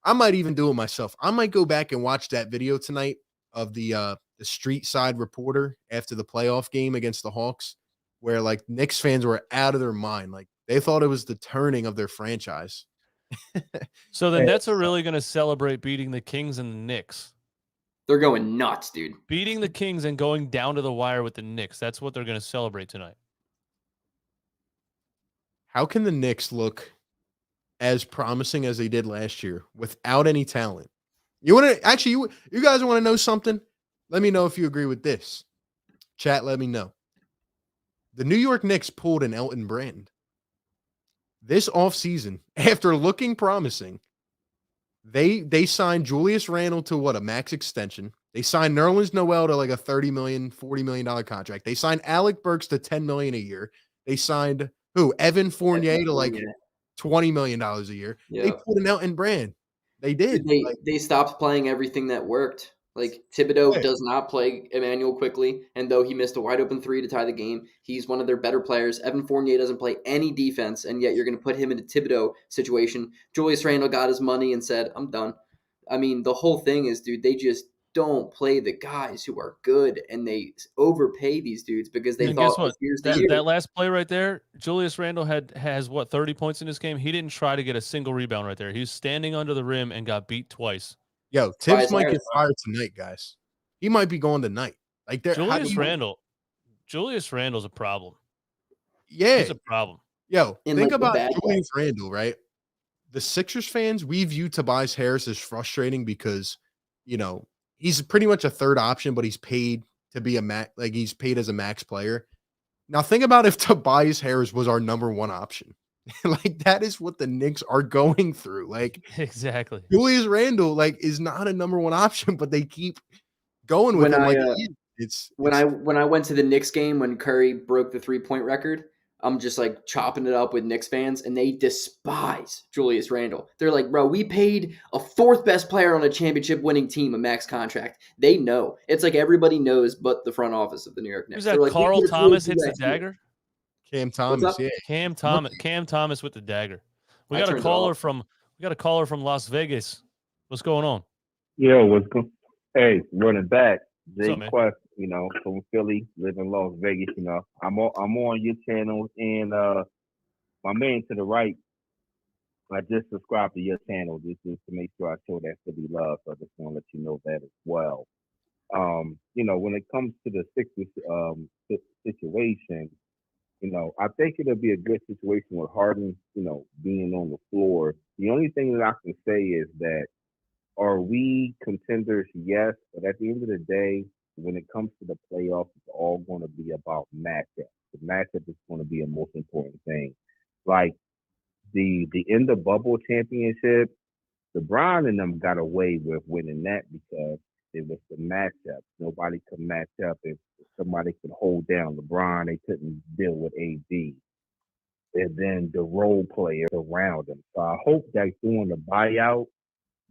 I might even do it myself. I might go back and watch that video tonight of the street side reporter after the playoff game against the Hawks, where, like, Knicks fans were out of their mind. Like, they thought it was the turning of their franchise. So the Nets are really going to celebrate beating the Kings and the Knicks. They're going nuts, dude. Beating the Kings and going down to the wire with the Knicks. That's what they're going to celebrate tonight. How can the Knicks look as promising as they did last year without any talent? You want to actually, you guys want to know something? Let me know if you agree with this. Chat, let me know. The New York Knicks pulled an Elton Brand this offseason after looking promising. They signed Julius Randle to a max extension. They signed Nerlens Noel to like a $30 million, $40 million contract. They signed Alec Burks to $10 million a year. They signed Evan Fournier to like $20 million a year. Yeah. They pulled an Elton Brand. They did. They stopped playing everything that worked. Like, Thibodeau Yeah. does not play Emmanuel quickly, and though he missed a wide-open 3 to tie the game, he's one of their better players. Evan Fournier doesn't play any defense, and yet you're going to put him in a Thibodeau situation. Julius Randle got his money and said, I'm done. I mean, the whole thing is, dude, they just don't play the guys who are good, and they overpay these dudes because they And thought guess what? here's the year. That last play right there, Julius Randle has what, 30 points in this game? He didn't try to get a single rebound right there. He was standing under the rim and got beat twice. Yo, Tibbs might get fired tonight, guys. He might be going tonight. Like, Julius Randle's a problem. Yeah, He's a problem. Yo, In, think like, the about bad Julius Randle, right? The Sixers fans, we view Tobias Harris as frustrating because, you know, he's pretty much a third option, but he's paid to be he's paid as a max player. Now think about if Tobias Harris was our number one option. Like, that is what the Knicks are going through. Like, Exactly. Julius Randle, like, is not a number one option, but they keep going with him. When I went to the Knicks game when Curry broke the 3-point record, I'm just like chopping it up with Knicks fans, and they despise Julius Randle. They're like, bro, we paid a fourth best player on a championship winning team a max contract. They know. It's like everybody knows but the front office of the New York Knicks. Who's that? Like, Carl Thomas hits the dagger? Cam Thomas, yeah. Cam Thomas with the dagger. We got a caller from Las Vegas. What's going on? Yo, what's going? Hey, running back, Jay man? Quest. You know, from Philly, live in Las Vegas. You know, I'm on your channel, and my man to the right, I just subscribed to your channel just to make sure I show that Philly love. So I just want to let you know that as well. You know, when it comes to the Sixers situation, you know, I think it'll be a good situation with Harden, you know, being on the floor. The only thing that I can say is that, are we contenders? Yes, but at the end of the day, when it comes to the playoffs, it's all going to be about matchup. The matchup is going to be a most important thing. Like the in the bubble championship, LeBron and them got away with winning that because it was the matchup. Nobody could match up. If somebody could hold down LeBron, they couldn't deal with AD. And then the role players around them. So I hope that during the buyout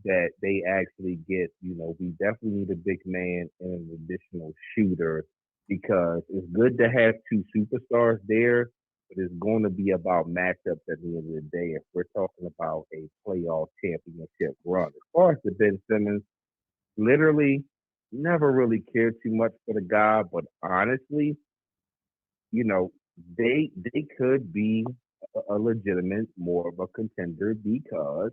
that they actually get, you know, we definitely need a big man and an additional shooter because it's good to have two superstars there, but it's going to be about matchups at the end of the day if we're talking about a playoff championship run. As far as the Ben Simmons, literally never really cared too much for the guy, but honestly, you know, they could be a legitimate more of a contender because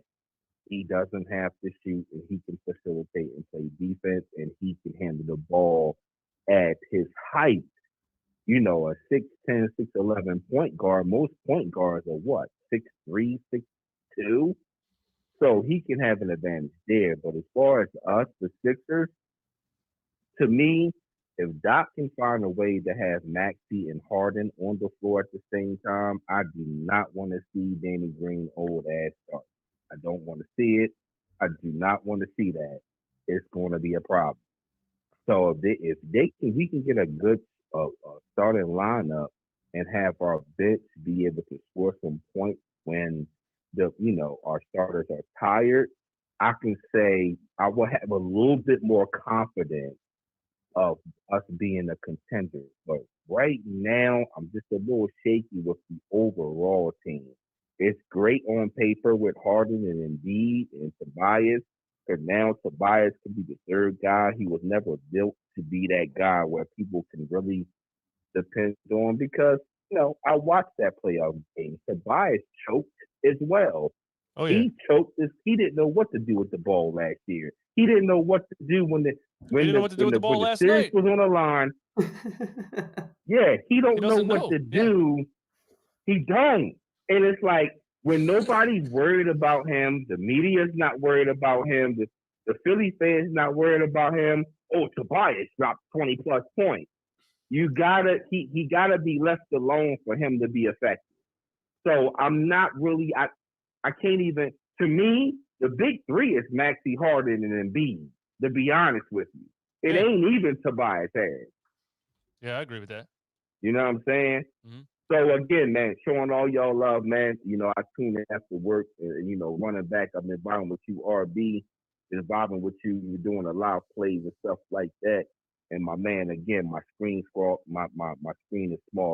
he doesn't have to shoot and he can facilitate and play defense and he can handle the ball at his height. You know, a 6'10", 6'11" point guard, most point guards are what, 6'3", 6'2"? So he can have an advantage there. But as far as us, the Sixers, to me, if Doc can find a way to have Maxey and Harden on the floor at the same time, I do not want to see Danny Green old ass start. I don't want to see it. I do not want to see that. It's going to be a problem. So if we can get a good starting lineup and have our bench be able to score some points when our starters are tired, I can say I will have a little bit more confidence of us being a contender. But right now, I'm just a little shaky with the overall team. It's great on paper with Harden and Embiid and Tobias. And now Tobias could be the third guy. He was never built to be that guy where people can really depend on because, I watched that playoff game. Tobias choked as well. Oh, yeah. He choked this. He didn't know what to do with the ball last year. He didn't know what to do when the series was on the line. Yeah, he don't know what to do. He don't. And it's like when nobody's worried about him, the media's not worried about him, the Philly fans not worried about him. Oh, Tobias dropped 20 plus points. He gotta be left alone for him to be effective. So I'm not really I can't even, to me, the big three is Maxey, Harden, and Embiid, to be honest with you. It ain't even Tobias Harris. Yeah, I agree with that. You know what I'm saying? Mm-hmm. So again, man, showing all y'all love, man. I tune in after work and, running back. I'm in bottom with you, RB. just vibing with you. You're doing a lot of plays and stuff like that. And my man, again, my screen is small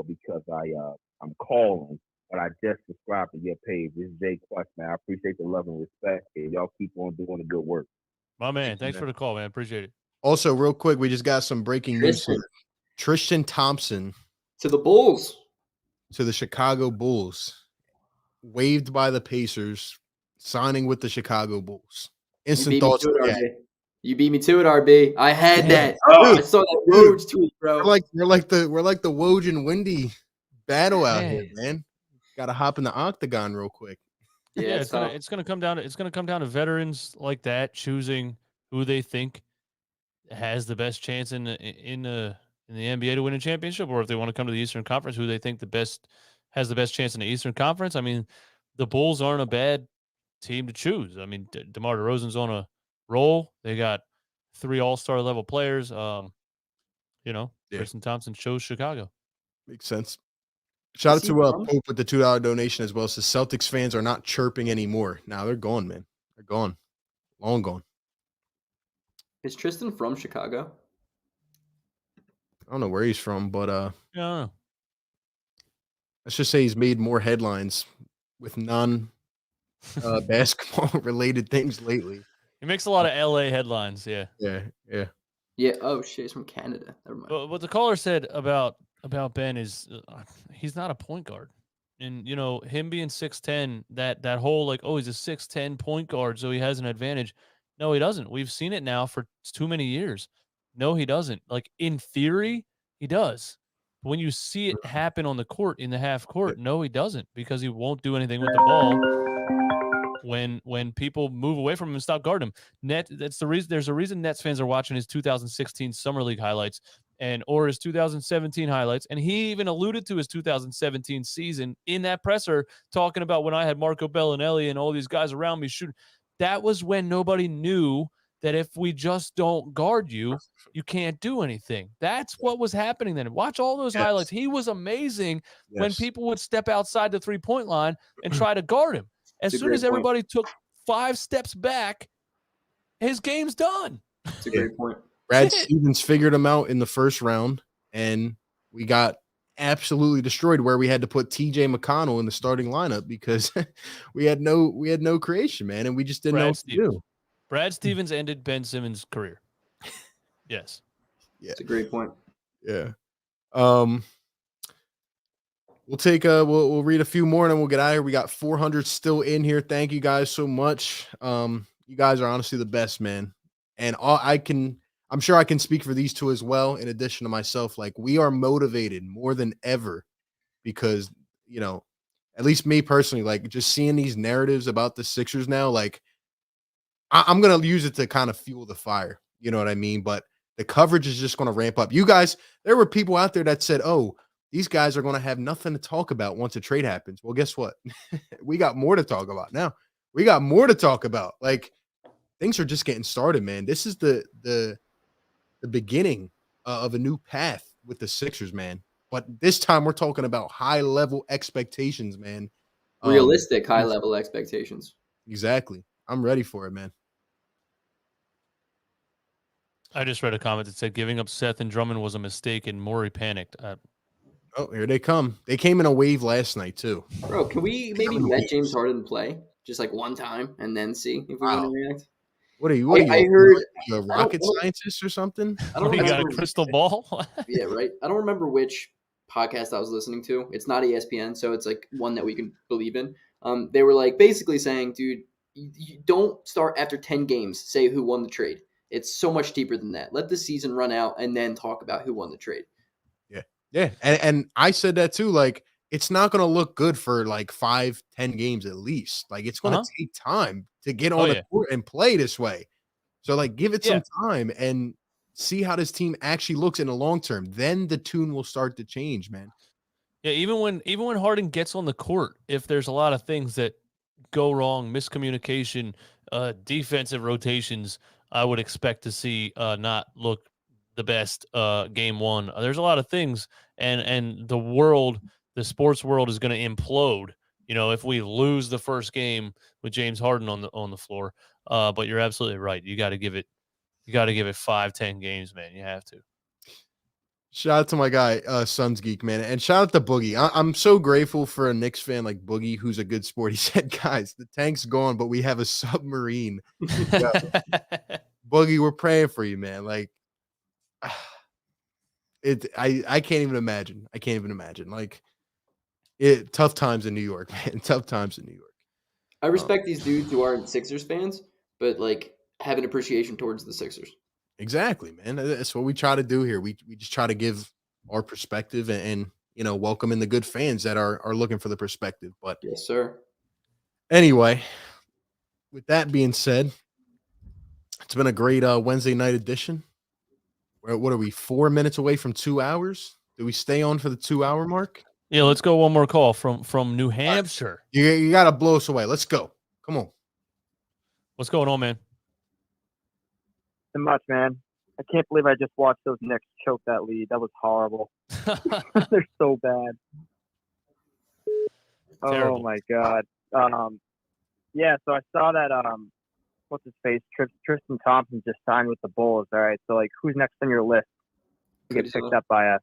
because I'm calling, but I just subscribed to your page. This is Jay Quest, man. I appreciate the love and respect, and y'all keep on doing the good work. My man, thanks for the call, man. Appreciate it. Also, real quick, we just got some breaking news here. Tristan Thompson To the Bulls. to the Chicago Bulls, waived by the Pacers, signing with the Chicago Bulls. Instant thoughts. You beat me to it, RB. I had that. Oh, I saw that Woj tweet, bro. We're like the Woj and Wendy battle out here, man. Got to hop in the octagon real quick. Yeah, it's gonna come down to veterans like that choosing who they think has the best chance in the NBA to win a championship, or if they want to come to the Eastern Conference, who they think has the best chance in the Eastern Conference. I mean, the Bulls aren't a bad team to choose. I mean, DeMar DeRozan's on a roll. They got 3 all-star level players. Tristan Thompson chose Chicago. Makes sense. Shout out to Pope with the $2 donation as well. Says Celtics fans are not chirping anymore. Now they're gone, man. They're gone. Long gone. Is Tristan from Chicago? I don't know where he's from, but yeah. Let's just say he's made more headlines with basketball related things lately. He makes a lot of LA headlines, yeah. Yeah. Oh shit, he's from Canada. Never mind. But what the caller said about Ben is he's not a point guard. And him being 6'10", that whole he's a 6'10" point guard, so he has an advantage. No, he doesn't. We've seen it now for too many years. No, he doesn't. Like, in theory, he does. But when you see it happen on the court, in the half court, no, he doesn't, because he won't do anything with the ball when people move away from him and stop guarding him. That's the reason. There's a reason Nets fans are watching his 2016 Summer League highlights or his 2017 highlights. And he even alluded to his 2017 season in that presser, talking about when I had Marco Bellinelli and all these guys around me shooting. That was when nobody knew that if we just don't guard you, you can't do anything. That's what was happening then. Watch all those highlights. He was amazing when people would step outside the three-point line and try to guard him. As soon as everybody took 5 steps back, his game's done. That's a great point. Brad Stevens figured him out in the first round, and we got absolutely destroyed where we had to put TJ McConnell in the starting lineup because we had no creation, man, and we just didn't know what to do. Brad Stevens ended Ben Simmons' career. Yes. Yeah. That's a great point. Yeah. We'll take we'll read a few more and then we'll get out of here. We got 400 still in here. Thank you guys so much. You guys are honestly the best, man. And I'm sure I can speak for these two as well, in addition to myself. Like, we are motivated more than ever because, at least me personally, like, just seeing these narratives about the Sixers now, like, I'm going to use it to kind of fuel the fire. You know what I mean? But the coverage is just going to ramp up. You guys, there were people out there that said, oh, these guys are going to have nothing to talk about once a trade happens. Well, guess what? We got more to talk about now. We got more to talk about. Like, things are just getting started, man. This is the beginning of a new path with the Sixers, man. But this time we're talking about high-level expectations, man. Realistic high-level expectations. Exactly. I'm ready for it, man. I just read a comment that said giving up Seth and Drummond was a mistake and Morey panicked. Oh, here they come. They came in a wave last night, too. Bro, can we maybe let James Harden play just like one time and then see if we want to react? What are you? I heard a rocket scientist or something? I don't remember. You got a crystal ball? Yeah, right. I don't remember which podcast I was listening to. It's not ESPN, so it's like one that we can believe in. They were like basically saying, dude, you don't start after 10 games, say who won the trade. It's so much deeper than that. Let the season run out and then talk about who won the trade. Yeah. And I said that too. Like, it's not going to look good for like 5-10 games at least. Like, it's going to take time to get on the court and play this way. So, like, give it some time and see how this team actually looks in the long term. Then the tune will start to change, man. Yeah, even when Harden gets on the court, if there's a lot of things that go wrong, miscommunication, defensive rotations, I would expect to see not look the best game one. There's a lot of things, and the sports world is going to implode. If we lose the first game with James Harden on the floor, But you're absolutely right. You got to give it 5-10 games, man. You have to. Shout out to my guy, Suns Geek, man. And shout out to Boogie. I'm so grateful for a Knicks fan like Boogie, who's a good sport. He said, guys, the tank's gone, but we have a submarine. Boogie, we're praying for you, man. Like, I can't even imagine. I can't even imagine. Like, tough times in New York, man. Tough times in New York. I respect these dudes who aren't Sixers fans, but like have an appreciation towards the Sixers. Exactly, man. That's what we try to do here. We just try to give our perspective and welcome in the good fans that are looking for the perspective. But Yes, sir. anyway, with that being said, it's been a great Wednesday night edition. What are we, 4 minutes away from 2 hours? Do we stay on for the 2 hour mark? Yeah, let's go. One more call from New Hampshire. You got to blow us away. Let's go. Come on. What's going on, man? So much, man. I can't believe I just watched those Knicks choke that lead. That was horrible. They're so bad. Terrible. Oh my god. Yeah. So I saw that. What's his face? Tristan Thompson just signed with the Bulls. All right. So like, who's next on your list to get picked up by us?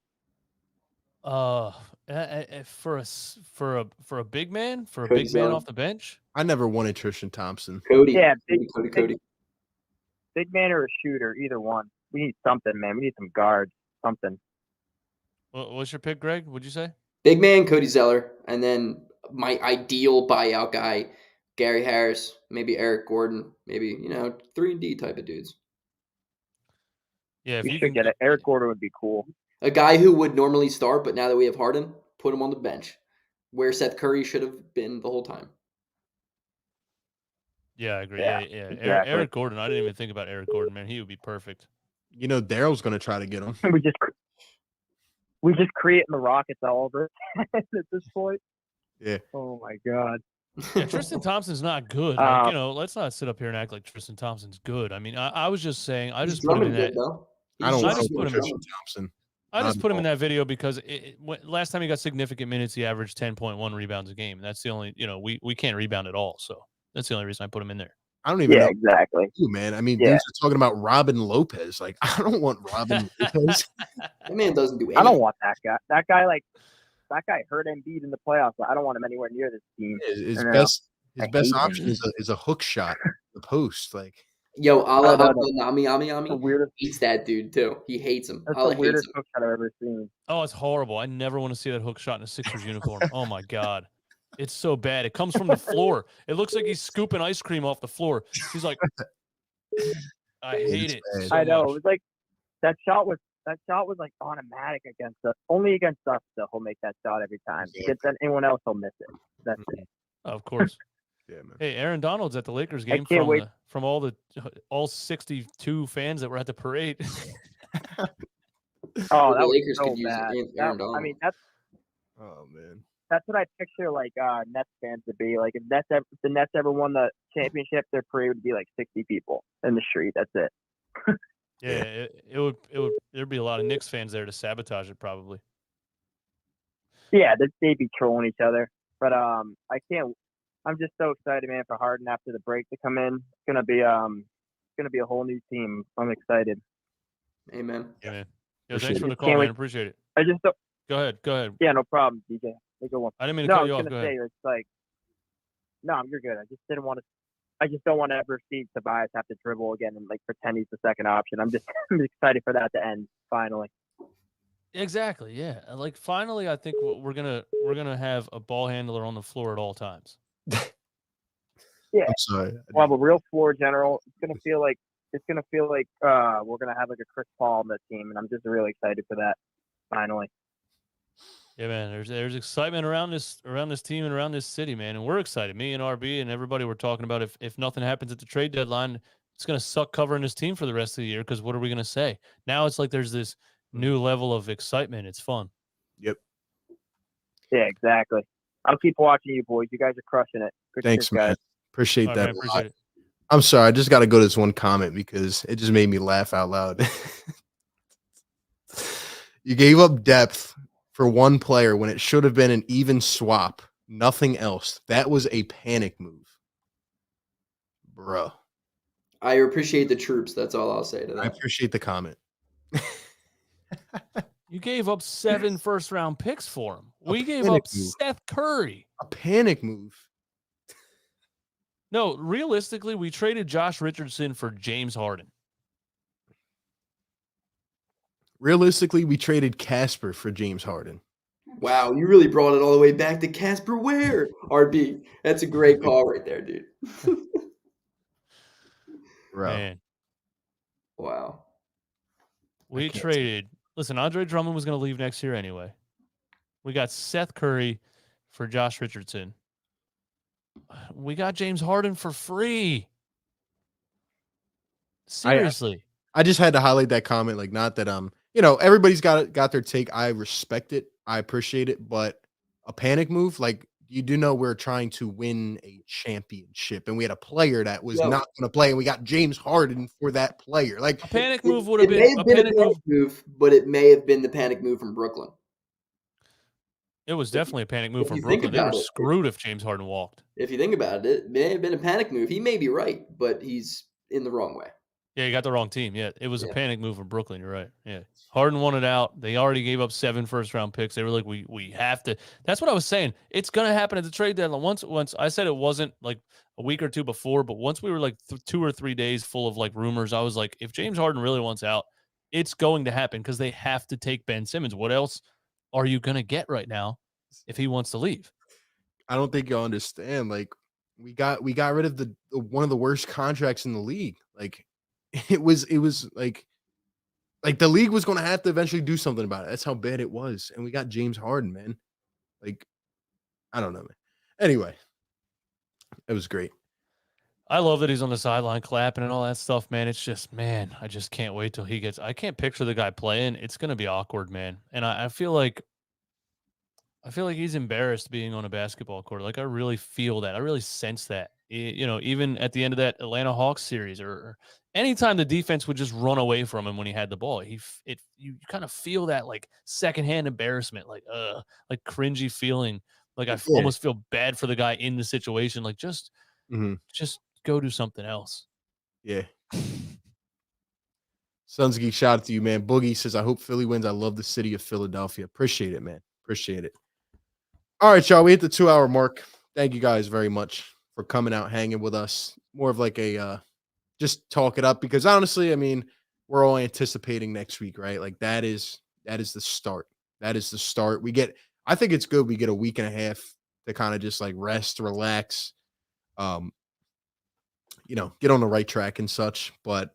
For a big man, Cody big man Zeller. off the bench. I never wanted Tristan Thompson. Cody. Yeah, Cody. Big man or a shooter, either one. We need something, man. We need some guards, something. What's your pick, Greg? What'd you say? Big man, Cody Zeller, and then my ideal buyout guy, Gary Harris, maybe Eric Gordon, maybe 3-and-D type of dudes. Yeah, if We you should can get it. Eric Gordon would be cool. A guy who would normally start, but now that we have Harden, put him on the bench, where Seth Curry should have been the whole time. Yeah, I agree. Yeah, Yeah. exactly. Eric Gordon. I didn't even think about Eric Gordon, man. He would be perfect. Daryl's going to try to get him. We just creating the Rockets all over at this point. Yeah. Oh my god. Yeah, Tristan Thompson's not good. Like, let's not sit up here and act like Tristan Thompson's good. I mean, I was just saying, I just put him in that. I don't I want just put him in. Tristan Thompson. I just put him in that video because last time he got significant minutes, he averaged 10.1 rebounds a game. And that's the only, we can't rebound at all. So that's the only reason I put him in there. I don't even know. Exactly. Man. I mean, dudes are talking about Robin Lopez. Like, I don't want Robin Lopez. That man doesn't do anything. I don't want that guy. That guy hurt Embiid in the playoffs. But I don't want him anywhere near this team. His best option is a hook shot, the post. Like, Yo, Allah Ami. hates that dude too. He hates him. That's Allah the weirdest hates him. hook shot I've ever seen. Oh, it's horrible. I never want to see that hook shot in a Sixers uniform. Oh my God. It's so bad. It comes from the floor. It looks like he's scooping ice cream off the floor. He's like, I hate it. So I know. much. It was like that shot was like automatic against us. Only against us though he'll make that shot every time. Against anyone else he'll miss it. That's it. Of course. yeah, man. Hey, Aaron Donald's at the Lakers I game can't wait. from all 62 fans that were at the parade. Oh, The that was Lakers so could use bad. Aaron Donald. I mean, Oh man. that's what I picture like Nets fans to be. Like if the Nets ever won the championship, their parade would be like 60 people in the street. That's it. Yeah, there'd be a lot of Knicks fans there to sabotage it probably. Yeah, they'd be trolling each other. But I'm just so excited, man, for Harden after the break to come in. It's gonna be a whole new team. I'm excited. Amen. Yeah, man. Yo, Appreciate thanks for it. the call, Can't man. wait. Appreciate it. I just don't. Go ahead. Yeah, no problem, DJ. Have a good one. I didn't mean to No, I cut was you off. gonna Go say ahead. it's like, no, you're good. I just don't want to ever see Tobias have to dribble again and like pretend he's the second option. I'm excited for that to end finally. Exactly. Yeah. Like finally, I think we're gonna have a ball handler on the floor at all times. Yeah, I'm sorry. we'll have a real floor general. It's gonna feel like we're gonna have like a Chris Paul on the team, and I'm just really excited for that. Finally. Yeah, man. There's excitement around this team and around this city, man, and we're excited. Me and RB and everybody were talking about if nothing happens at the trade deadline, it's gonna suck covering this team for the rest of the year. Because what are we gonna say? Now it's like there's this new level of excitement. It's fun. Yep. Yeah, exactly. I'll keep watching you boys. You guys are crushing it. Good Thanks, shit, guys. man. Appreciate All right, that. man, appreciate it. I'm sorry. I just got to go to this one comment because it just made me laugh out loud. You gave up depth for one player when it should have been an even swap. Nothing else. That was a panic move. Bruh. I appreciate the troops. That's all I'll say to I that. appreciate the comment. You gave up 7 first-round picks for him. We gave panic up move. Seth Curry. A panic move. No, realistically, we traded Josh Richardson for James Harden. Realistically, we traded Casper for James Harden. Wow, you really brought it all the way back to Casper Ware, RB. That's a great call right there, dude. Bro. Man, Wow. we can't traded. Listen, Andre Drummond was going to leave next year anyway. We got Seth Curry for Josh Richardson. We got James Harden for free. Seriously. I just had to highlight that comment. Like, not that everybody's got their take. I respect it. I appreciate it. But a panic move, like, you do know we're trying to win a championship, and we had a player that was not going to play, and we got James Harden for that player. Like, A panic move would have It may been have a been a panic panic move. move, but it may have been the panic move from Brooklyn. It was definitely a panic move if from you think Brooklyn. They were about it, screwed if James Harden walked. If you think about it, it may have been a panic move. He may be right, but he's in the wrong way. Yeah, you got the wrong team. Yeah, it was a Yeah. panic move from Brooklyn. You're right. Yeah, Harden wanted out. They already gave up 7 first-round picks. They were like, we have to. That's what I was saying. It's gonna happen at the trade deadline. Once I said it wasn't like a week or two before, but once we were like 2 or 3 days full of like rumors, I was like, if James Harden really wants out, it's going to happen because they have to take Ben Simmons. What else are you gonna get right now if he wants to leave? I don't think y'all understand. Like, we got rid of the one of the worst contracts in the league. Like, it was like the league was going to have to eventually do something about it. That's how bad it was. And we got James Harden, man. Like, I don't know, man. Anyway, it was great. I love that he's on the sideline clapping and all that stuff, man. It's just, man, I just can't wait till he gets. I can't picture the guy playing. It's gonna be awkward, man. And I feel like he's embarrassed being on a basketball court. Like, I really feel that. I really sense that. Even at the end of that Atlanta Hawks series, or anytime the defense would just run away from him when he had the ball, you kind of feel that like secondhand embarrassment, like cringy feeling. Like, I almost feel bad for the guy in the situation. Like, just go do something else. Yeah. Sons Geek, shout out to you, man. Boogie says, I hope Philly wins. I love the city of Philadelphia. Appreciate it, man. Appreciate it. All right, y'all. We hit the 2-hour mark. Thank you guys very much for coming out, hanging with us. More of like a just talk it up, because honestly, I mean, we're all anticipating next week, right? Like, that is the start. That is the start. I think it's good we get a week and a half to kind of just like rest, relax, get on the right track and such. But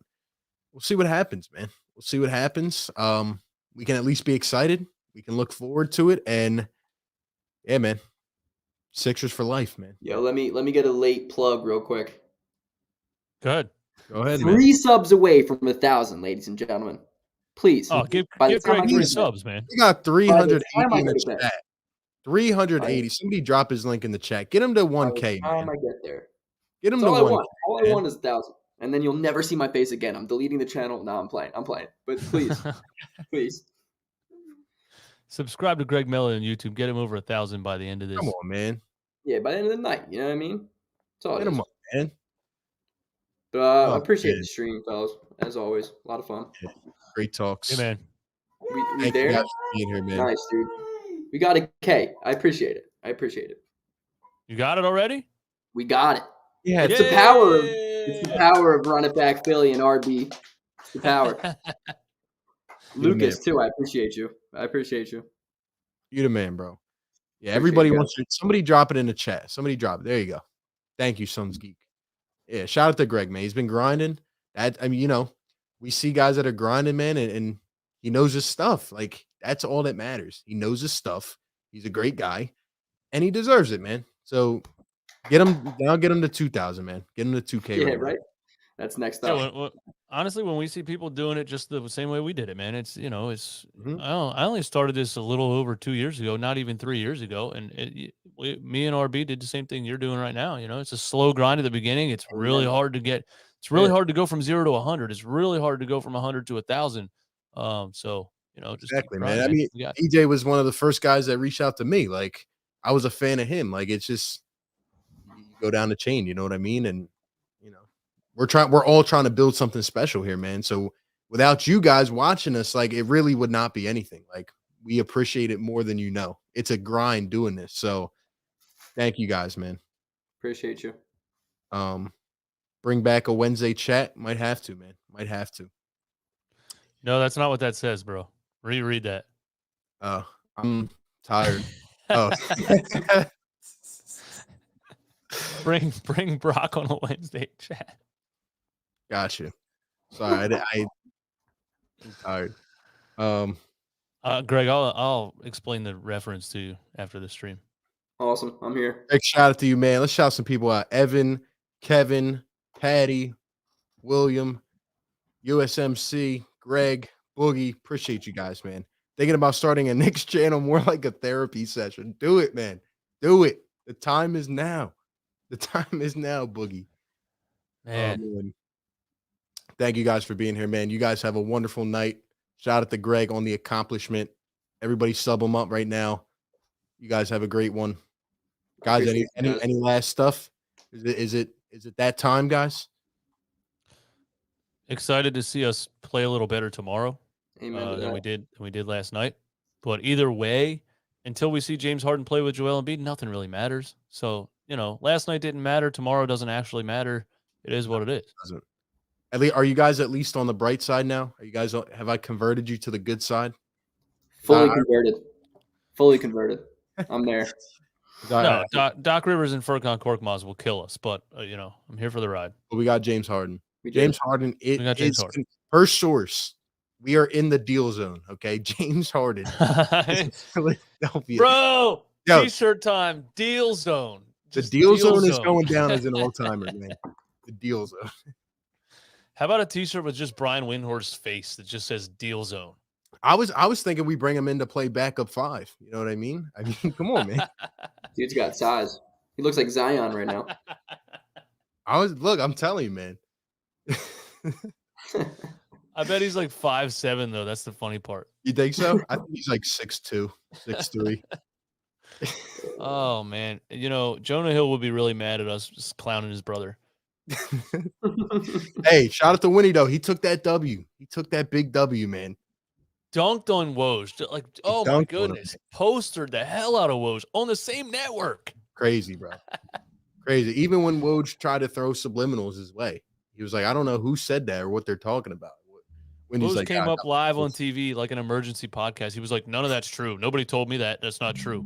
we'll see what happens, man. We'll see what happens. We can at least be excited. We can look forward to it. And yeah, man, Sixers for life, man. Yo, let me get a late plug real quick. Good. Go ahead, man. 3 subs away from 1,000, ladies and gentlemen. Please. Oh, give Greg 3 subs, man. We got 380 in the get chat. 380. Somebody drop his link in the chat. Get him to 1K, By the time man. I get there. Get him That's to all 1K. I want. All I want is 1,000. And then you'll never see my face again. I'm deleting the channel. No, I'm playing. But please, please. Subscribe to Greg Melly on YouTube. Get him over 1,000 by the end of this. Come on, man. Yeah, by the end of the night. You know what I mean? That's all it Get him is. up, man. But I appreciate the stream, fellas. As always. A lot of fun. Yeah. Great talks. Hey, man. We Thank there? you guys for being here, man. Nice, dude. We got a K. I appreciate it. You got it already? We got it. Yeah, It's the power. It's the power of Run It Back Philly and RB. It's the power. Lucas, too. I appreciate you. You the man, bro. Yeah, everybody wants to. Somebody drop it in the chat. Somebody drop it. There you go. Thank you, Sons Geek. Yeah, shout out to Greg, man. He's been grinding. We see guys that are grinding, man, and he knows his stuff. Like, that's all that matters. He knows his stuff. He's a great guy, and he deserves it, man. So get him to 2,000, man. Get him to 2K. Yeah, right. That's next up. Yeah, honestly, when we see people doing it just the same way we did it, man, it's I only started this a little over 2 years ago, not even 3 years ago, and me and RB did the same thing you're doing right now. It's a slow grind at the beginning. It's really hard to get. It's really hard to go from 0 to 100. It's really hard to go from 100 to 1,000. So just Exactly, grinding, man. I mean, EJ was one of the first guys that reached out to me. Like, I was a fan of him. Like, it's just you go down the chain. You know what I mean? And we're all trying to build something special here, man. So without you guys watching us, like it really would not be anything. Like we appreciate it more than you know. It's a grind doing this. So thank you guys, man. Appreciate you. Bring back a Wednesday chat. Might have to, man. Might have to. No, that's not what that says, bro. Reread that. I'm tired. Oh. Bring Brock on a Wednesday chat. Gotcha. Sorry, I'm tired. Greg, I'll explain the reference to you after the stream. Awesome. I'm here. Big shout out to you, man. Let's shout some people out. Evan, Kevin, Patty, William, USMC, Greg, Boogie. Appreciate you guys, man. Thinking about starting a Knicks channel, more like a therapy session. Do it, man. Do it. The time is now. The time is now, Boogie. Man. Thank you guys for being here, man. You guys have a wonderful night. Shout out to Greg on the accomplishment. Everybody sub him up right now. You guys have a great one. Guys, any last stuff? Is it that time, guys? Excited to see us play a little better tomorrow than we did last night. But either way, until we see James Harden play with Joel Embiid, nothing really matters. So, last night didn't matter. Tomorrow doesn't actually matter. It is what it is. Doesn't. At least, are you guys at least on the bright side now? Are you guys? Have I converted you to the good side? Fully converted. I'm there. No, Doc Rivers and Furkan Korkmaz will kill us, but I'm here for the ride. But we got James Harden. James Harden. First source. We are in the deal zone. Okay, James Harden. Philadelphia. Bro, T-shirt time. Deal zone. The deal zone is going down as an all-timer, man. The deal zone. How about a T-shirt with just Brian Windhorst's face that just says Deal Zone? I was thinking we bring him in to play backup 5. You know what I mean? Come on, man. Dude's got size. He looks like Zion right now. I'm telling you, man. I bet he's like 5'7", though. That's the funny part. You think so? I think he's like 6'2", 6'3". Oh man, Jonah Hill would be really mad at us just clowning his brother. Hey, shout out to Winnie though. He took that W. He took that big W, man. Dunked on Woj. Like, oh my goodness. Postered the hell out of Woj on the same network. Crazy, bro. Crazy. Even when Woj tried to throw subliminals his way, he was like, I don't know who said that or what they're talking about. When Woj like, came up live on TV like an emergency podcast. He was like, none of that's true. Nobody told me that. That's not true.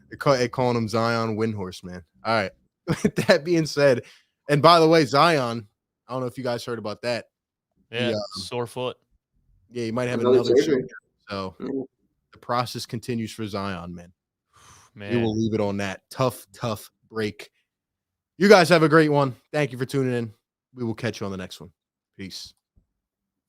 They're calling him Zion Windhorst, man. All right. With that being said, and by the way, Zion, I don't know if you guys heard about that. Yeah, sore foot. Yeah, he might have another surgery. So the process continues for Zion, man. We will leave it on that. Tough break. You guys have a great one. Thank you for tuning in. We will catch you on the next one. Peace.